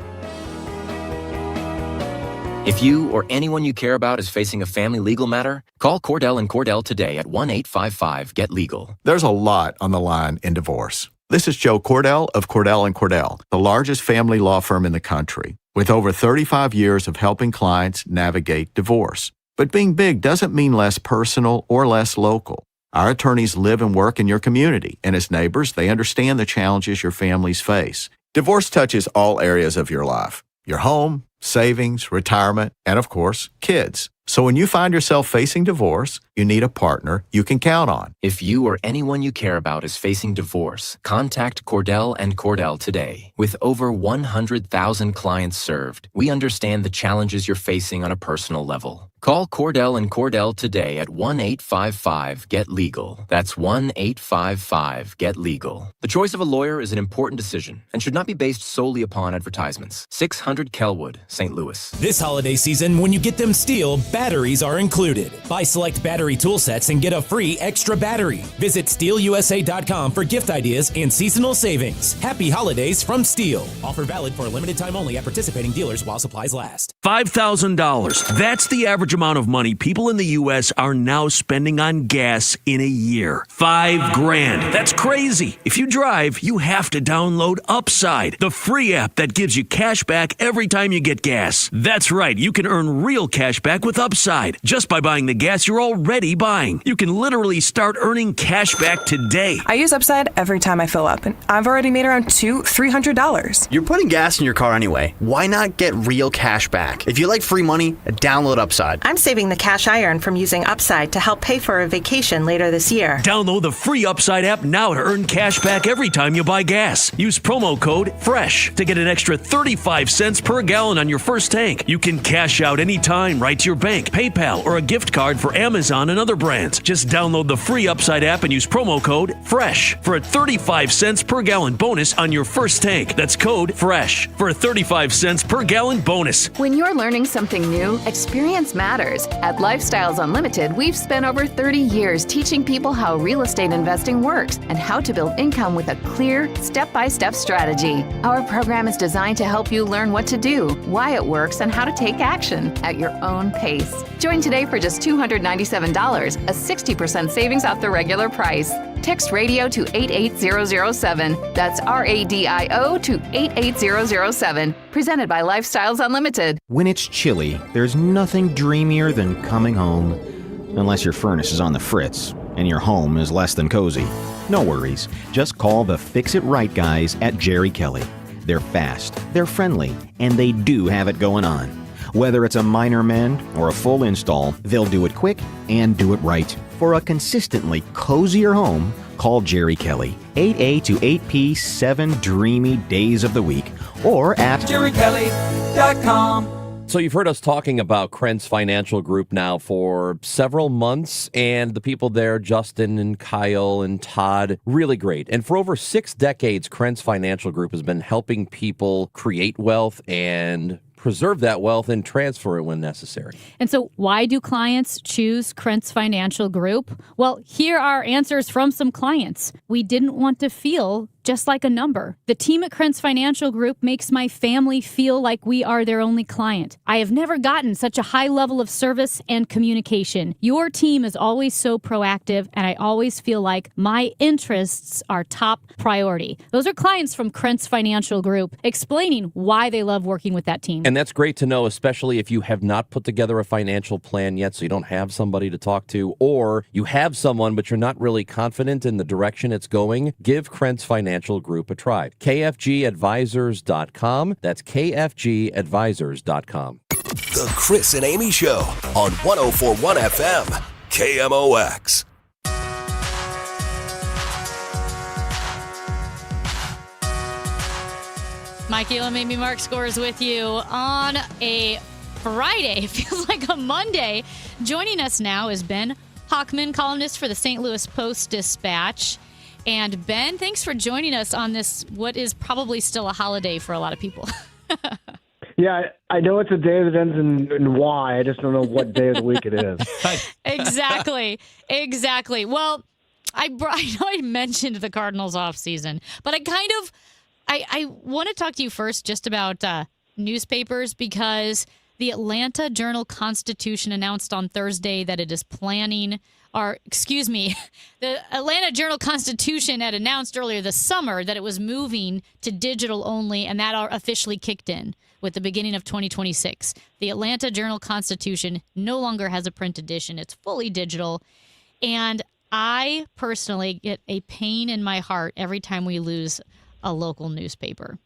[SPEAKER 2] If you or anyone you care about is facing a family legal matter, call Cordell & Cordell today at 1-855-GET-LEGAL.
[SPEAKER 13] There's a lot on the line in divorce. This is Joe Cordell of Cordell & Cordell, the largest family law firm in the country, with over 35 years of helping clients navigate divorce. But being big doesn't mean less personal or less local. Our attorneys live and work in your community, and as neighbors, they understand the challenges your families face. Divorce touches all areas of your life: your home, savings, retirement, and of course, kids. So when you find yourself facing divorce, you need a partner you can count on.
[SPEAKER 2] If you or anyone you care about is facing divorce, contact Cordell & Cordell today. With over 100,000 clients served, we understand the challenges you're facing on a personal level. Call Cordell & Cordell today at 1-855-GET-LEGAL. That's 1-855-GET-LEGAL. The choice of a lawyer is an important decision and should not be based solely upon advertisements. 600 Kelwood, St. Louis.
[SPEAKER 14] This holiday season, when you get them Steel, batteries are included. Buy select battery tool sets and get a free extra battery. Visit SteelUSA.com for gift ideas and seasonal savings. Happy holidays from Steel. Offer valid for a limited time only at participating dealers while supplies last.
[SPEAKER 16] $5,000. That's the average amount of money people in the U.S. are now spending on gas in a year. $5,000. That's crazy. If you drive, you have to download Upside, the free app that gives you cash back every time you get gas. That's right. You can earn real cash back with Upside just by buying the gas you're already buying. You can literally start earning cash back today.
[SPEAKER 20] I use Upside every time I fill up, and I've already made around $200-$300.
[SPEAKER 21] You're putting gas in your car anyway. Why not get real cash back? If you like free money, download Upside.
[SPEAKER 22] I'm saving the cash I earn from using Upside to help pay for a vacation later this year.
[SPEAKER 16] Download the free Upside app now to earn cash back every time you buy gas. Use promo code FRESH to get an extra 35 cents per gallon on your first tank. You can cash out anytime right to your bank, PayPal, or a gift card for Amazon and other brands. Just download the free Upside app and use promo code FRESH for a 35 cents per gallon bonus on your first tank. That's code FRESH for a 35 cents per gallon bonus.
[SPEAKER 23] When you're learning something new, experience matters. At Lifestyles Unlimited, we've spent over 30 years teaching people how real estate investing works and how to build income with a clear, step-by-step strategy. Our program is designed to help you learn what to do, why it works, and how to take action at your own pace. Join today for just $297, a 60% savings off the regular price. Text radio to 88007. That's RADIO to 88007. Presented by Lifestyles Unlimited.
[SPEAKER 28] When it's chilly, there's nothing dreamier than coming home. Unless your furnace is on the fritz and your home is less than cozy. No worries. Just call the Fix It Right guys at Jerry Kelly. They're fast, they're friendly, and they do have it going on. Whether it's a minor mend or a full install, they'll do it quick and do it right. For a consistently cozier home, call Jerry Kelly, 8A to 8P, 7 dreamy days of the week, or at
[SPEAKER 29] JerryKelly.com. So you've heard us talking about Krentz Financial Group now for several months, and the people there, Justin and Kyle and Todd, really great. And for over 6 decades, Krentz Financial Group has been helping people create wealth and preserve that wealth and transfer it when necessary.
[SPEAKER 6] And so why do clients choose Krentz Financial Group? Well, here are answers from some clients. We didn't want to feel
[SPEAKER 1] just like a number. The team at Krentz Financial Group makes my family feel like we are their only client. I have never gotten such a high level of service and communication. Your team is always so proactive, and I always feel like my interests are top priority. Those are clients from Krentz Financial Group explaining why they love working with that team.
[SPEAKER 29] And that's great to know, especially if you have not put together a financial plan yet, so you don't have somebody to talk to, or you have someone, but you're not really confident in the direction it's going. Give Krentz Financial Group a try. KFGadvisors.com. That's KFGadvisors.com.
[SPEAKER 5] The Chris and Amy Show on 104.1 FM, KMOX.
[SPEAKER 6] Mike Elam, Amy Mark scores with you on a Friday. It feels like a Monday. Joining us now is Ben Hochman, columnist for the St. Louis Post-Dispatch. And Ben, thanks for joining us on this, what is probably still a holiday for a lot of people.
[SPEAKER 3] Yeah, I know it's a day that ends in Y. I just don't know what day of the week it is.
[SPEAKER 6] Exactly. Well, I know I mentioned the Cardinals off season, but I want to talk to you first just about newspapers, because the Atlanta Journal-Constitution announced on Thursday that it is planning, the Atlanta Journal-Constitution had announced earlier this summer that it was moving to digital only, and that officially kicked in with the beginning of 2026. The Atlanta Journal-Constitution no longer has a print edition. It's fully digital, and I personally get a pain in my heart every time we lose a local newspaper.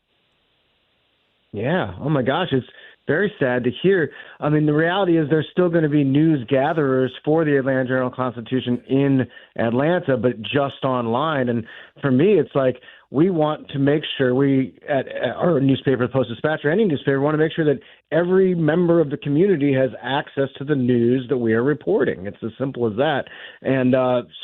[SPEAKER 3] Yeah. Oh, my gosh. It's very sad to hear. I mean, the reality is there's still going to be news gatherers for the Atlanta Journal-Constitution in Atlanta, but just online. And for me, it's like we want to make sure we, at our newspaper, the Post-Dispatch, or any newspaper, want to make sure that every member of the community has access to the news that we are reporting. It's as simple as that. And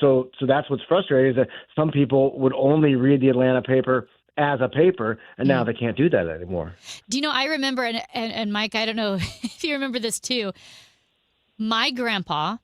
[SPEAKER 3] so that's what's frustrating, is that some people would only read the Atlanta paper as a paper, and now they can't do that anymore.
[SPEAKER 6] Do you know, I remember, and Mike, I don't know if you remember this too, my grandpa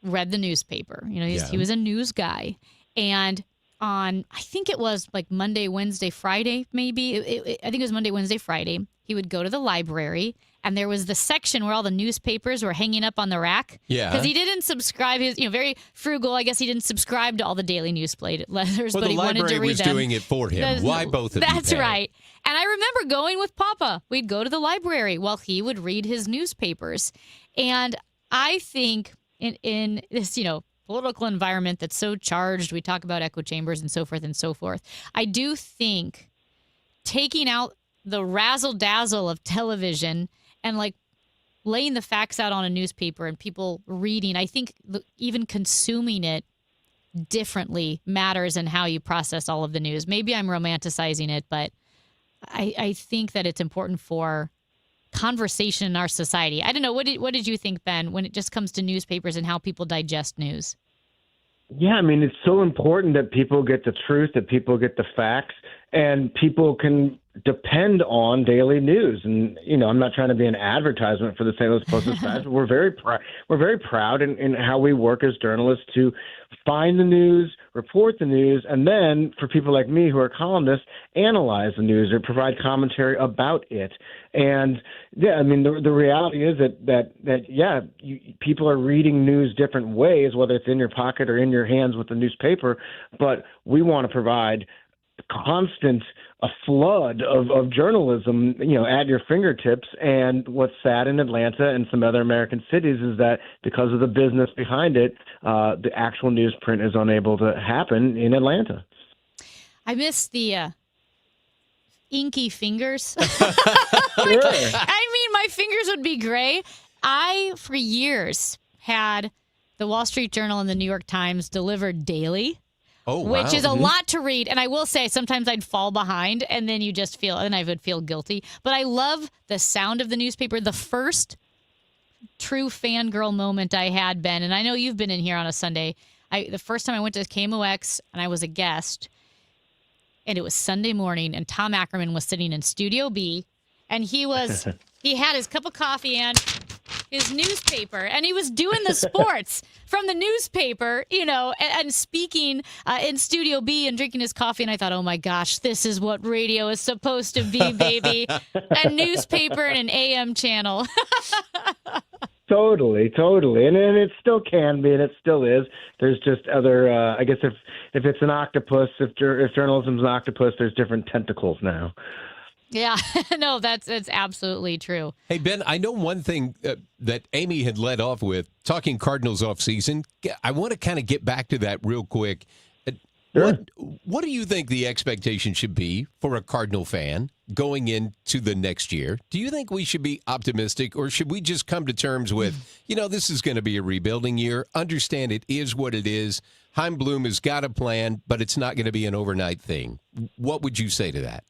[SPEAKER 6] read the newspaper. You know, he was a news guy. And on, I think it was like Monday, Wednesday, Friday, maybe. I think it was Monday, Wednesday, Friday. He would go to the library, and there was the section where all the newspapers were hanging up on the rack.
[SPEAKER 7] Yeah.
[SPEAKER 6] Because he didn't subscribe. He was, very frugal. I guess he didn't subscribe to all the daily newsletters, but he wanted to read them.
[SPEAKER 7] The library was doing it for him. Why both of you?
[SPEAKER 6] That's right. And I remember going with Papa. We'd go to the library while he would read his newspapers. And I think in this, political environment that's so charged, we talk about echo chambers and so forth and so forth. I do think taking out the razzle-dazzle of television and laying the facts out on a newspaper and people reading, I think even consuming it differently matters in how you process all of the news. Maybe I'm romanticizing it, but I think that it's important for conversation in our society. I don't know. What did you think, Ben, when it just comes to newspapers and how people digest news?
[SPEAKER 3] Yeah, I mean, it's so important that people get the truth, that people get the facts, and people can depend on daily news. And, I'm not trying to be an advertisement for the St. Louis Post-Dispatch, but we're very proud in how we work as journalists to find the news, report the news, and then for people like me who are columnists, analyze the news or provide commentary about it. And yeah, I mean, the reality is that people are reading news different ways, whether it's in your pocket or in your hands with the newspaper, but we want to provide a flood of journalism, at your fingertips. And what's sad in Atlanta and some other American cities is that because of the business behind it, the actual newsprint is unable to happen in Atlanta.
[SPEAKER 6] I miss the inky fingers.
[SPEAKER 3] Sure.
[SPEAKER 6] I mean, my fingers would be gray. I, for years, had the Wall Street Journal and the New York Times delivered daily.
[SPEAKER 7] Oh, wow.
[SPEAKER 6] Which is a lot to read. And I will say, sometimes I'd fall behind and then I would feel guilty. But I love the sound of the newspaper. The first true fangirl moment I had, Ben, and I know you've been in here on a Sunday. The first time I went to KMOX and I was a guest, and it was Sunday morning, and Tom Ackerman was sitting in Studio B, and he had his cup of coffee and his newspaper, and he was doing the sports from the newspaper, and speaking in Studio B and drinking his coffee. And I thought, oh my gosh, this is what radio is supposed to be, baby. A newspaper and an AM channel.
[SPEAKER 3] Totally. And it still can be, and it still is. There's just other, I guess if it's an octopus, if journalism's an octopus, there's different tentacles now.
[SPEAKER 6] Yeah, no, that's absolutely true.
[SPEAKER 7] Hey, Ben, I know one thing that Amy had led off with, talking Cardinals offseason. I want to kind of get back to that real quick.
[SPEAKER 3] Sure.
[SPEAKER 7] What do you think the expectation should be for a Cardinal fan going into the next year? Do you think we should be optimistic, or should we just come to terms with, this is going to be a rebuilding year, understand it is what it is, Chaim Bloom has got a plan, but it's not going to be an overnight thing? What would you say to that?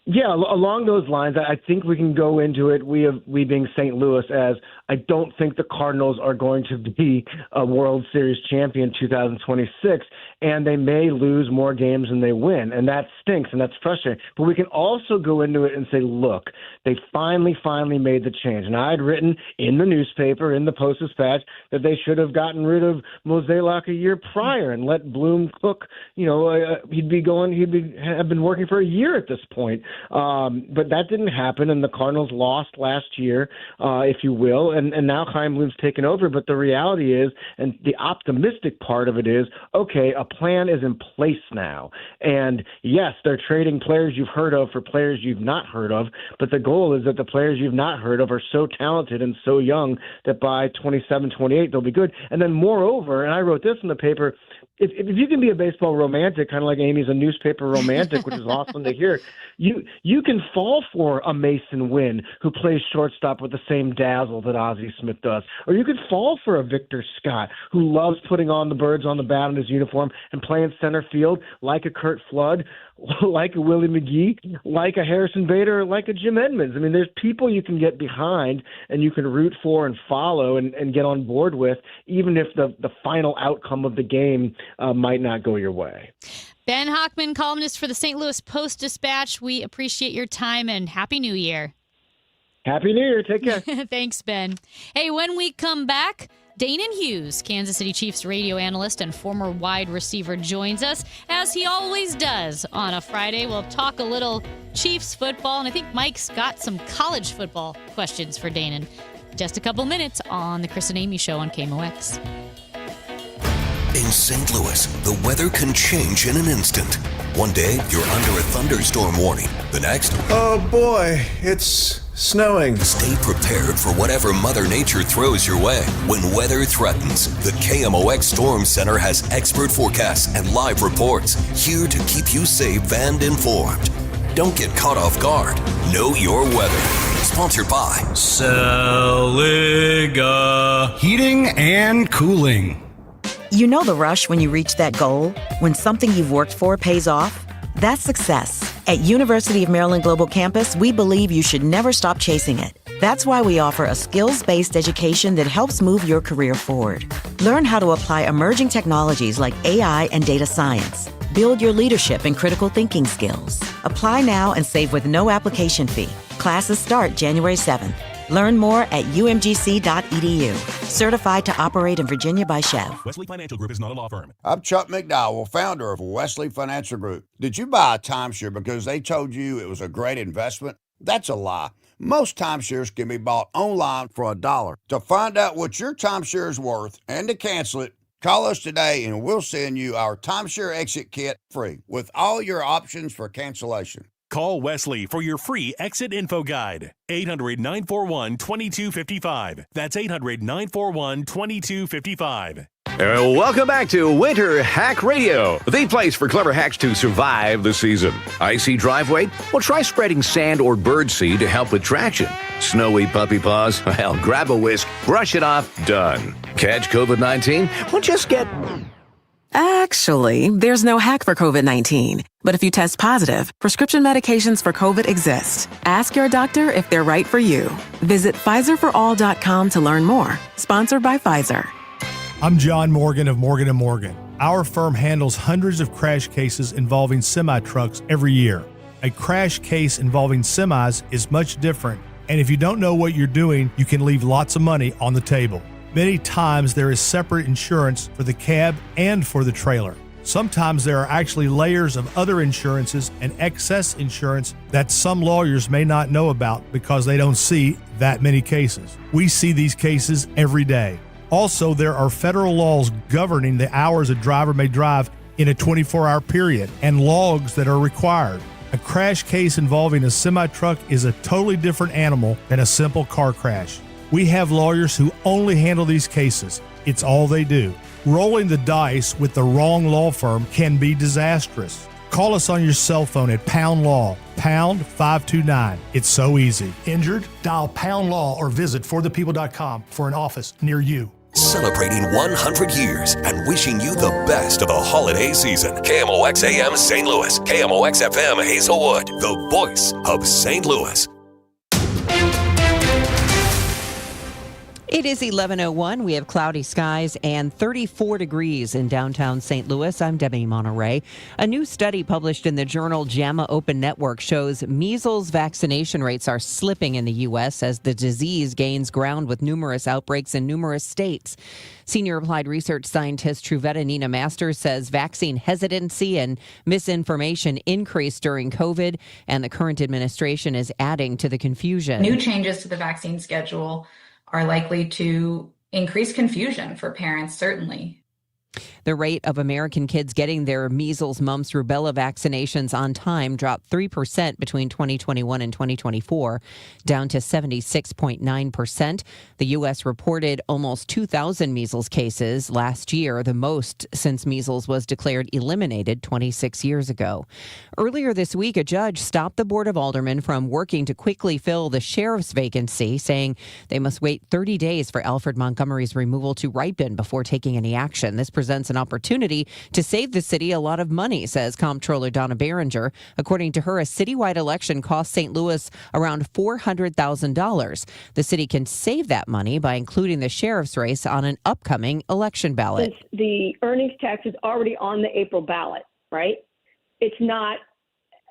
[SPEAKER 3] Yeah, along those lines, I think we can go into it, we being St. Louis, as I don't think the Cardinals are going to be a World Series champion 2026, and they may lose more games than they win, and that stinks, and that's frustrating. But we can also go into it and say, look, they finally made the change. And I had written in the newspaper, in the Post-Dispatch, that they should have gotten rid of Mozeliak a year prior and let Bloom cook. He'd have been working for a year at this point. But that didn't happen, and the Cardinals lost last year, if you will, and now Chaim Bloom's taken over. But the reality is, and the optimistic part of it is, okay, a plan is in place now. And yes, they're trading players you've heard of for players you've not heard of, but the goal is that the players you've not heard of are so talented and so young that by 27, 28, they'll be good. And then moreover, and I wrote this in the paper, if you can be a baseball romantic, kind of like Amy's a newspaper romantic, which is awesome to hear, you can fall for a Mason Wynn who plays shortstop with the same dazzle that Ozzie Smith does. Or you could fall for a Victor Scott who loves putting on the birds on the bat in his uniform and playing center field like a Kurt Flood, like a Willie McGee, like a Harrison Bader, or like a Jim Edmonds. I mean, there's people you can get behind and you can root for and follow and get on board with, even if the final outcome of the game might not go your way.
[SPEAKER 6] Ben Hochman, columnist for the St. Louis Post-Dispatch. We appreciate your time and Happy New Year.
[SPEAKER 3] Happy New Year. Take care.
[SPEAKER 6] Thanks, Ben. Hey, when we come back, Danon Hughes, Kansas City Chiefs radio analyst and former wide receiver, joins us, as he always does on a Friday. We'll talk a little Chiefs football, and I think Mike's got some college football questions for Danon. Just a couple minutes on the Chris and Amy Show on KMOX.
[SPEAKER 5] In St. Louis, the weather can change in an instant. One day, you're under a thunderstorm warning. The next,
[SPEAKER 4] oh boy, it's snowing.
[SPEAKER 5] Stay prepared for whatever Mother Nature throws your way. When weather threatens, the KMOX Storm Center has expert forecasts and live reports here to keep you safe and informed. Don't get caught off guard. Know your weather. Sponsored by
[SPEAKER 8] Saliga Heating and Cooling.
[SPEAKER 9] You know the rush when you reach that goal? When something you've worked for pays off? That's success. At University of Maryland Global Campus, we believe you should never stop chasing it. That's why we offer a skills-based education that helps move your career forward. Learn how to apply emerging technologies like AI and data science. Build your leadership and critical thinking skills. Apply now and save with no application fee. Classes start January 7th. Learn more at umgc.edu. Certified to operate in Virginia by Chev.
[SPEAKER 11] Wesley Financial Group is not a law firm.
[SPEAKER 15] I'm Chuck McDowell, founder of Wesley Financial Group. Did you buy a timeshare because they told you it was a great investment? That's a lie. Most timeshares can be bought online for $1. To find out what your timeshare is worth and to cancel it, call us today and we'll send you our timeshare exit kit free with all your options for cancellation.
[SPEAKER 11] Call Wesley for your free exit info guide. 800-941-2255. That's 800-941-2255.
[SPEAKER 17] Welcome back to Winter Hack Radio, the place for clever hacks to survive the season. Icy driveway? Well, try spreading sand or birdseed to help with traction. Snowy puppy paws? Well, grab a whisk, brush it off, done. Catch COVID-19? Well, just get...
[SPEAKER 24] Actually, there's no hack for COVID-19. But if you test positive, prescription medications for COVID exist. Ask your doctor if they're right for you. Visit PfizerForAll.com to learn more. Sponsored by Pfizer.
[SPEAKER 26] I'm John Morgan of Morgan & Morgan. Our firm handles hundreds of crash cases involving semi-trucks every year. A crash case involving semis is much different And if you don't know what you're doing, you can leave lots of money on the table. Many times there is separate insurance for the cab and for the trailer. Sometimes there are actually layers of other insurances and excess insurance that some lawyers may not know about because they don't see that many cases. We see these cases every day. Also, there are federal laws governing the hours a driver may drive in a 24-hour period and logs that are required. A crash case involving a semi-truck is a totally different animal than a simple car crash. We have lawyers who only handle these cases. It's all they do. Rolling the dice with the wrong law firm can be disastrous. Call us on your cell phone at Pound Law, pound 529. It's so easy. Injured? Dial Pound Law or visit forthepeople.com for an office near you.
[SPEAKER 5] Celebrating 100 years and wishing you the best of the holiday season. KMOX AM St. Louis, KMOX FM Hazelwood, the voice of St. Louis.
[SPEAKER 2] It is 11:01. We have cloudy skies and 34 degrees in downtown St. Louis. I'm Debbie Monterey. A new study published in the journal JAMA Open Network shows measles vaccination rates are slipping in the U.S. as the disease gains ground with numerous outbreaks in numerous states. Senior applied research scientist Truvetta Nina Masters says vaccine hesitancy and misinformation increased during COVID, and the current administration is adding to the confusion.
[SPEAKER 10] New changes to the vaccine schedule are likely to increase confusion for parents, certainly.
[SPEAKER 2] The rate of American kids getting their measles, mumps, rubella vaccinations on time dropped 3% between 2021 and 2024, down to 76.9%. The U.S. reported almost 2,000 measles cases last year, the most since measles was declared eliminated 26 years ago. Earlier this week, a judge stopped the Board of Aldermen from working to quickly fill the sheriff's vacancy, saying they must wait 30 days for Alfred Montgomery's removal to ripen before taking any action. This presents an opportunity to save the city a lot of money, says Comptroller Donna Behringer. According to her, a citywide election costs St. Louis around $400,000. The city can save that money by including the sheriff's race on an upcoming election ballot.
[SPEAKER 12] Since the earnings tax is already on the April ballot, right? It's not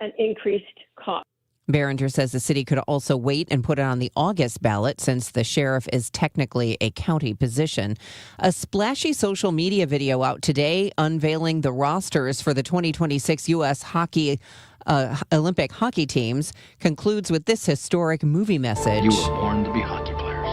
[SPEAKER 12] an increased cost.
[SPEAKER 2] Behringer says the city could also wait and put it on the August ballot since the sheriff is technically a county position. A splashy social media video out today unveiling the rosters for the 2026 U.S. Olympic hockey teams concludes with this historic movie message.
[SPEAKER 13] You were born to be hockey players.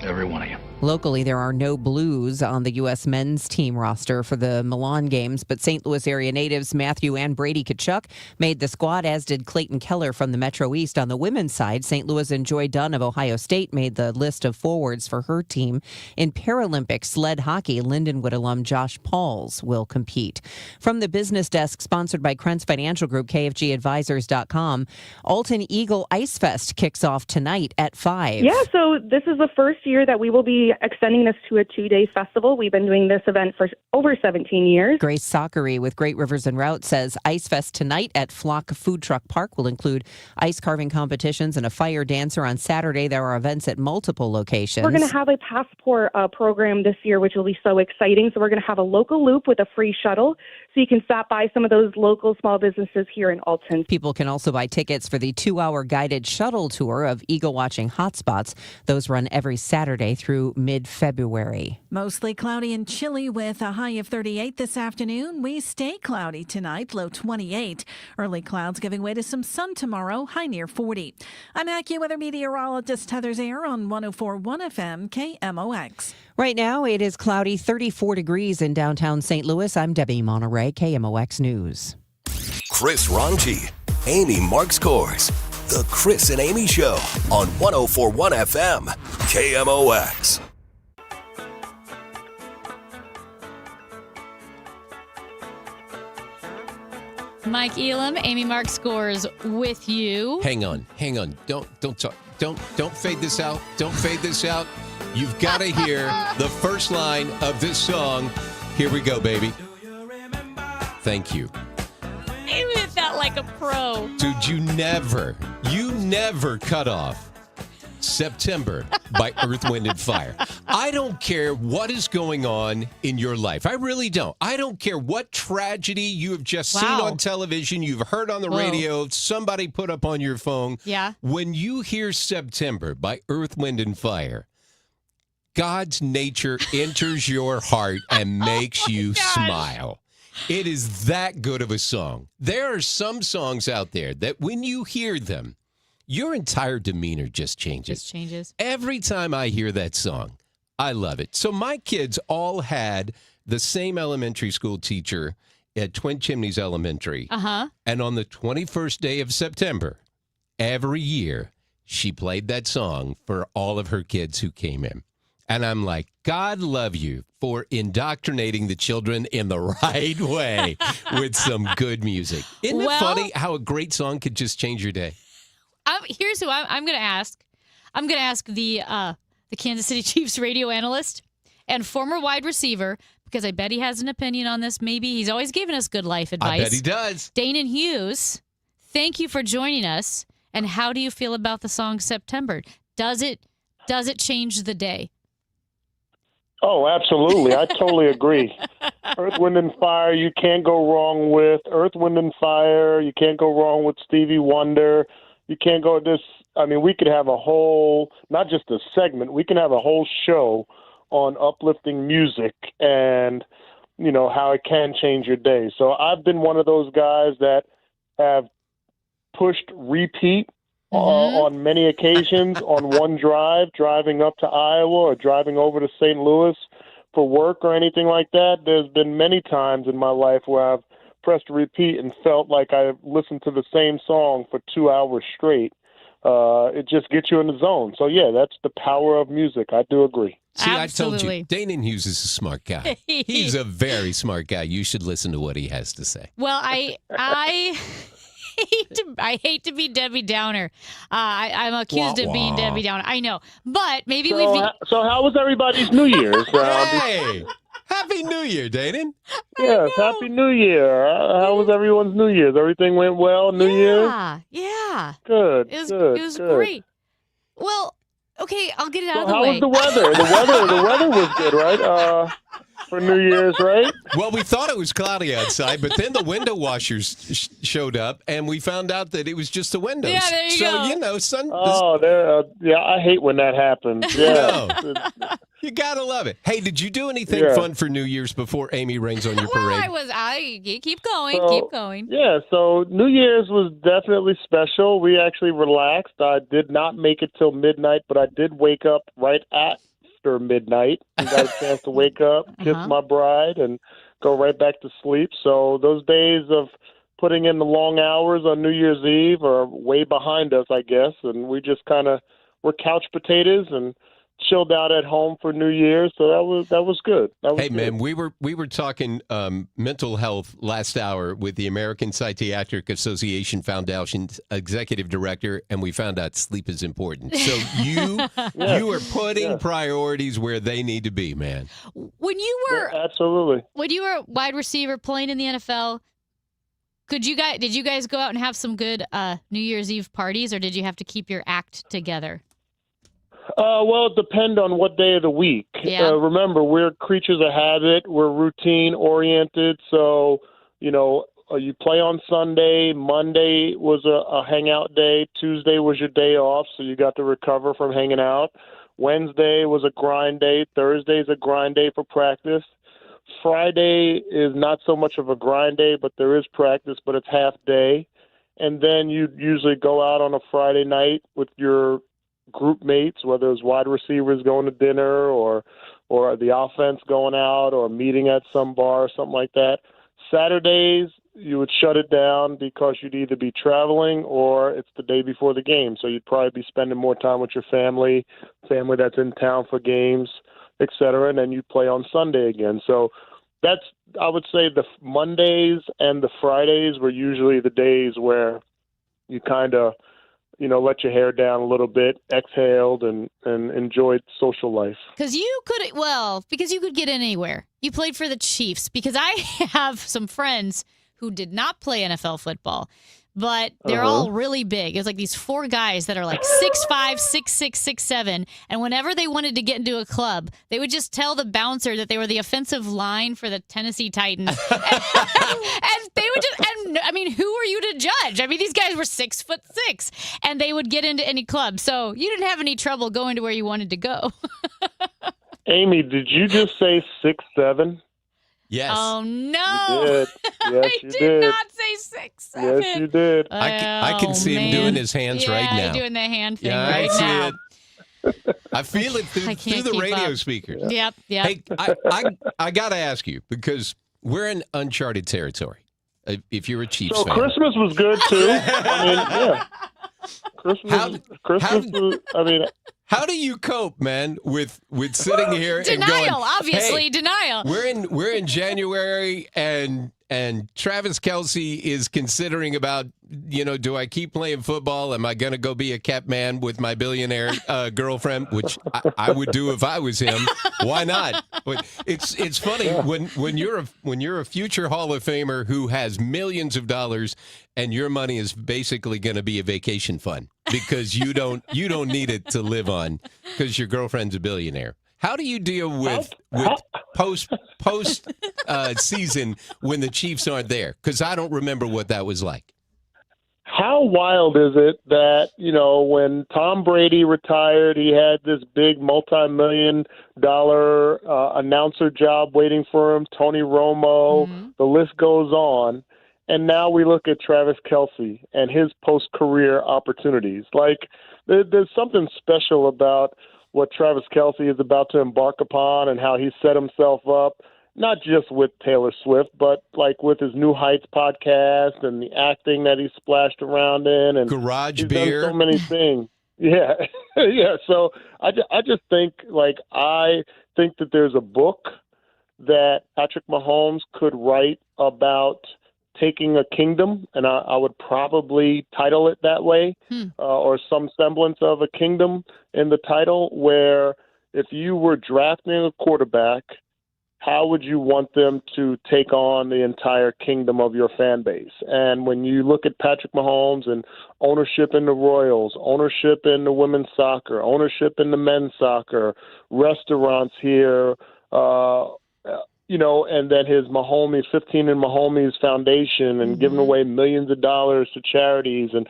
[SPEAKER 13] Every one of you.
[SPEAKER 2] Locally, there are no Blues on the U.S. men's team roster for the Milan games, but St. Louis area natives Matthew and Brady Tkachuk made the squad, as did Clayton Keller from the Metro East. On the women's side, St. Louis and Joy Dunn of Ohio State made the list of forwards for her team. In Paralympic sled hockey, Lindenwood alum Josh Pauls will compete. From the business desk, sponsored by Krentz Financial Group, KFGadvisors.com, Alton Eagle Ice Fest kicks off tonight at 5.
[SPEAKER 14] Yeah, so this is the first year that we will be extending this to a 2-day festival. We've been doing this event for over 17 years.
[SPEAKER 2] Grace Sockery with Great Rivers and Route says Ice Fest tonight at Flock Food Truck Park will include ice carving competitions and a fire dancer. On Saturday, there are events at multiple locations.
[SPEAKER 14] We're going to have a passport program this year, which will be so exciting. So we're going to have a local loop with a free shuttle, so you can stop by some of those local small businesses here in Alton.
[SPEAKER 2] People can also buy tickets for the 2-hour guided shuttle tour of eagle watching hotspots. Those run every Saturday through mid-February.
[SPEAKER 18] Mostly cloudy and chilly with a high of 38 this afternoon. We stay cloudy tonight, low 28. Early clouds giving way to some sun tomorrow, high near 40. I'm AccuWeather meteorologist Heather Zayer on 104.1 FM KMOX.
[SPEAKER 2] Right now, it is cloudy, 34 degrees in downtown St. Louis. I'm Debbie Monterey, KMOX News.
[SPEAKER 5] Chris Ranji, Amy Marks Kors. The Chris and Amy Show on 104.1 FM KMOX.
[SPEAKER 6] Mike Elam, Amy Marks Scores with you.
[SPEAKER 7] Hang on. Don't talk. Don't fade this out. Don't fade this out. You've got to hear the first line of this song. Here we go, baby. Thank you.
[SPEAKER 6] You hit that like a pro.
[SPEAKER 7] Dude, you never cut off September by Earth, Wind, and Fire. I don't care what is going on in your life. I really don't. I don't care what tragedy you have just seen on television, you've heard on the radio, somebody put up on your phone.
[SPEAKER 6] Yeah.
[SPEAKER 7] When you hear September by Earth, Wind, and Fire, God's nature enters your heart and makes you smile. It is that good of a song. There are some songs out there that when you hear them, your entire demeanor just changes.
[SPEAKER 6] Just changes.
[SPEAKER 7] Every time I hear that song, I love it. So my kids all had the same elementary school teacher at Twin Chimneys Elementary.
[SPEAKER 6] Uh-huh.
[SPEAKER 7] And on the 21st day of September, every year, she played that song for all of her kids who came in. And I'm like, God love you for indoctrinating the children in the right way with some good music. Isn't it funny how a great song could just change your day?
[SPEAKER 6] Here's who I'm going to ask. I'm going to ask the Kansas City Chiefs radio analyst and former wide receiver, because I bet he has an opinion on this. Maybe he's always giving us good life advice.
[SPEAKER 7] I bet he does.
[SPEAKER 6] Danon Hughes, thank you for joining us. And how do you feel about the song September? Does it change the day?
[SPEAKER 16] Oh, absolutely. I totally agree. Earth, Wind, and Fire, you can't go wrong with. Earth, Wind, and Fire, you can't go wrong with Stevie Wonder. You can't go this. I mean, we could have a whole, not just a segment, we can have a whole show on uplifting music and, you know, how it can change your day. So I've been one of those guys that have pushed repeat on many occasions on one drive, driving up to Iowa or driving over to St. Louis for work or anything like that. There's been many times in my life where I've pressed repeat and felt like I listened to the same song for 2 hours straight. It just gets you in the zone. So, yeah, that's the power of music. I do agree.
[SPEAKER 7] See, absolutely. I told you, Danon Hughes is a smart guy. He's a very smart guy. You should listen to what he has to say.
[SPEAKER 6] Well, I hate to be Debbie Downer. I'm accused of being Debbie Downer. I know, but maybe
[SPEAKER 16] So how was everybody's New Year's?
[SPEAKER 7] Hey, Happy New Year, Danon.
[SPEAKER 16] Yes, Happy New Year. How was everyone's New Year's? Everything went well, New Year's?
[SPEAKER 6] Yeah.
[SPEAKER 16] Good,
[SPEAKER 6] It was
[SPEAKER 16] good.
[SPEAKER 6] great. Well, okay, I'll get it out of the
[SPEAKER 16] How
[SPEAKER 6] way.
[SPEAKER 16] was the weather? The weather was good, right? For New Year's, right?
[SPEAKER 7] Well, we thought it was cloudy outside, but then the window washers showed up, and we found out that it was just the windows.
[SPEAKER 6] Yeah, there you go.
[SPEAKER 7] So, you know,
[SPEAKER 16] yeah, I hate when that happens. Yeah.
[SPEAKER 7] You gotta love it. Hey, did you do anything fun for New Year's before Amy rings on your parade?
[SPEAKER 6] Keep going.
[SPEAKER 16] Yeah, so New Year's was definitely special. We actually relaxed. I did not make it till midnight, but I did wake up right after midnight and got a chance to wake up, kiss my bride, and go right back to sleep. So those days of putting in the long hours on New Year's Eve are way behind us, I guess, and we just kind of were couch potatoes and chilled out at home for New Year's, so that was good.
[SPEAKER 7] Hey, man, we were talking mental health last hour with the American Psychiatric Association Foundation's executive director, and we found out sleep is important. So you are putting priorities where they need to be, man.
[SPEAKER 6] When you were
[SPEAKER 16] absolutely
[SPEAKER 6] when you were a wide receiver playing in the NFL, did you guys go out and have some good New Year's Eve parties, or did you have to keep your act together?
[SPEAKER 16] Well, it depends on what day of the week.
[SPEAKER 6] Yeah.
[SPEAKER 16] Remember, we're creatures of habit. We're routine-oriented. So, you know, you play on Sunday. Monday was a hangout day. Tuesday was your day off, so you got to recover from hanging out. Wednesday was a grind day. Thursday is a grind day for practice. Friday is not so much of a grind day, but there is practice, but it's half day. And then you usually go out on a Friday night with your group mates, whether it's wide receivers going to dinner or the offense going out or meeting at some bar or something like that. Saturdays, you would shut it down because you'd either be traveling or it's the day before the game. So you'd probably be spending more time with your family that's in town for games, et cetera, and then you play on Sunday again. So that's, I would say, the Mondays and the Fridays were usually the days where you kind of, you know, let your hair down a little bit, exhaled, and enjoyed social life.
[SPEAKER 6] Because you could get in anywhere. You played for the Chiefs. Because I have some friends who did not play NFL football. But they're all really big. It's like these 4 guys that are like 6'5", 6'6", 6'7", and whenever they wanted to get into a club, they would just tell the bouncer that they were the offensive line for the Tennessee Titans. And they would and I mean, who are you to judge? I mean, these guys were 6'6", and they would get into any club. So you didn't have any trouble going to where you wanted to go.
[SPEAKER 16] Amy, did you just say 6'7"?
[SPEAKER 7] Yes.
[SPEAKER 6] Oh, no.
[SPEAKER 16] You did. Yes, you
[SPEAKER 6] I
[SPEAKER 16] did.
[SPEAKER 6] not say 6'7".
[SPEAKER 16] Yes, you did.
[SPEAKER 7] I can see him doing his hands right now.
[SPEAKER 6] Yeah, doing the hand thing
[SPEAKER 7] Yeah,
[SPEAKER 6] right
[SPEAKER 7] I see
[SPEAKER 6] now.
[SPEAKER 7] it. I feel it
[SPEAKER 6] I
[SPEAKER 7] through
[SPEAKER 6] can't
[SPEAKER 7] the
[SPEAKER 6] keep
[SPEAKER 7] radio
[SPEAKER 6] up.
[SPEAKER 7] speakers.
[SPEAKER 6] Yep.
[SPEAKER 7] Hey, I got to ask you, because we're in uncharted territory. If you're a Chiefs
[SPEAKER 16] So
[SPEAKER 7] fan.
[SPEAKER 16] Christmas was good, too. I mean, yeah. Christmas was, I mean...
[SPEAKER 7] How do you cope, man, with sitting here
[SPEAKER 6] Denial,
[SPEAKER 7] and going,
[SPEAKER 6] obviously,
[SPEAKER 7] hey,
[SPEAKER 6] denial.
[SPEAKER 7] We're in January and Travis Kelce is considering about, do I keep playing football? Am I going to go be a cap man with my billionaire girlfriend, which I would do if I was him. Why not? But it's funny when you're a future Hall of Famer who has millions of dollars and your money is basically going to be a vacation fund because you don't need it to live on because your girlfriend's a billionaire. How do you deal with post season when the Chiefs aren't there? Because I don't remember what that was like.
[SPEAKER 16] How wild is it that, when Tom Brady retired, he had this big multi-million-dollar announcer job waiting for him, Tony Romo, the list goes on. And now we look at Travis Kelce and his post-career opportunities. Like, there's something special about what Travis Kelce is about to embark upon and how he set himself up, not just with Taylor Swift, but like with his New Heights podcast and the acting that he splashed around in, and
[SPEAKER 7] Garage
[SPEAKER 16] he's
[SPEAKER 7] beer,
[SPEAKER 16] done so many things. Yeah, yeah. So I just think I think that there's a book that Patrick Mahomes could write about taking a kingdom, and I would probably title it that way, or some semblance of a kingdom in the title, where if you were drafting a quarterback, how would you want them to take on the entire kingdom of your fan base? And when you look at Patrick Mahomes and ownership in the Royals, ownership in the women's soccer, ownership in the men's soccer, restaurants here, and then his Mahomes, 15 and Mahomes Foundation, and giving away millions of dollars to charities. And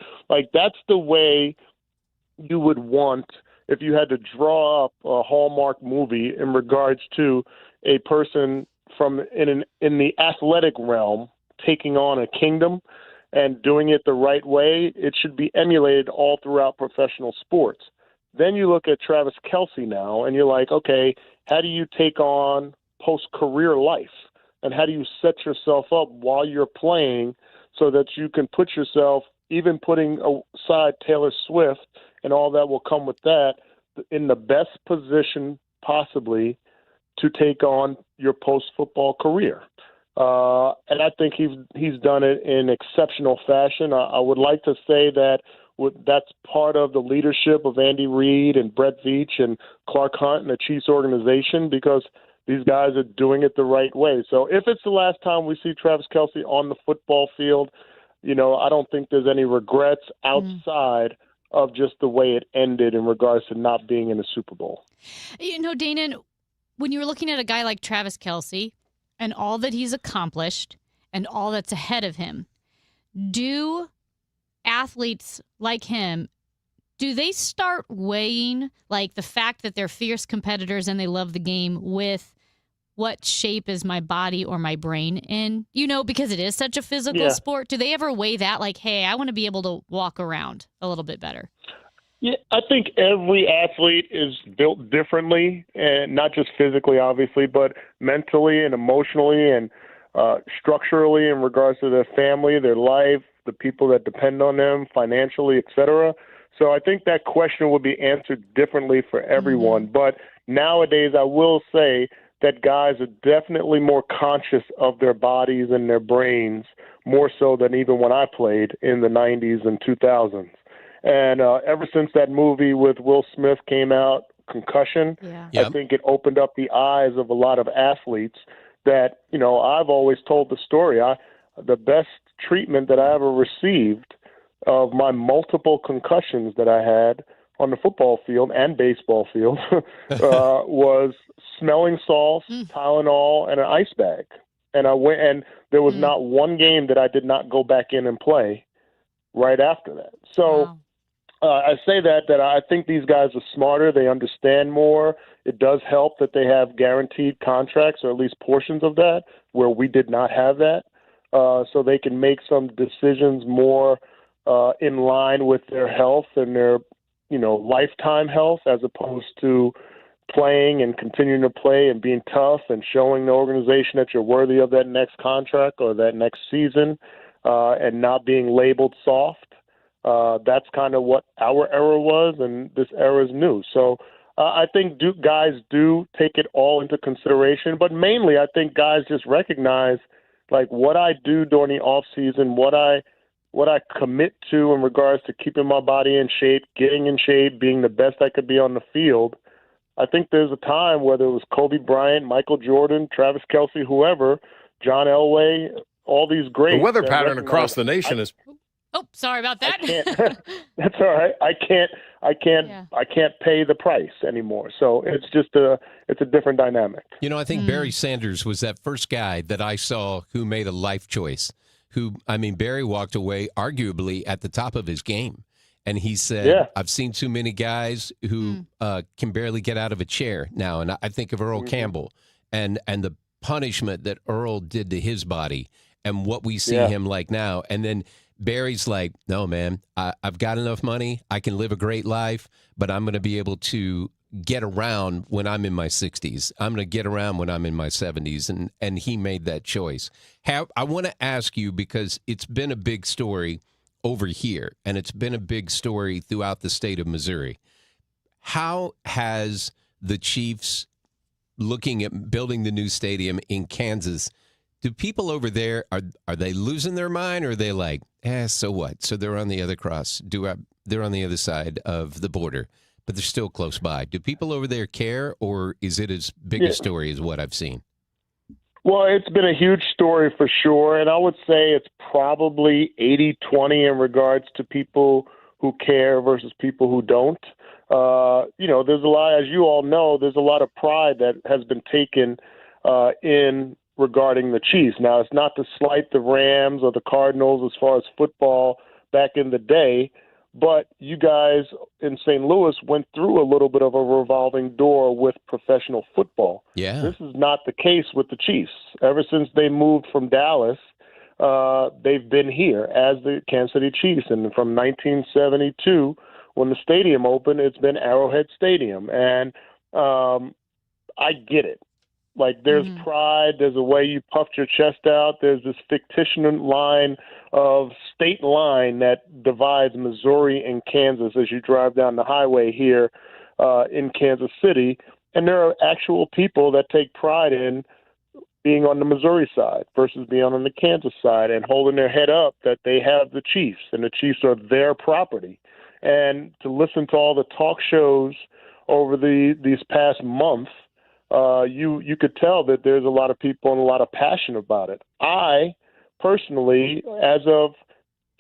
[SPEAKER 16] that's the way you would want if you had to draw up a Hallmark movie in regards to a person in the athletic realm taking on a kingdom and doing it the right way. It should be emulated all throughout professional sports. Then you look at Travis Kelce now, and you're like, okay, how do you take on post-career life, and how do you set yourself up while you're playing so that you can put yourself, even putting aside Taylor Swift and all that will come with that, in the best position possibly to take on your post-football career. And I think he's done it in exceptional fashion. I would like to say that that's part of the leadership of Andy Reid and Brett Veach and Clark Hunt and the Chiefs organization, because these guys are doing it the right way. So if it's the last time we see Travis Kelce on the football field, I don't think there's any regrets outside of just the way it ended in regards to not being in the Super Bowl.
[SPEAKER 6] Danon, when you were looking at a guy like Travis Kelce and all that he's accomplished and all that's ahead of him, do athletes like him, do they start weighing the fact that they're fierce competitors and they love the game with what shape is my body or my brain in? Because it is such a physical sport. Do they ever weigh that hey, I want to be able to walk around a little bit better?
[SPEAKER 16] Yeah, I think every athlete is built differently, and not just physically, obviously, but mentally and emotionally and structurally in regards to their family, their life, the people that depend on them financially, etc. So I think that question will be answered differently for everyone. But nowadays, I will say that guys are definitely more conscious of their bodies and their brains, more so than even when I played in the 90s and 2000s. And ever since that movie with Will Smith came out, Concussion, I think it opened up the eyes of a lot of athletes that, I've always told the story. the best treatment that I ever received of my multiple concussions that I had on the football field and baseball field was smelling salts, Tylenol, and an ice bag. And I went, and there was not one game that I did not go back in and play right after that. So I say that I think these guys are smarter. They understand more. It does help that they have guaranteed contracts, or at least portions of that, where we did not have that. So they can make some decisions more in line with their health and their, lifetime health, as opposed to playing and continuing to play and being tough and showing the organization that you're worthy of that next contract or that next season, and not being labeled soft. That's kind of what our era was, and this era is new. So I think guys do take it all into consideration, but mainly I think guys just recognize, like, what I do during the off season, what I commit to in regards to keeping my body in shape, getting in shape, being the best I could be on the field. I think there's a time, whether it was Kobe Bryant, Michael Jordan, Travis Kelce, whoever, John Elway, all these greats.
[SPEAKER 1] The weather pattern across the nation is.
[SPEAKER 6] Oh, sorry about that.
[SPEAKER 16] That's all right. I can't pay the price anymore. So it's just a different dynamic.
[SPEAKER 7] I think Barry Sanders was that first guy that I saw who made a life choice. Barry walked away arguably at the top of his game. And he said, I've seen too many guys who can barely get out of a chair now. And I think of Earl Campbell and the punishment that Earl did to his body and what we see him like now. And then Barry's like, no, man, I've got enough money. I can live a great life, but I'm going to be able to get around when I'm in my 60s. I'm going to get around when I'm in my 70s. And he made that choice. I want to ask you, because it's been a big story over here, and it's been a big story throughout the state of Missouri. How has the Chiefs, looking at building the new stadium in Kansas, do people over there, are they losing their mind, or are they like, so what? So they're on the other they're on the other side of the border, but they're still close by. Do people over there care, or is it as big a story as what I've seen?
[SPEAKER 16] Well, it's been a huge story for sure, and I would say it's probably 80-20 in regards to people who care versus people who don't. There's a lot, as you all know, there's a lot of pride that has been taken in regarding the Chiefs. Now, it's not to slight the Rams or the Cardinals as far as football back in the day, but you guys in St. Louis went through a little bit of a revolving door with professional football.
[SPEAKER 7] Yeah.
[SPEAKER 16] This is not the case with the Chiefs. Ever since they moved from Dallas, they've been here as the Kansas City Chiefs. And from 1972, when the stadium opened, it's been Arrowhead Stadium. And I get it. Like, there's pride. There's a way you puffed your chest out. There's this fictitious state line that divides Missouri and Kansas as you drive down the highway here in Kansas City. And there are actual people that take pride in being on the Missouri side versus being on the Kansas side and holding their head up that they have the Chiefs and the Chiefs are their property. And to listen to all the talk shows over these past months, you could tell that there's a lot of people and a lot of passion about it. I personally, as of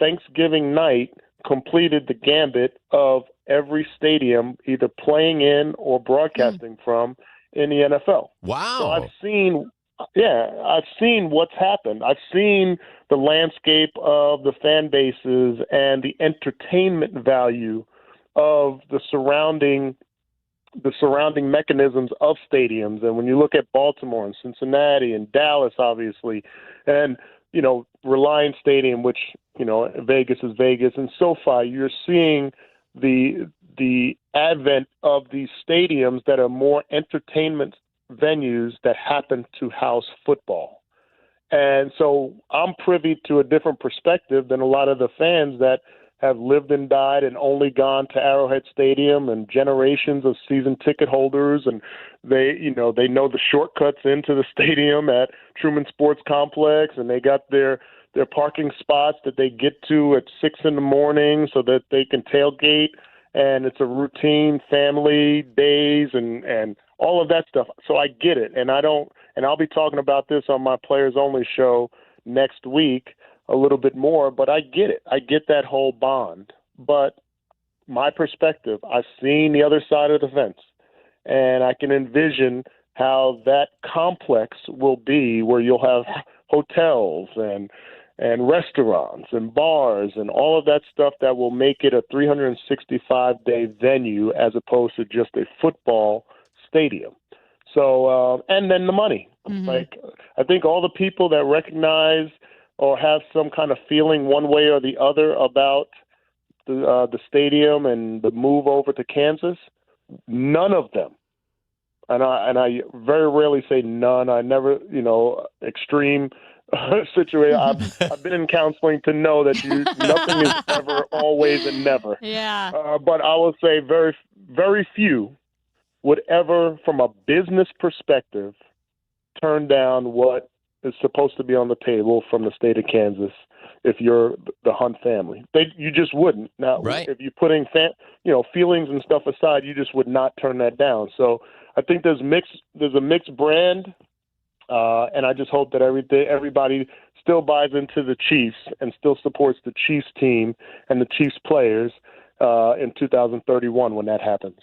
[SPEAKER 16] Thanksgiving night, completed the gambit of every stadium either playing in or broadcasting from in the NFL.
[SPEAKER 7] Wow.
[SPEAKER 16] So I've seen what's happened. I've seen the landscape of the fan bases and the entertainment value of the surrounding mechanisms of stadiums. And when you look at Baltimore and Cincinnati and Dallas, obviously, and, Reliance Stadium, which, Vegas is Vegas, and SoFi, you're seeing the advent of these stadiums that are more entertainment venues that happen to house football. And so I'm privy to a different perspective than a lot of the fans that have lived and died and only gone to Arrowhead Stadium, and generations of season ticket holders, and they know the shortcuts into the stadium at Truman Sports Complex, and they got their parking spots that they get to at 6 a.m. so that they can tailgate, and it's a routine family days and all of that stuff. So I get it, and I'll be talking about this on my Players Only show next week a little bit more, but I get it. I get that whole bond. But my perspective, I've seen the other side of the fence, and I can envision how that complex will be, where you'll have hotels and restaurants and bars and all of that stuff that will make it a 365-day venue as opposed to just a football stadium. So, and then the money. Like, I think all the people that recognize or have some kind of feeling one way or the other about the stadium and the move over to Kansas, none of them, and I very rarely say none. I never, extreme situation. I've been in counseling to know that nothing is ever, always, and never.
[SPEAKER 6] Yeah.
[SPEAKER 16] But I will say very, very few would ever, from a business perspective, turn down what is supposed to be on the table from the state of Kansas if you're the Hunt family. You just wouldn't. Now, if you're putting feelings and stuff aside, you just would not turn that down. So I think there's a mixed brand, and I just hope that everybody still buys into the Chiefs and still supports the Chiefs team and the Chiefs players in 2031 when that happens.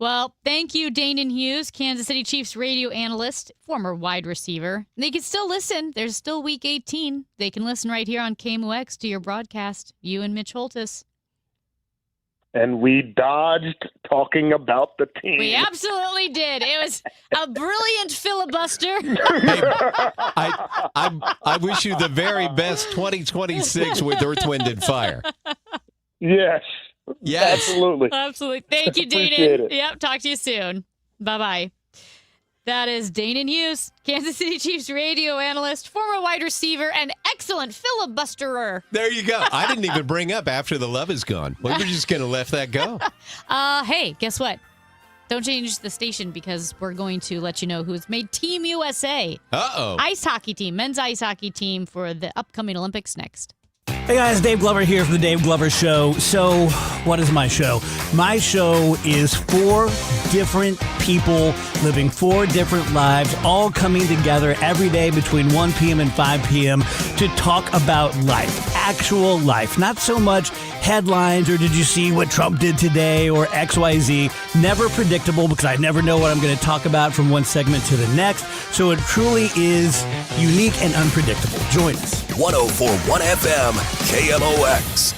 [SPEAKER 6] Well, thank you, Danon Hughes, Kansas City Chiefs radio analyst, former wide receiver. They can still listen. There's still Week 18. They can listen right here on KMOX to your broadcast, you and Mitch Holtis.
[SPEAKER 16] And we dodged talking about the team.
[SPEAKER 6] We absolutely did. It was a brilliant filibuster.
[SPEAKER 7] I wish you the very best 2026 with Earth, Wind, and Fire.
[SPEAKER 16] Yes.
[SPEAKER 7] Yes.
[SPEAKER 16] Absolutely.
[SPEAKER 6] Absolutely. Thank you,
[SPEAKER 16] Appreciate
[SPEAKER 6] Danon.
[SPEAKER 16] it.
[SPEAKER 6] Yep. Talk to you soon. Bye-bye. That is Danon Hughes, Kansas City Chiefs radio analyst, former wide receiver, and excellent filibusterer.
[SPEAKER 7] There you go. I didn't even bring up After the Love Is Gone. We were just going to let that go.
[SPEAKER 6] Hey, guess what? Don't change the station because we're going to let you know who's made Team USA.
[SPEAKER 7] Uh-oh.
[SPEAKER 6] Ice hockey team, men's ice hockey team for the upcoming Olympics next.
[SPEAKER 8] Hey guys, Dave Glover here from the Dave Glover Show. So, what is my show? My show is 4 different people living 4 different lives, all coming together every day between 1 p.m. and 5 p.m. to talk about life, actual life. Not so much headlines or did you see what Trump did today or XYZ. Never predictable because I never know what I'm going to talk about from one segment to the next. So it truly is unique and unpredictable. Join us.
[SPEAKER 5] 104.1 FM, KMOX.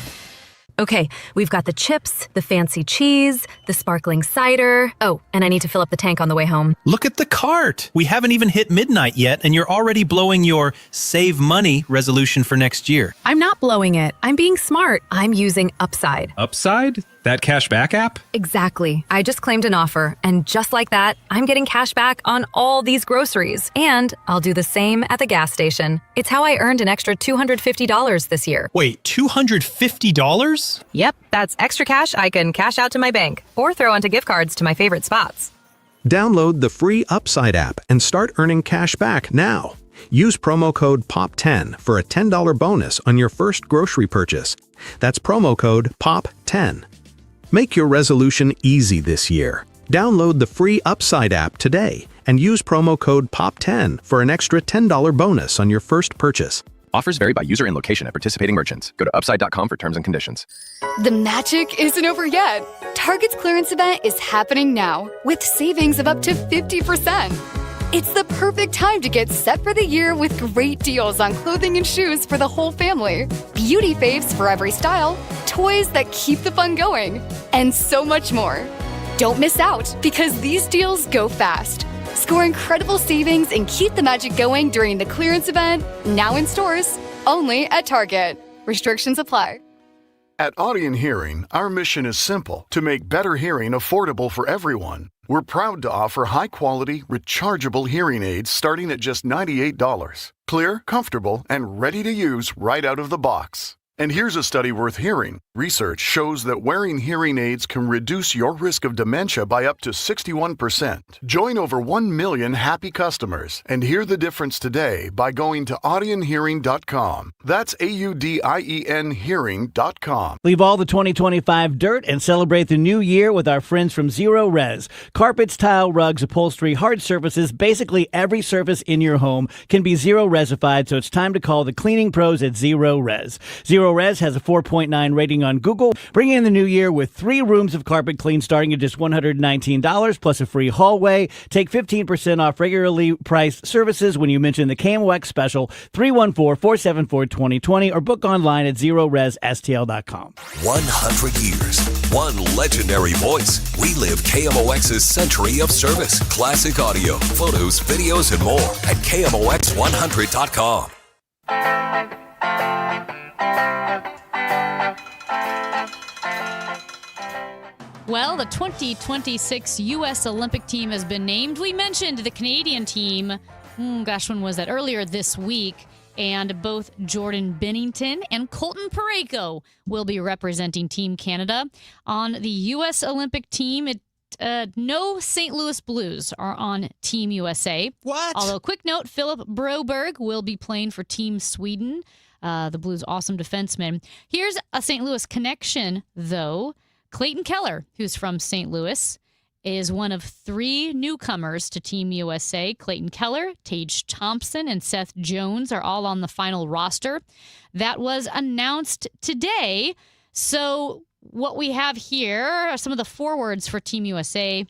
[SPEAKER 19] Okay, we've got the chips, the fancy cheese, the sparkling cider. Oh, and I need to fill up the tank on the way home.
[SPEAKER 20] Look at the cart. We haven't even hit midnight yet, and you're already blowing your save money resolution for next year.
[SPEAKER 19] I'm not blowing it. I'm being smart. I'm using Upside.
[SPEAKER 20] Upside? That cashback app?
[SPEAKER 19] Exactly. I just claimed an offer, and just like that, I'm getting cash back on all these groceries. And I'll do the same at the gas station. It's how I earned an extra $250 this year.
[SPEAKER 20] Wait, $250?
[SPEAKER 19] Yep, that's extra cash I can cash out to my bank or throw onto gift cards to my favorite spots.
[SPEAKER 21] Download the free Upside app and start earning cash back now. Use promo code POP10 for a $10 bonus on your first grocery purchase. That's promo code POP10. Make your resolution easy this year. Download the free Upside app today and use promo code POP10 for an extra $10 bonus on your first purchase.
[SPEAKER 22] Offers vary by user and location at participating merchants. Go to upside.com for terms and conditions.
[SPEAKER 23] The magic isn't over yet. Target's clearance event is happening now with savings of up to 50%. It's the perfect time to get set for the year with great deals on clothing and shoes for the whole family, beauty faves for every style, toys that keep the fun going, and so much more. Don't miss out because these deals go fast. Score incredible savings and keep the magic going during the clearance event, now in stores, only at Target. Restrictions apply.
[SPEAKER 25] At Audion Hearing, our mission is simple: to make better hearing affordable for everyone. We're proud to offer high-quality, rechargeable hearing aids starting at just $98. Clear, comfortable, and ready to use right out of the box. And here's a study worth hearing. Research shows that wearing hearing aids can reduce your risk of dementia by up to 61%. Join over 1 million happy customers and hear the difference today by going to audionhearing.com. That's AUDIEN hearing.com.
[SPEAKER 8] Leave all the 2025 dirt and celebrate the new year with our friends from Zero Res. Carpets, tile, rugs, upholstery, hard surfaces, basically every surface in your home can be Zero Resified, so it's time to call the cleaning pros at Zero Res. Zero Res has a 4.9 rating on Google. Bring in the new year with 3 rooms of carpet clean starting at just $119 plus a free hallway. Take 15% off regularly priced services when you mention the KMOX special 314-474-2020 or book online at ZeroResSTL.com.
[SPEAKER 5] 100 years, one legendary voice. We live KMOX's century of service. Classic audio, photos, videos, and more at KMOX100.com.
[SPEAKER 6] Well, the 2026 U.S. Olympic team has been named. We mentioned the Canadian team, when was that? Earlier this week. And both Jordan Bennington and Colton Parayko will be representing Team Canada. On the U.S. Olympic team, no St. Louis Blues are on Team USA.
[SPEAKER 7] What?
[SPEAKER 6] Although, quick note, Philip Broberg will be playing for Team Sweden, the Blues' awesome defenseman. Here's a St. Louis connection, though. Clayton Keller, who's from St. Louis, is one of 3 newcomers to Team USA. Clayton Keller, Tage Thompson, and Seth Jones are all on the final roster. That was announced today. So what we have here are some of the forwards for Team USA.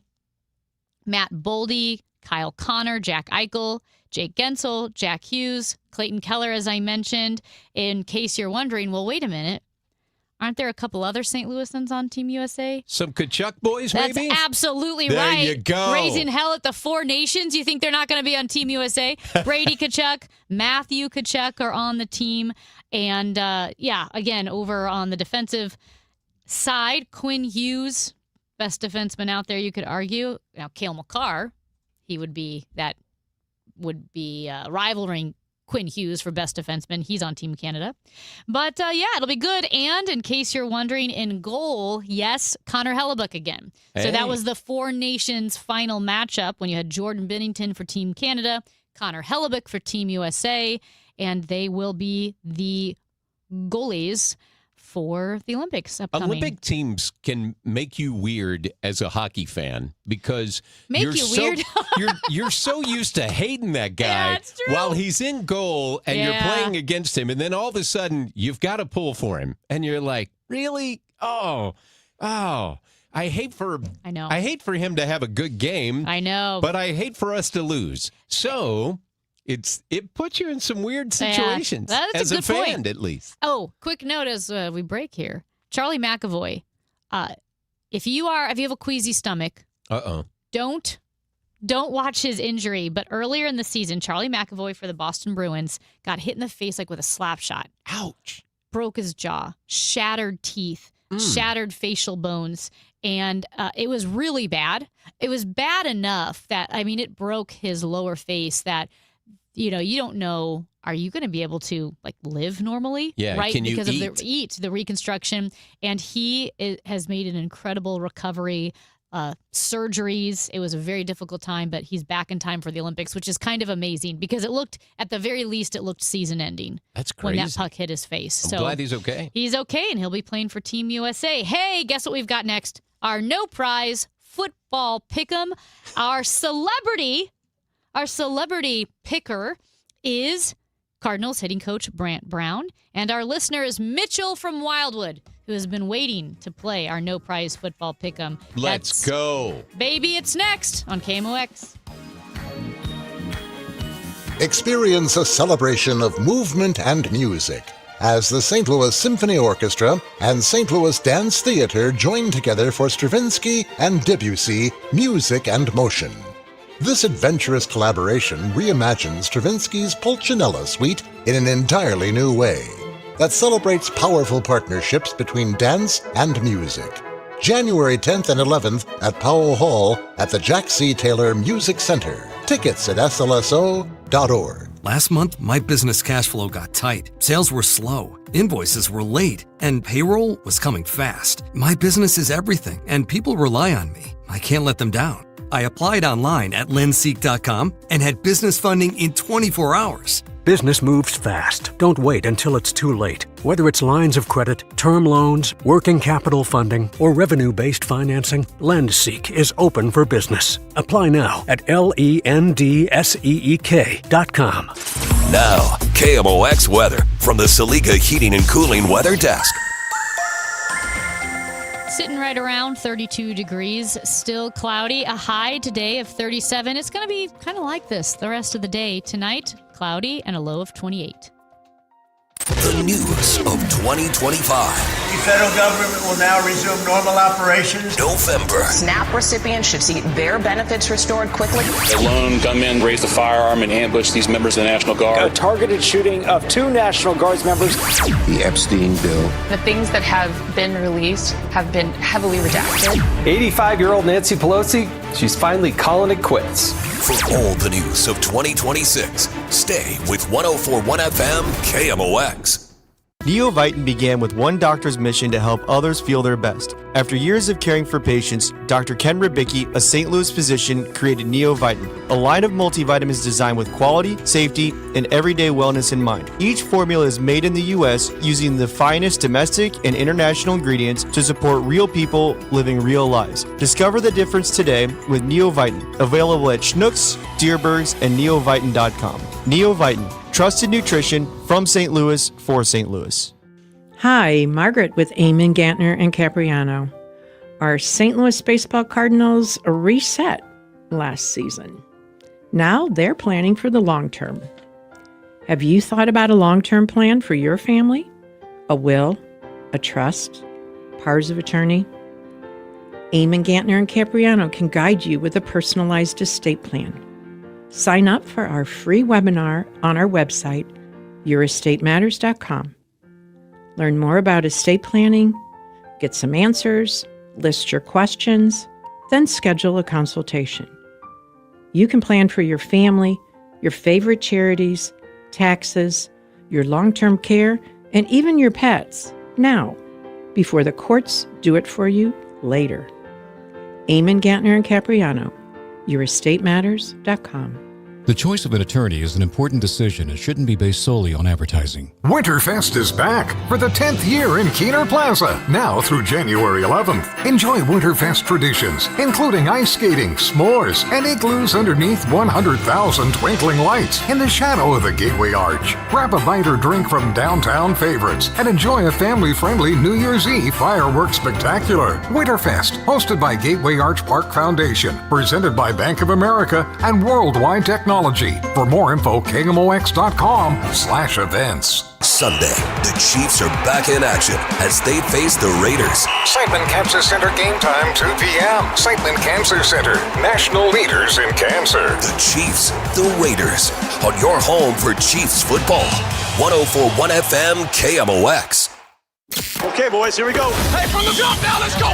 [SPEAKER 6] Matt Boldy, Kyle Connor, Jack Eichel, Jake Gensel, Jack Hughes, Clayton Keller, as I mentioned. In case you're wondering, well, wait a minute. Aren't there a couple other St. Louisans on Team USA?
[SPEAKER 7] Some Kachuk boys, maybe?
[SPEAKER 6] That's absolutely
[SPEAKER 7] there
[SPEAKER 6] right.
[SPEAKER 7] There you go.
[SPEAKER 6] Raising hell at the Four Nations. You think they're not going to be on Team USA? Brady Kachuk, Matthew Kachuk are on the team. And, again, over on the defensive side, Quinn Hughes, best defenseman out there, you could argue. Now, Cale Makar, he would be rivaling Quinn Hughes for best defenseman. He's on Team Canada. But, it'll be good. And in case you're wondering, in goal, yes, Connor Hellebuck again. Hey. So that was the Four Nations final matchup when you had Jordan Bennington for Team Canada, Connor Hellebuck for Team USA, and they will be the goalies for the Olympics upcoming.
[SPEAKER 7] Olympic teams can make you weird as a hockey fan because you're so used to hating that guy while he's in goal and you're playing against him, and then all of a sudden you've got to pull for him, and you're like, really? Oh. I hate for him to have a good game.
[SPEAKER 6] I know,
[SPEAKER 7] but I hate for us to lose. So. It puts you in some weird situations as a fan, point. At least.
[SPEAKER 6] Oh, quick note as we break here. Charlie McAvoy, if you have a queasy stomach, don't watch his injury. But earlier in the season, Charlie McAvoy for the Boston Bruins got hit in the face with a slap shot.
[SPEAKER 7] Ouch!
[SPEAKER 6] Broke his jaw, shattered teeth, shattered facial bones. And it was really bad. It was bad enough that, it broke his lower face that, you don't know, are you going to be able to live normally?
[SPEAKER 7] Yeah,
[SPEAKER 6] right?
[SPEAKER 7] Can you
[SPEAKER 6] because
[SPEAKER 7] eat?
[SPEAKER 6] Of the reconstruction. And he has made an incredible recovery, surgeries. It was a very difficult time, but he's back in time for the Olympics, which is kind of amazing because at the very least, it looked season ending.
[SPEAKER 7] That's crazy.
[SPEAKER 6] When that puck hit his face.
[SPEAKER 7] I'm glad he's okay.
[SPEAKER 6] He's okay, and he'll be playing for Team USA. Hey, guess what we've got next? Our no prize football pick'em. Our celebrity picker is Cardinals hitting coach Brant Brown, and our listener is Mitchell from Wildwood, who has been waiting to play our no prize football pick'em.
[SPEAKER 7] Let's go.
[SPEAKER 6] Baby, it's next on KMOX.
[SPEAKER 3] Experience a celebration of movement and music as the St. Louis Symphony Orchestra and St. Louis Dance Theater join together for Stravinsky and Debussy Music and Motion. This adventurous collaboration reimagines Stravinsky's Pulcinella Suite in an entirely new way that celebrates powerful partnerships between dance and music. January 10th and 11th at Powell Hall at the Jack C. Taylor Music Center. Tickets at slso.org.
[SPEAKER 4] Last month, my business cash flow got tight. Sales were slow, invoices were late, and payroll was coming fast. My business is everything, and people rely on me. I can't let them down. I applied online at lenseek.com and had business funding in 24 hours.
[SPEAKER 9] Business moves fast. Don't wait until it's too late. Whether it's lines of credit, term loans, working capital funding, or revenue-based financing, LendSeek is open for business. Apply now at LENDSEEK.com.
[SPEAKER 5] Now, KMOX weather from the Saliga Heating and Cooling Weather Desk.
[SPEAKER 6] Sitting right around 32 degrees, still cloudy. A high today of 37. It's going to be kind of like this the rest of the day. Tonight, cloudy and a low of 28.
[SPEAKER 5] The news of 2025.
[SPEAKER 11] The federal government will now resume normal operations.
[SPEAKER 5] November.
[SPEAKER 15] SNAP recipients should see their benefits restored quickly.
[SPEAKER 17] A lone gunman raised a firearm and ambushed these members of the National Guard.
[SPEAKER 24] A targeted shooting of 2 National Guards members.
[SPEAKER 27] The Epstein bill.
[SPEAKER 15] The things that have been released have been heavily redacted.
[SPEAKER 24] 85-year-old Nancy Pelosi, she's finally calling it quits.
[SPEAKER 5] For all the news of 2026, stay with 104.1 FM KMOX.
[SPEAKER 28] Neovitin began with one doctor's mission to help others feel their best. After years of caring for patients, Dr. Ken Ribicki, a St. Louis physician, created Neovitin, a line of multivitamins designed with quality, safety, and everyday wellness in mind. Each formula is made in the U.S. using the finest domestic and international ingredients to support real people living real lives. Discover the difference today with Neovitin, available at Schnucks, Dierbergs, and neovitin.com. Neovitin, trusted nutrition from St. Louis for St. Louis.
[SPEAKER 29] Hi, Margaret with Eamon, Gantner, and Capriano. Our St. Louis Baseball Cardinals reset last season. Now they're planning for the long term. Have you thought about a long-term plan for your family? A will, a trust, powers of attorney? Eamon, Gantner, and Capriano can guide you with a personalized estate plan. Sign up for our free webinar on our website, yourestateMatters.com. Learn more about estate planning, get some answers, list your questions, then schedule a consultation. You can plan for your family, your favorite charities, taxes, your long-term care, and even your pets now, before the courts do it for you later. Eamon, Gantner, and Capriano, yourestateMatters.com.
[SPEAKER 30] The choice of an attorney is an important decision and shouldn't be based solely on advertising.
[SPEAKER 31] Winterfest is back for the 10th year in Keener Plaza, now through January 11th. Enjoy Winterfest traditions, including ice skating, s'mores, and igloos underneath 100,000 twinkling lights in the shadow of the Gateway Arch. Grab a bite or drink from downtown favorites and enjoy a family-friendly New Year's Eve fireworks spectacular. Winterfest, hosted by Gateway Arch Park Foundation, presented by Bank of America and Worldwide Technology. For more info, KMOX.com/events.
[SPEAKER 5] Sunday, the Chiefs are back in action as they face the Raiders.
[SPEAKER 31] Sightman Cancer Center game time, 2 p.m. Sightman Cancer Center, national leaders in cancer.
[SPEAKER 5] The Chiefs, the Raiders, on your home for Chiefs football. 104.1 FM KMOX.
[SPEAKER 32] Okay, boys, here we go. Hey, from the jump now, let's go.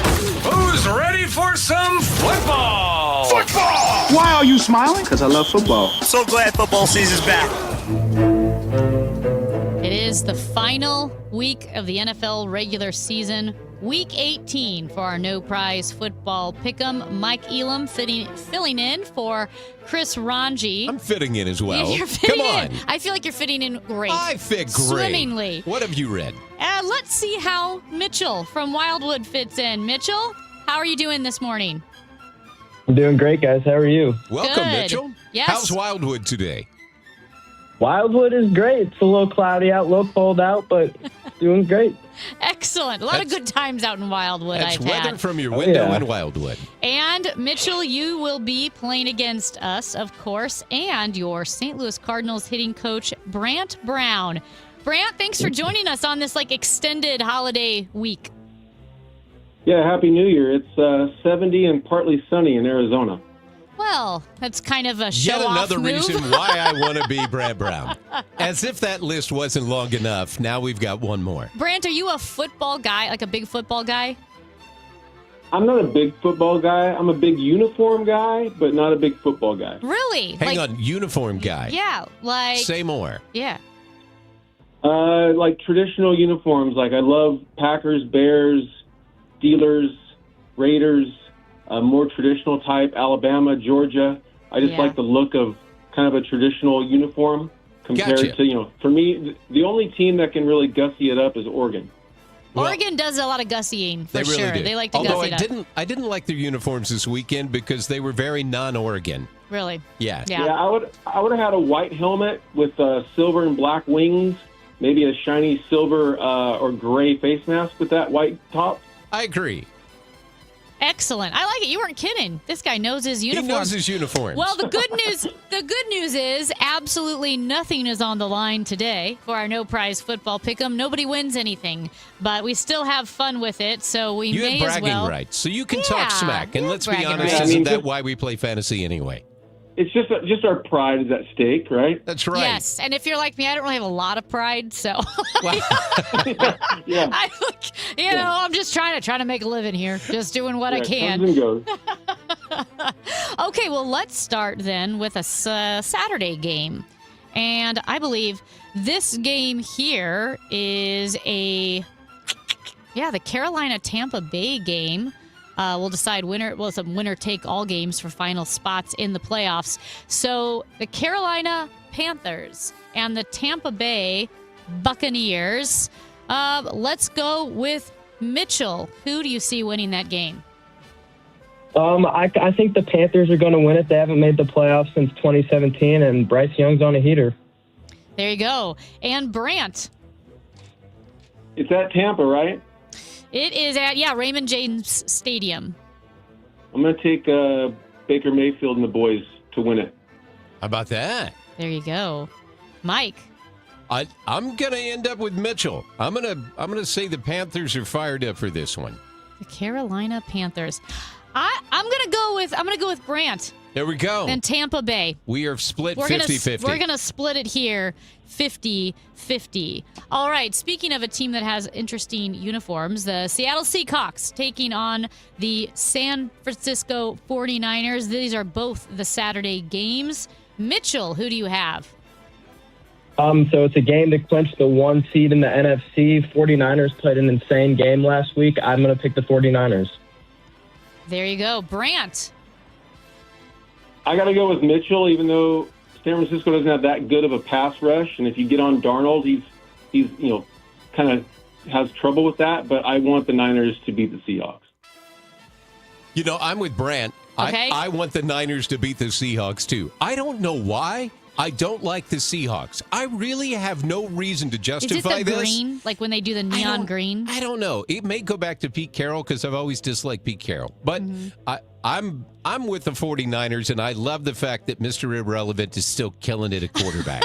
[SPEAKER 32] Who's ready for some football? Football!
[SPEAKER 33] Why are you smiling? Because I love football.
[SPEAKER 32] So glad football season's back.
[SPEAKER 6] It is the final week of the NFL regular season. Week 18 for our no prize football pick'em. Mike Elam filling in for Chris Ranji.
[SPEAKER 7] I'm fitting in as well.
[SPEAKER 6] You're fitting
[SPEAKER 7] Come on.
[SPEAKER 6] in. I feel like you're fitting in great.
[SPEAKER 7] I fit great.
[SPEAKER 6] Swimmingly.
[SPEAKER 7] What have you read?
[SPEAKER 6] Let's see how Mitchell from Wildwood fits in. Mitchell, how are you doing this morning?
[SPEAKER 34] I'm doing great, guys. How are you?
[SPEAKER 7] Welcome,
[SPEAKER 6] Good.
[SPEAKER 7] Mitchell.
[SPEAKER 6] Yes.
[SPEAKER 7] How's Wildwood today?
[SPEAKER 34] Wildwood is great. It's a little cloudy out, a little cold out, but doing great.
[SPEAKER 6] Excellent. A lot of good times out in Wildwood
[SPEAKER 7] That's
[SPEAKER 6] I've
[SPEAKER 7] weather
[SPEAKER 6] had.
[SPEAKER 7] from your window in Wildwood.
[SPEAKER 6] And Mitchell, you will be playing against us, of course, and your St. Louis Cardinals hitting coach, Brant Brown. Brant, thanks for joining us on this extended holiday week.
[SPEAKER 33] Yeah, Happy New Year. It's 70 and partly sunny in Arizona.
[SPEAKER 6] Well, that's kind of a
[SPEAKER 7] Yet
[SPEAKER 6] show-off
[SPEAKER 7] another
[SPEAKER 6] move.
[SPEAKER 7] reason why I want to be Brad Brown. As if that list wasn't long enough, now we've got one more.
[SPEAKER 6] Brant, are you a football guy, like a big football guy?
[SPEAKER 33] I'm not a big football guy. I'm a big uniform guy, but not a big football guy.
[SPEAKER 6] Really?
[SPEAKER 7] Hang on, uniform guy.
[SPEAKER 6] Yeah, like...
[SPEAKER 7] Say more.
[SPEAKER 6] Yeah.
[SPEAKER 33] Like traditional uniforms. Like I love Packers, Bears, Steelers, Raiders, more traditional type, Alabama, Georgia. I just like the look of kind of a traditional uniform compared to, for me, the only team that can really gussy it up is Oregon.
[SPEAKER 6] Oregon does a lot of gussying, for
[SPEAKER 7] They really
[SPEAKER 6] sure.
[SPEAKER 7] do.
[SPEAKER 6] They like to
[SPEAKER 7] Although
[SPEAKER 6] gussy it up.
[SPEAKER 7] I didn't like their uniforms this weekend because they were very non-Oregon.
[SPEAKER 6] Really?
[SPEAKER 7] Yeah.
[SPEAKER 33] I would have had a white helmet with silver and black wings, maybe a shiny silver or gray face mask with that white top.
[SPEAKER 7] I agree.
[SPEAKER 6] Excellent. I like it. You weren't kidding. This guy knows his uniform.
[SPEAKER 7] He knows his uniforms.
[SPEAKER 6] Well, the good news is absolutely nothing is on the line today for our no prize football pick'em. Nobody wins anything, but we still have fun with it, so we
[SPEAKER 7] you
[SPEAKER 6] may
[SPEAKER 7] have
[SPEAKER 6] as
[SPEAKER 7] bragging
[SPEAKER 6] well.
[SPEAKER 7] rights, so you can talk smack. And let's be honest,
[SPEAKER 33] rights.
[SPEAKER 7] isn't that why we play fantasy anyway?
[SPEAKER 33] It's just our pride is at stake, right?
[SPEAKER 7] That's right.
[SPEAKER 6] Yes, and if you're like me, I don't really have a lot of pride, so
[SPEAKER 33] Yeah.
[SPEAKER 6] I'm just trying to make a living here, just doing what I can.
[SPEAKER 33] Comes and goes.
[SPEAKER 6] Okay, well, let's start then with a Saturday game. And I believe this game here is the Carolina-Tampa Bay game. We'll decide winner. Well, it's a winner-take-all games for final spots in the playoffs. So the Carolina Panthers and the Tampa Bay Buccaneers. Let's go with Mitchell. Who do you see winning that game?
[SPEAKER 34] I think the Panthers are going to win it. They haven't made the playoffs since 2017, and Bryce Young's on a heater.
[SPEAKER 6] There you go. And Brant.
[SPEAKER 33] It's at Tampa, right?
[SPEAKER 6] It is at, Raymond James Stadium.
[SPEAKER 33] I'm going to take Baker Mayfield and the boys to win it.
[SPEAKER 7] How about that?
[SPEAKER 6] There you go. Mike.
[SPEAKER 7] I'm going to end up with Mitchell. I'm gonna say the Panthers are fired up for this one.
[SPEAKER 6] The Carolina Panthers. I'm gonna go with Brant.
[SPEAKER 7] There we go.
[SPEAKER 6] And Tampa Bay.
[SPEAKER 7] We are split 50-50.
[SPEAKER 6] We're going to split it here 50-50. All right, speaking of a team that has interesting uniforms, the Seattle Seahawks taking on the San Francisco 49ers. These are both the Saturday games. Mitchell, who do you have?
[SPEAKER 34] So it's a game to clinch the 1 seed in the NFC. 49ers played an insane game last week. I'm going to pick the 49ers.
[SPEAKER 6] There you go. Brant.
[SPEAKER 33] I got to go with Mitchell, even though San Francisco doesn't have that good of a pass rush. And if you get on Darnold, he's kind of has trouble with that. But I want the Niners to beat the Seahawks.
[SPEAKER 7] I'm with Brant.
[SPEAKER 6] Okay.
[SPEAKER 7] I want the Niners to beat the Seahawks, too. I don't know why. I don't like the Seahawks. I really have no reason to justify this.
[SPEAKER 6] Is it the green? Like when they do the neon green?
[SPEAKER 7] I don't know. It may go back to Pete Carroll because I've always disliked Pete Carroll. But I'm with the 49ers, and I love the fact that Mr. Irrelevant is still killing it at quarterback.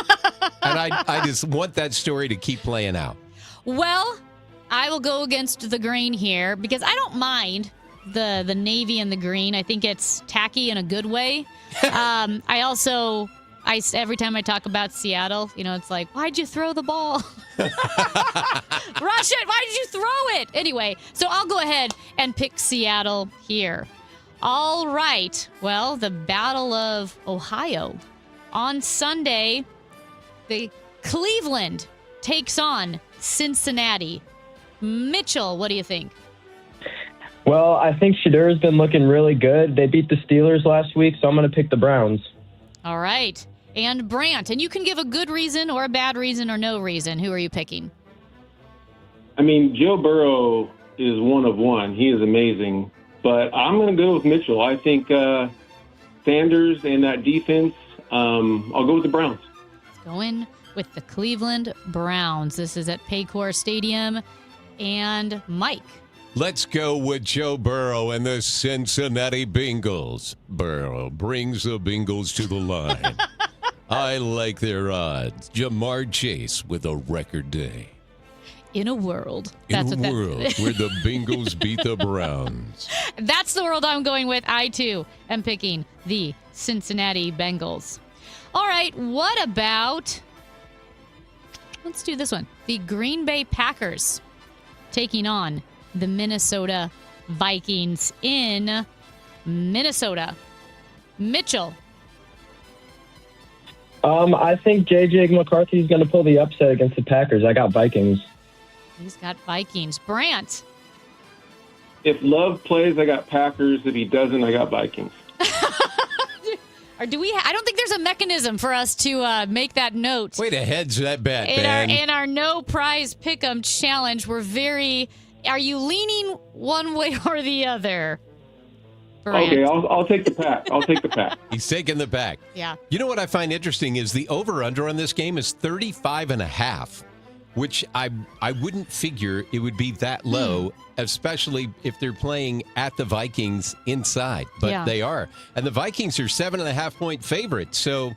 [SPEAKER 7] And I just want that story to keep playing out.
[SPEAKER 6] Well, I will go against the green here because I don't mind the navy and the green. I think it's tacky in a good way. Every time I talk about Seattle, it's like, why'd you throw the ball? Rush it. Why did you throw it? Anyway, so I'll go ahead and pick Seattle here. All right. Well, the Battle of Ohio. On Sunday, the Cleveland takes on Cincinnati. Mitchell, what do you think?
[SPEAKER 34] Well, I think Shedur's been looking really good. They beat the Steelers last week, so I'm going to pick the Browns.
[SPEAKER 6] All right. And Brant, and you can give a good reason or a bad reason or no reason. Who are you picking?
[SPEAKER 33] I mean, Joe Burrow is one of one. He is amazing. But I'm going to go with Mitchell. I think Sanders and that defense, I'll go with the Browns.
[SPEAKER 6] Going with the Cleveland Browns. This is at Paycor Stadium. And Mike.
[SPEAKER 7] Let's go with Joe Burrow and the Cincinnati Bengals. Burrow brings the Bengals to the line. I like their odds. Jamar Chase with a record day.
[SPEAKER 6] In a world.
[SPEAKER 7] Where the Bengals beat the Browns.
[SPEAKER 6] That's the world I'm going with. I, too, am picking the Cincinnati Bengals. All right, what about... Let's do this one. The Green Bay Packers taking on the Minnesota Vikings in Minnesota. Mitchell.
[SPEAKER 34] I think J.J. McCarthy is going to pull the upset against the Packers. I got Vikings.
[SPEAKER 6] He's got Vikings. Brant.
[SPEAKER 33] If Love plays, I got Packers. If he doesn't, I got Vikings.
[SPEAKER 6] Or do we? I don't think there's a mechanism for us to make that note.
[SPEAKER 7] Way to hedge that bet,
[SPEAKER 6] in our no prize pick'em challenge. We're very. Are you leaning one way or the other? Brant?
[SPEAKER 33] Okay, I'll take the pack. I'll take the pack.
[SPEAKER 7] He's taking the pack.
[SPEAKER 6] Yeah.
[SPEAKER 7] You know what I find interesting is the over-under on this game is 35.5, which I wouldn't figure it would be that low, especially if they're playing at the Vikings inside. But they are. And the Vikings are 7.5-point favorites. So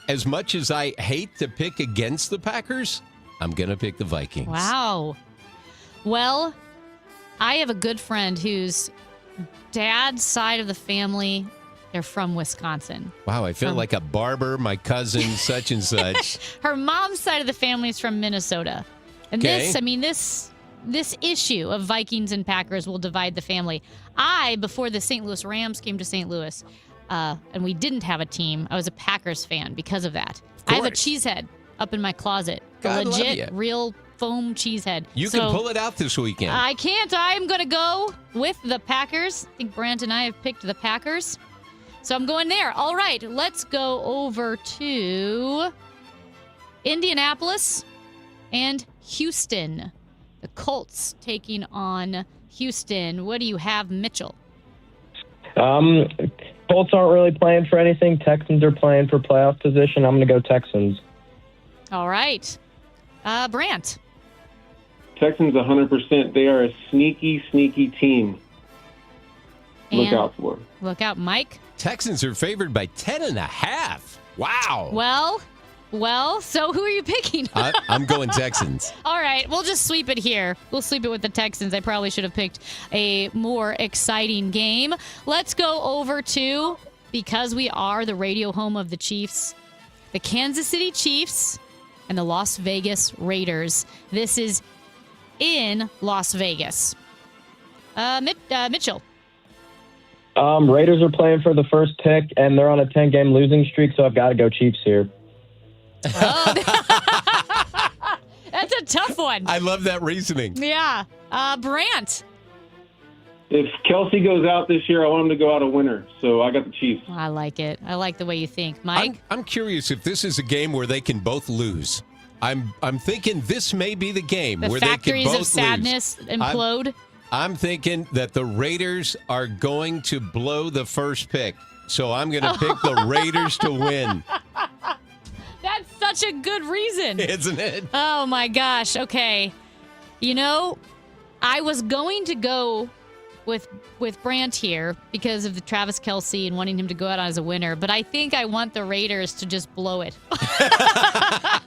[SPEAKER 7] as much as I hate to pick against the Packers, I'm going to pick the Vikings.
[SPEAKER 6] Wow. Well, I have a good friend whose dad's side of the family, they're from Wisconsin.
[SPEAKER 7] Wow, I feel like a barber, my cousin, such and such.
[SPEAKER 6] Her mom's side of the family is from Minnesota. And this issue of Vikings and Packers will divide the family. Before the St. Louis Rams came to St. Louis, and we didn't have a team, I was a Packers fan because of that. I have a cheesehead up in my closet.
[SPEAKER 7] God
[SPEAKER 6] a
[SPEAKER 7] love
[SPEAKER 6] legit,
[SPEAKER 7] ya.
[SPEAKER 6] real foam cheesehead.
[SPEAKER 7] You can pull it out this weekend.
[SPEAKER 6] I can't. I'm going to go with the Packers. I think Brant and I have picked the Packers. So I'm going there. All right, let's go over to Indianapolis and Houston. The Colts taking on Houston. What do you have, Mitchell?
[SPEAKER 34] Colts aren't really playing for anything. Texans are playing for playoff position. I'm going to go Texans.
[SPEAKER 6] All right. Brant.
[SPEAKER 33] Texans 100%. They are a sneaky, sneaky team. Look out for.
[SPEAKER 6] Look out, Mike.
[SPEAKER 7] Texans are favored by 10.5. Wow.
[SPEAKER 6] Well, so who are you picking?
[SPEAKER 7] I'm going Texans.
[SPEAKER 6] All right, we'll just sweep it here. We'll sweep it with the Texans. I probably should have picked a more exciting game. Let's go over to, because we are the radio home of the Chiefs, the Kansas City Chiefs and the Las Vegas Raiders. This is in Las Vegas. Mitchell.
[SPEAKER 34] Raiders are playing for the first pick, and they're on a 10-game losing streak, so I've got to go Chiefs here.
[SPEAKER 6] Oh, that's a tough one.
[SPEAKER 7] I love that reasoning.
[SPEAKER 6] Yeah. Brant.
[SPEAKER 33] If Kelsey goes out this year, I want him to go out a winner. So I got the Chiefs.
[SPEAKER 6] I like it. I like the way you think. Mike?
[SPEAKER 7] I'm curious if this is a game where they can both lose. I'm thinking this may be the game where they can both lose.
[SPEAKER 6] The factories of sadness implode.
[SPEAKER 7] I'm thinking that the Raiders are going to blow the first pick. So I'm going to pick the Raiders to win.
[SPEAKER 6] That's such a good reason.
[SPEAKER 7] Isn't it?
[SPEAKER 6] Oh, my gosh. Okay. You know, I was going to go with Brant here because of the Travis Kelce and wanting him to go out as a winner, but I think I want the Raiders to just blow it.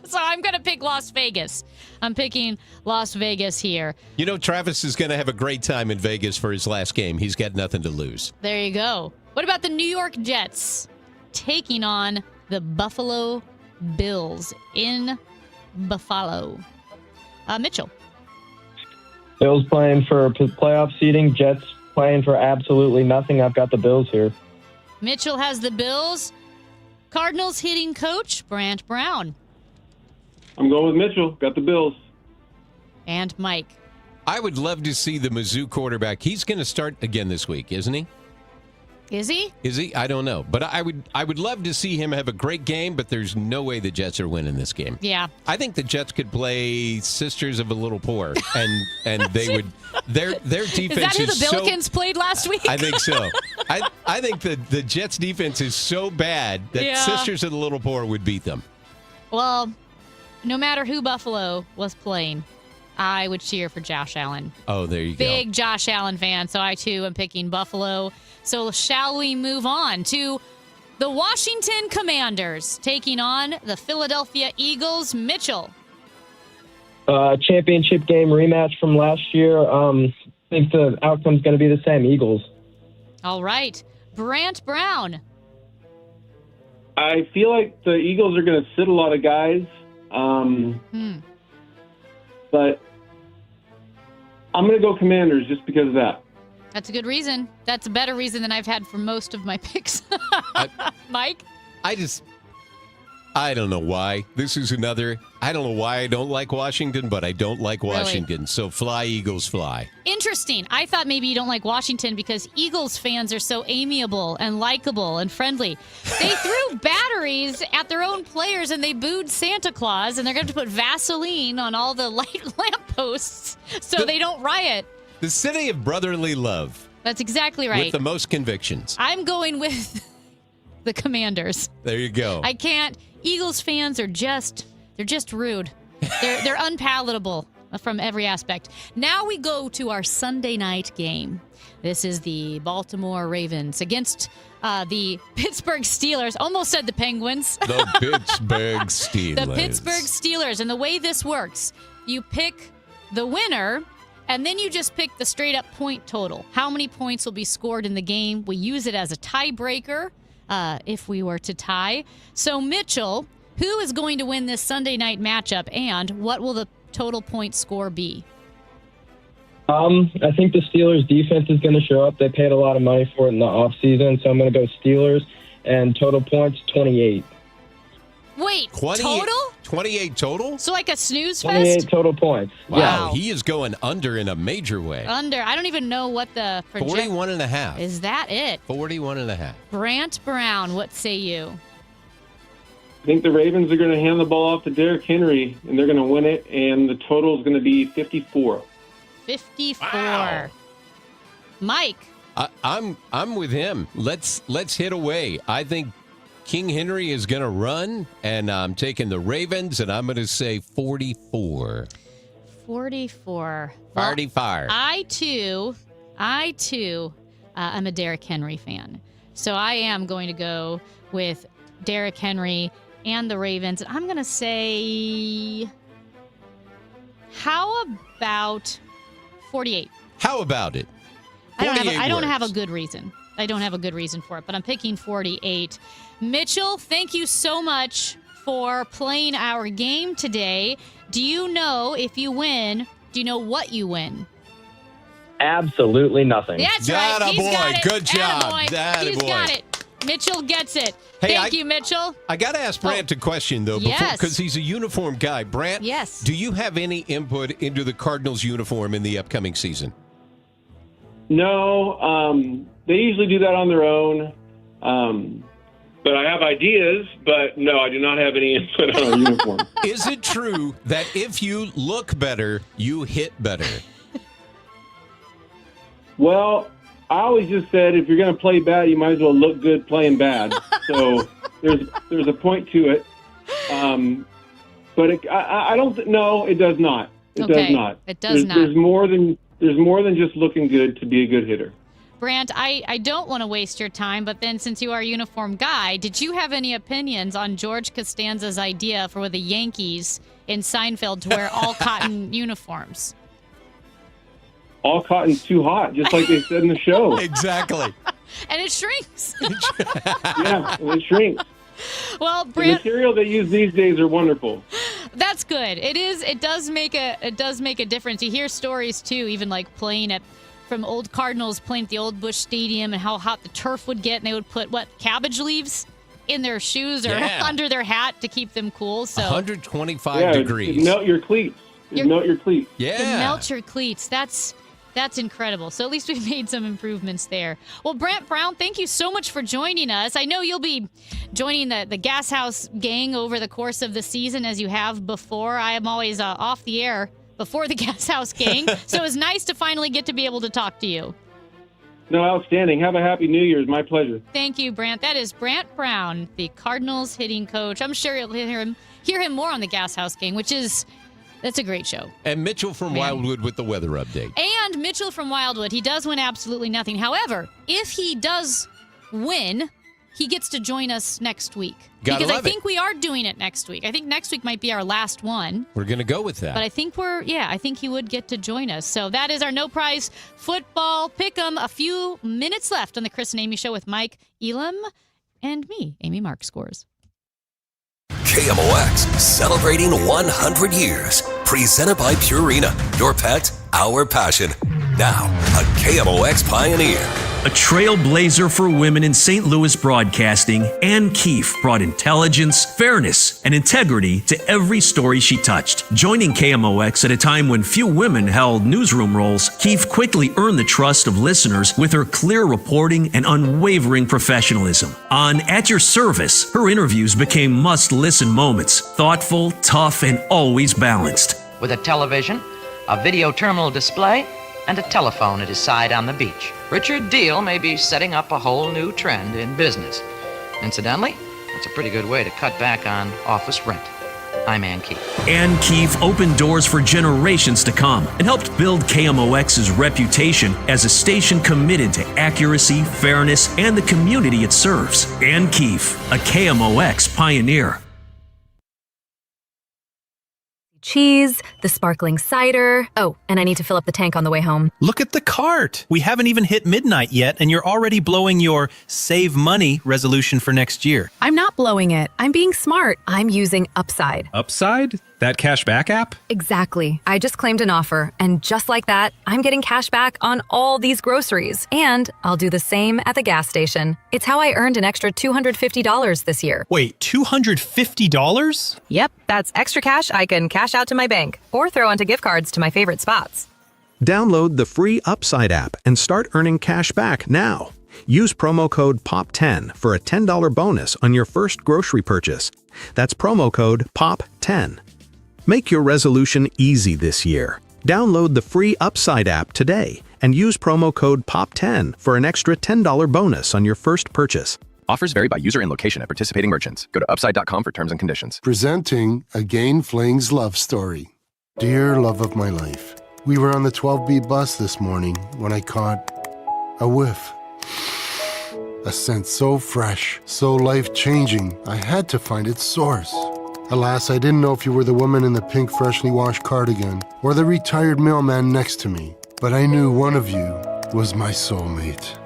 [SPEAKER 6] So I'm going to pick Las Vegas. I'm picking Las Vegas here.
[SPEAKER 7] You know, Travis is going to have a great time in Vegas for his last game. He's got nothing to lose.
[SPEAKER 6] There you go. What about the New York Jets taking on the Buffalo Bills in Buffalo? Mitchell.
[SPEAKER 34] Bills playing for playoff seeding. Jets playing for absolutely nothing. I've got the Bills here.
[SPEAKER 6] Mitchell has the Bills. Cardinals hitting coach Brant Brown.
[SPEAKER 33] I'm going with Mitchell. Got the Bills.
[SPEAKER 6] And Mike.
[SPEAKER 7] I would love to see the Mizzou quarterback. He's going to start again this week, isn't he?
[SPEAKER 6] Is he?
[SPEAKER 7] Is he? I don't know. But I would love to see him have a great game, but there's no way the Jets are winning this game.
[SPEAKER 6] Yeah.
[SPEAKER 7] I think the Jets could play Sisters of a Little Poor, and they would their defense
[SPEAKER 6] is that who the Billikens played last week?
[SPEAKER 7] I think so. I think the Jets defense is so bad that Sisters of the Little Poor would beat them.
[SPEAKER 6] Well, no matter who Buffalo was playing, I would cheer for Josh Allen.
[SPEAKER 7] Oh, there you go.
[SPEAKER 6] Big Josh Allen fan, so I too am picking Buffalo. So shall we move on to the Washington Commanders taking on the Philadelphia Eagles? Mitchell.
[SPEAKER 34] Championship game rematch from last year. I think the outcome's going to be the same, Eagles.
[SPEAKER 6] All right. Brant Brown.
[SPEAKER 33] I feel like the Eagles are going to sit a lot of guys. But I'm going to go Commanders just because of that.
[SPEAKER 6] That's a good reason. That's a better reason than I've had for most of my picks. Mike?
[SPEAKER 7] I don't know why. This is another. I don't know why I don't like Washington, but I don't like Washington. Really? So fly, Eagles, fly.
[SPEAKER 6] Interesting. I thought maybe you don't like Washington because Eagles fans are so amiable and likable and friendly. They threw batteries at their own players and they booed Santa Claus, and they're going to put Vaseline on all the light lampposts so they don't riot.
[SPEAKER 7] The city of brotherly love.
[SPEAKER 6] That's exactly right.
[SPEAKER 7] With the most convictions.
[SPEAKER 6] I'm going with the Commanders.
[SPEAKER 7] There you go.
[SPEAKER 6] I can't. Eagles fans are they're just rude. They're unpalatable from every aspect. Now we go to our Sunday night game. This is the Baltimore Ravens against the Pittsburgh Steelers. Almost said the Penguins.
[SPEAKER 7] The Pittsburgh Steelers.
[SPEAKER 6] The Pittsburgh Steelers. And the way this works, you pick the winner, and then you just pick the straight-up point total. How many points will be scored in the game? We use it as a tiebreaker. If we were to tie. So, Mitchell, who is going to win this Sunday night matchup, and what will the total point score be?
[SPEAKER 34] I think the Steelers' defense is going to show up. They paid a lot of money for it in the offseason, so I'm going to go Steelers, and total points, 28.
[SPEAKER 6] Wait, total?
[SPEAKER 7] 28 total?
[SPEAKER 6] So like a snooze
[SPEAKER 34] 28
[SPEAKER 6] fest?
[SPEAKER 34] total points.
[SPEAKER 7] Wow, he is going under in a major way.
[SPEAKER 6] Under. I don't even know what the...
[SPEAKER 7] 41.5.
[SPEAKER 6] Is that it?
[SPEAKER 7] 41.5.
[SPEAKER 6] Brant Brown, what say you?
[SPEAKER 33] I think the Ravens are going to hand the ball off to Derrick Henry, and they're going to win it, and the total is going to be 54.
[SPEAKER 6] 54.
[SPEAKER 33] Wow.
[SPEAKER 6] Mike?
[SPEAKER 7] I'm with him. Let's hit away. I think King Henry is going to run, and I'm taking the Ravens, and I'm going to say 44.
[SPEAKER 6] 44.
[SPEAKER 7] Party fire.
[SPEAKER 6] I too, I'm a Derrick Henry fan. So I am going to go with Derrick Henry and the Ravens. I'm going to say, how about 48?
[SPEAKER 7] How about it?
[SPEAKER 6] I don't have a good reason. I don't have a good reason for it, but I'm picking 48. Mitchell, thank you so much for playing our game today. Do you know if you win, do you know what you win?
[SPEAKER 34] Absolutely nothing.
[SPEAKER 6] That's right. He's got it.
[SPEAKER 7] Good job.
[SPEAKER 6] He's got it. Mitchell gets it.
[SPEAKER 7] Hey,
[SPEAKER 6] Thank you, Mitchell.
[SPEAKER 7] I got to ask Brant a question, though, because he's a uniform guy. Brant,
[SPEAKER 6] yes.
[SPEAKER 7] Do you have any input into the Cardinals uniform in the upcoming season?
[SPEAKER 33] No, they usually do that on their own. But I have ideas, but no, I do not have any input on our uniform.
[SPEAKER 7] Is it true that if you look better, you hit better?
[SPEAKER 33] Well, I always just said if you're going to play bad, you might as well look good playing bad. So there's a point to it. But I don't. No, it does not. It does not.
[SPEAKER 6] It does not.
[SPEAKER 33] There's more than just looking good to be a good hitter.
[SPEAKER 6] Brant, I don't want to waste your time, but then since you are a uniform guy, did you have any opinions on George Costanza's idea for the Yankees in Seinfeld to wear all cotton uniforms?
[SPEAKER 33] All cotton's too hot, just like they said in the show.
[SPEAKER 7] Exactly.
[SPEAKER 6] And it shrinks.
[SPEAKER 33] Yeah, it shrinks.
[SPEAKER 6] Well, Brant,
[SPEAKER 33] the material they use these days are wonderful.
[SPEAKER 6] That's good. It is. It does make a difference. You hear stories too, even like from old Cardinals playing at the old Busch Stadium and how hot the turf would get, and they would put cabbage leaves in their shoes or under their hat to keep them cool. So
[SPEAKER 7] 125 degrees.
[SPEAKER 33] It'd melt your cleats.
[SPEAKER 6] Yeah. Melt your cleats. That's incredible. So at least we've made some improvements there. Well, Brant Brown, thank you so much for joining us. I know you'll be joining the Gas House gang over the course of the season as you have before. I am always off the air before the Gas House gang. So it was nice to finally get to be able to talk to you.
[SPEAKER 33] No, outstanding. Have a happy New Year's. My pleasure.
[SPEAKER 6] Thank you, Brant. That is Brant Brown, the Cardinals hitting coach. I'm sure you'll hear him more on the Gas House gang, that's a great show.
[SPEAKER 7] And Mitchell from Wildwood with the weather update.
[SPEAKER 6] And Mitchell from Wildwood. He does win absolutely nothing. However, if he does win, he gets to join us next week. Because I think we are doing it next week. I think next week might be our last one.
[SPEAKER 7] We're going to go with that.
[SPEAKER 6] But I think he would get to join us. So that is our no prize football pick'em. A few minutes left on the Chris and Amy show with Mike, Elam, and me, Amy Mark Scores.
[SPEAKER 5] KMOX, celebrating 100 years. Presented by Purina. Your pet, our passion. Now, a KMOX pioneer.
[SPEAKER 1] A trailblazer for women in St. Louis broadcasting, Ann Keefe brought intelligence, fairness, and integrity to every story she touched. Joining KMOX at a time when few women held newsroom roles, Keefe quickly earned the trust of listeners with her clear reporting and unwavering professionalism. On At Your Service, her interviews became must-listen moments, thoughtful, tough, and always balanced.
[SPEAKER 2] With a television, a video terminal display, and a telephone at his side on the beach, Richard Deal may be setting up a whole new trend in business. Incidentally, that's a pretty good way to cut back on office rent. I'm Ann Keefe.
[SPEAKER 1] Ann Keefe opened doors for generations to come and helped build KMOX's reputation as a station committed to accuracy, fairness, and the community it serves. Ann Keefe, a KMOX pioneer.
[SPEAKER 10] Cheese, the sparkling cider. Oh, and I need to fill up the tank on the way home.
[SPEAKER 12] Look at the cart. We haven't even hit midnight yet, and you're already blowing your save money resolution for next year.
[SPEAKER 10] I'm not blowing it. I'm being smart. I'm using Upside.
[SPEAKER 12] Upside? That cash back app?
[SPEAKER 10] Exactly. I just claimed an offer, and just like that, I'm getting cash back on all these groceries. And I'll do the same at the gas station. It's how I earned an extra $250 this year.
[SPEAKER 12] Wait, $250?
[SPEAKER 10] Yep, that's extra cash I can cash out to my bank or throw onto gift cards to my favorite spots.
[SPEAKER 13] Download the free Upside app and start earning cash back now. Use promo code POP10 for a $10 bonus on your first grocery purchase. That's promo code POP10. Make your resolution easy this year. Download the free Upside app today and use promo code POP10 for an extra $10 bonus on your first purchase.
[SPEAKER 14] Offers vary by user and location at participating merchants. Go to upside.com for terms and conditions.
[SPEAKER 16] Presenting a Gain Flings love story. Dear love of my life, we were on the 12B bus this morning when I caught a whiff. A scent so fresh, so life-changing, I had to find its source. Alas, I didn't know if you were the woman in the pink freshly washed cardigan or the retired mailman next to me, but I knew one of you was my soulmate.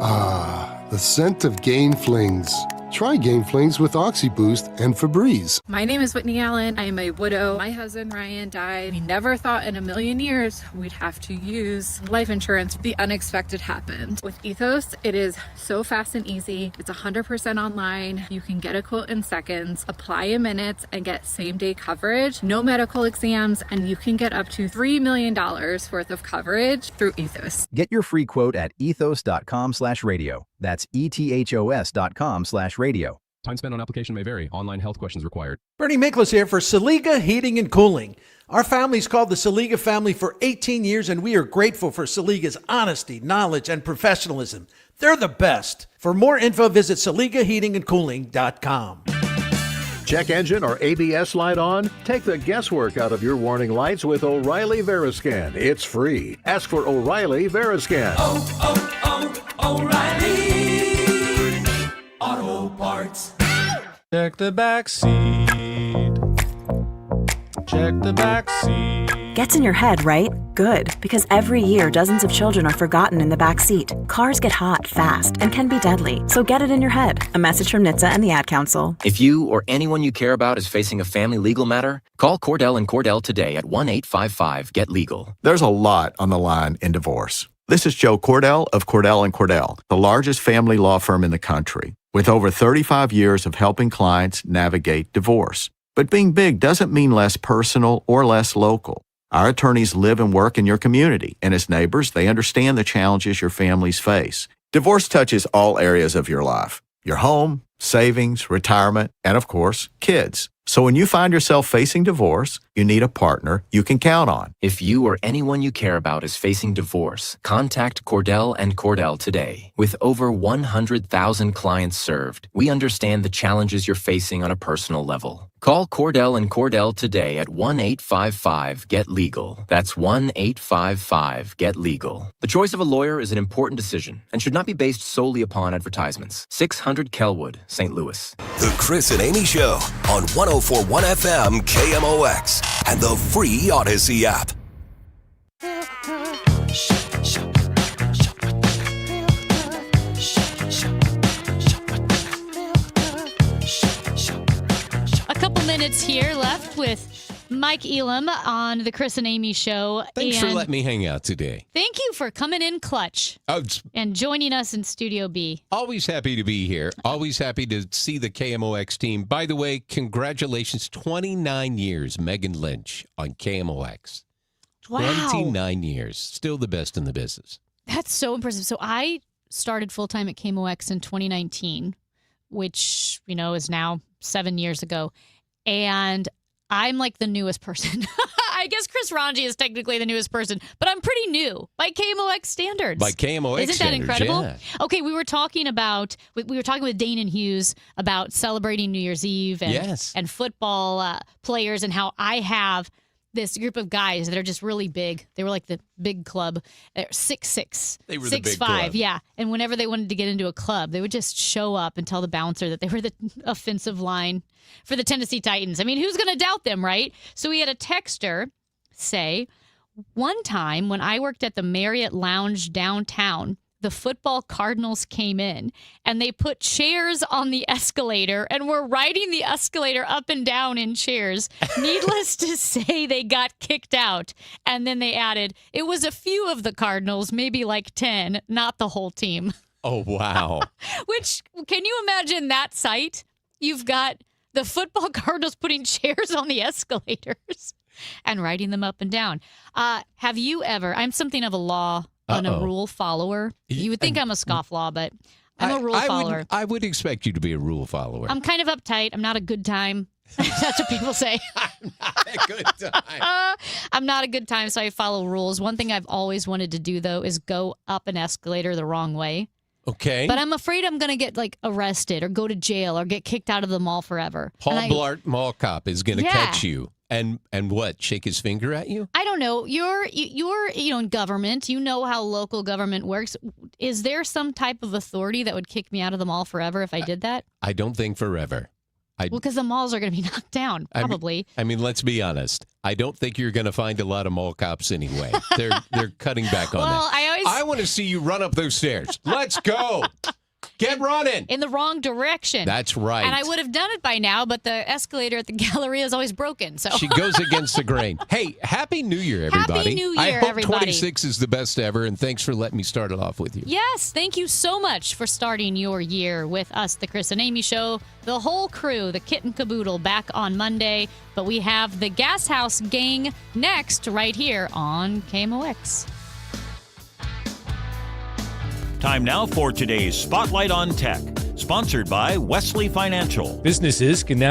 [SPEAKER 16] Ah, the scent of Gain Flings. Try Gain Flings with OxyBoost and Febreze.
[SPEAKER 15] My name is Whitney Allen. I am a widow. My husband Ryan died. We never thought in a million years we'd have to use life insurance. The unexpected happened. With Ethos, it is so fast and easy. It's 100% online. You can get a quote in seconds, apply in minutes, and get same-day coverage. No medical exams, and you can get up to $3 million worth of coverage through Ethos.
[SPEAKER 18] Get your free quote at ethos.com/radio. That's ethos.com/radio.
[SPEAKER 17] Time spent on application may vary. Online health questions required.
[SPEAKER 19] Bernie Miklas here for Saliga Heating and Cooling. Our family's called the Saliga family for 18 years, and we are grateful for Saliga's honesty, knowledge, and professionalism. They're the best. For more info, visit SaligaHeatingandCooling.com.
[SPEAKER 20] Check engine or ABS light on? Take the guesswork out of your warning lights with O'Reilly Veriscan. It's free. Ask for O'Reilly Veriscan.
[SPEAKER 21] O'Reilly Auto Parts.
[SPEAKER 22] Check the back seat. Check the back seat.
[SPEAKER 23] Gets in your head, right? Good, because every year dozens of children are forgotten in the back seat. Cars get hot fast and can be deadly, so get it in your head. A message from NHTSA and the Ad Council.
[SPEAKER 26] If you or anyone you care about is facing a family legal matter, call Cordell & Cordell today at 1-855-GET-LEGAL.
[SPEAKER 35] There's a lot on the line in divorce. This is Joe Cordell of Cordell & Cordell, the largest family law firm in the country, with over 35 years of helping clients navigate divorce. But being big doesn't mean less personal or less local. Our attorneys live and work in your community, and as neighbors, they understand the challenges your families face. Divorce touches all areas of your life: your home, savings, retirement, and of course, kids. So when you find yourself facing divorce, you need a partner you can count on.
[SPEAKER 26] If you or anyone you care about is facing divorce, contact Cordell & Cordell today. With over 100,000 clients served, we understand the challenges you're facing on a personal level. Call Cordell & Cordell today at 1-855-GET-LEGAL. That's 1-855-GET-LEGAL. The choice of a lawyer is an important decision and should not be based solely upon advertisements. 600 Kelwood, St. Louis.
[SPEAKER 5] The Chris and Amy Show on 104.1 FM KMOX and the free Odyssey app.
[SPEAKER 6] A couple minutes here left with Mike Elam on the Chris and Amy Show.
[SPEAKER 7] Thanks for letting me hang out today.
[SPEAKER 6] Thank you for coming in clutch and joining us in Studio B.
[SPEAKER 7] Always happy to be here. Always happy to see the KMOX team. By the way, congratulations, 29 years, Megan Lynch on KMOX.
[SPEAKER 6] Wow.
[SPEAKER 7] 29 years. Still the best in the business.
[SPEAKER 6] That's so impressive. So I started full-time at KMOX in 2019, which, is now 7 years ago. And I'm like the newest person. I guess Chris Ranji is technically the newest person, but I'm pretty new by KMOX standards.
[SPEAKER 7] By KMOX
[SPEAKER 6] Isn't that
[SPEAKER 7] standards,
[SPEAKER 6] incredible?
[SPEAKER 7] yeah.
[SPEAKER 6] Okay, we were talking with Dane and Hughes about celebrating New Year's Eve and football players and how I have this group of guys that are just really big. They were like the big club. They're 6'6".
[SPEAKER 7] They were
[SPEAKER 6] 6'5",
[SPEAKER 7] the big club.
[SPEAKER 6] yeah. And whenever they wanted to get into a club, they would just show up and tell the bouncer that they were the offensive line for the Tennessee Titans. I mean, who's going to doubt them, right? So we had a texter say, one time when I worked at the Marriott Lounge downtown, the football Cardinals came in and they put chairs on the escalator and were riding the escalator up and down in chairs. Needless to say, they got kicked out. And then they added, it was a few of the Cardinals, maybe like 10, not the whole team.
[SPEAKER 7] Oh, wow.
[SPEAKER 6] Which, can you imagine that sight? You've got the football Cardinals putting chairs on the escalators and riding them up and down. Have you ever, I'm something of a law and a rule follower. You would think I'm a scofflaw, but I'm a rule follower.
[SPEAKER 7] I would expect you to be a rule follower.
[SPEAKER 6] I'm kind of uptight. I'm not a good time. That's what people say.
[SPEAKER 7] I'm not a good time.
[SPEAKER 6] I'm not a good time, so I follow rules. One thing I've always wanted to do, though, is go up an escalator the wrong way.
[SPEAKER 7] Okay.
[SPEAKER 6] But I'm afraid I'm going to get arrested or go to jail or get kicked out of the mall forever.
[SPEAKER 7] Paul Blart Mall Cop is going to catch you. And what? Shake his finger at you?
[SPEAKER 6] I don't know. You're in government. You know how local government works. Is there some type of authority that would kick me out of the mall forever if I did that?
[SPEAKER 7] I don't think forever.
[SPEAKER 6] Well, because the malls are going to be knocked down, probably.
[SPEAKER 7] I mean, let's be honest. I don't think you're going to find a lot of mall cops anyway. They're cutting back on that. I want to see you run up those stairs. Let's go. Get running.
[SPEAKER 6] In the wrong direction.
[SPEAKER 7] That's right.
[SPEAKER 6] And I would have done it by now, but the escalator at the Galleria is always broken. So
[SPEAKER 7] she goes against the grain. Hey, Happy New Year, everybody.
[SPEAKER 6] Happy New Year,
[SPEAKER 7] I hope
[SPEAKER 6] everybody.
[SPEAKER 7] 26 is the best ever, and thanks for letting me start it off with you.
[SPEAKER 6] Yes, thank you so much for starting your year with us, the Chris and Amy Show. The whole crew, the kit and caboodle, back on Monday. But we have the Gas House Gang next right here on KMOX.
[SPEAKER 3] Time now for today's Spotlight on Tech, sponsored by Wesley Financial.
[SPEAKER 22] Businesses can now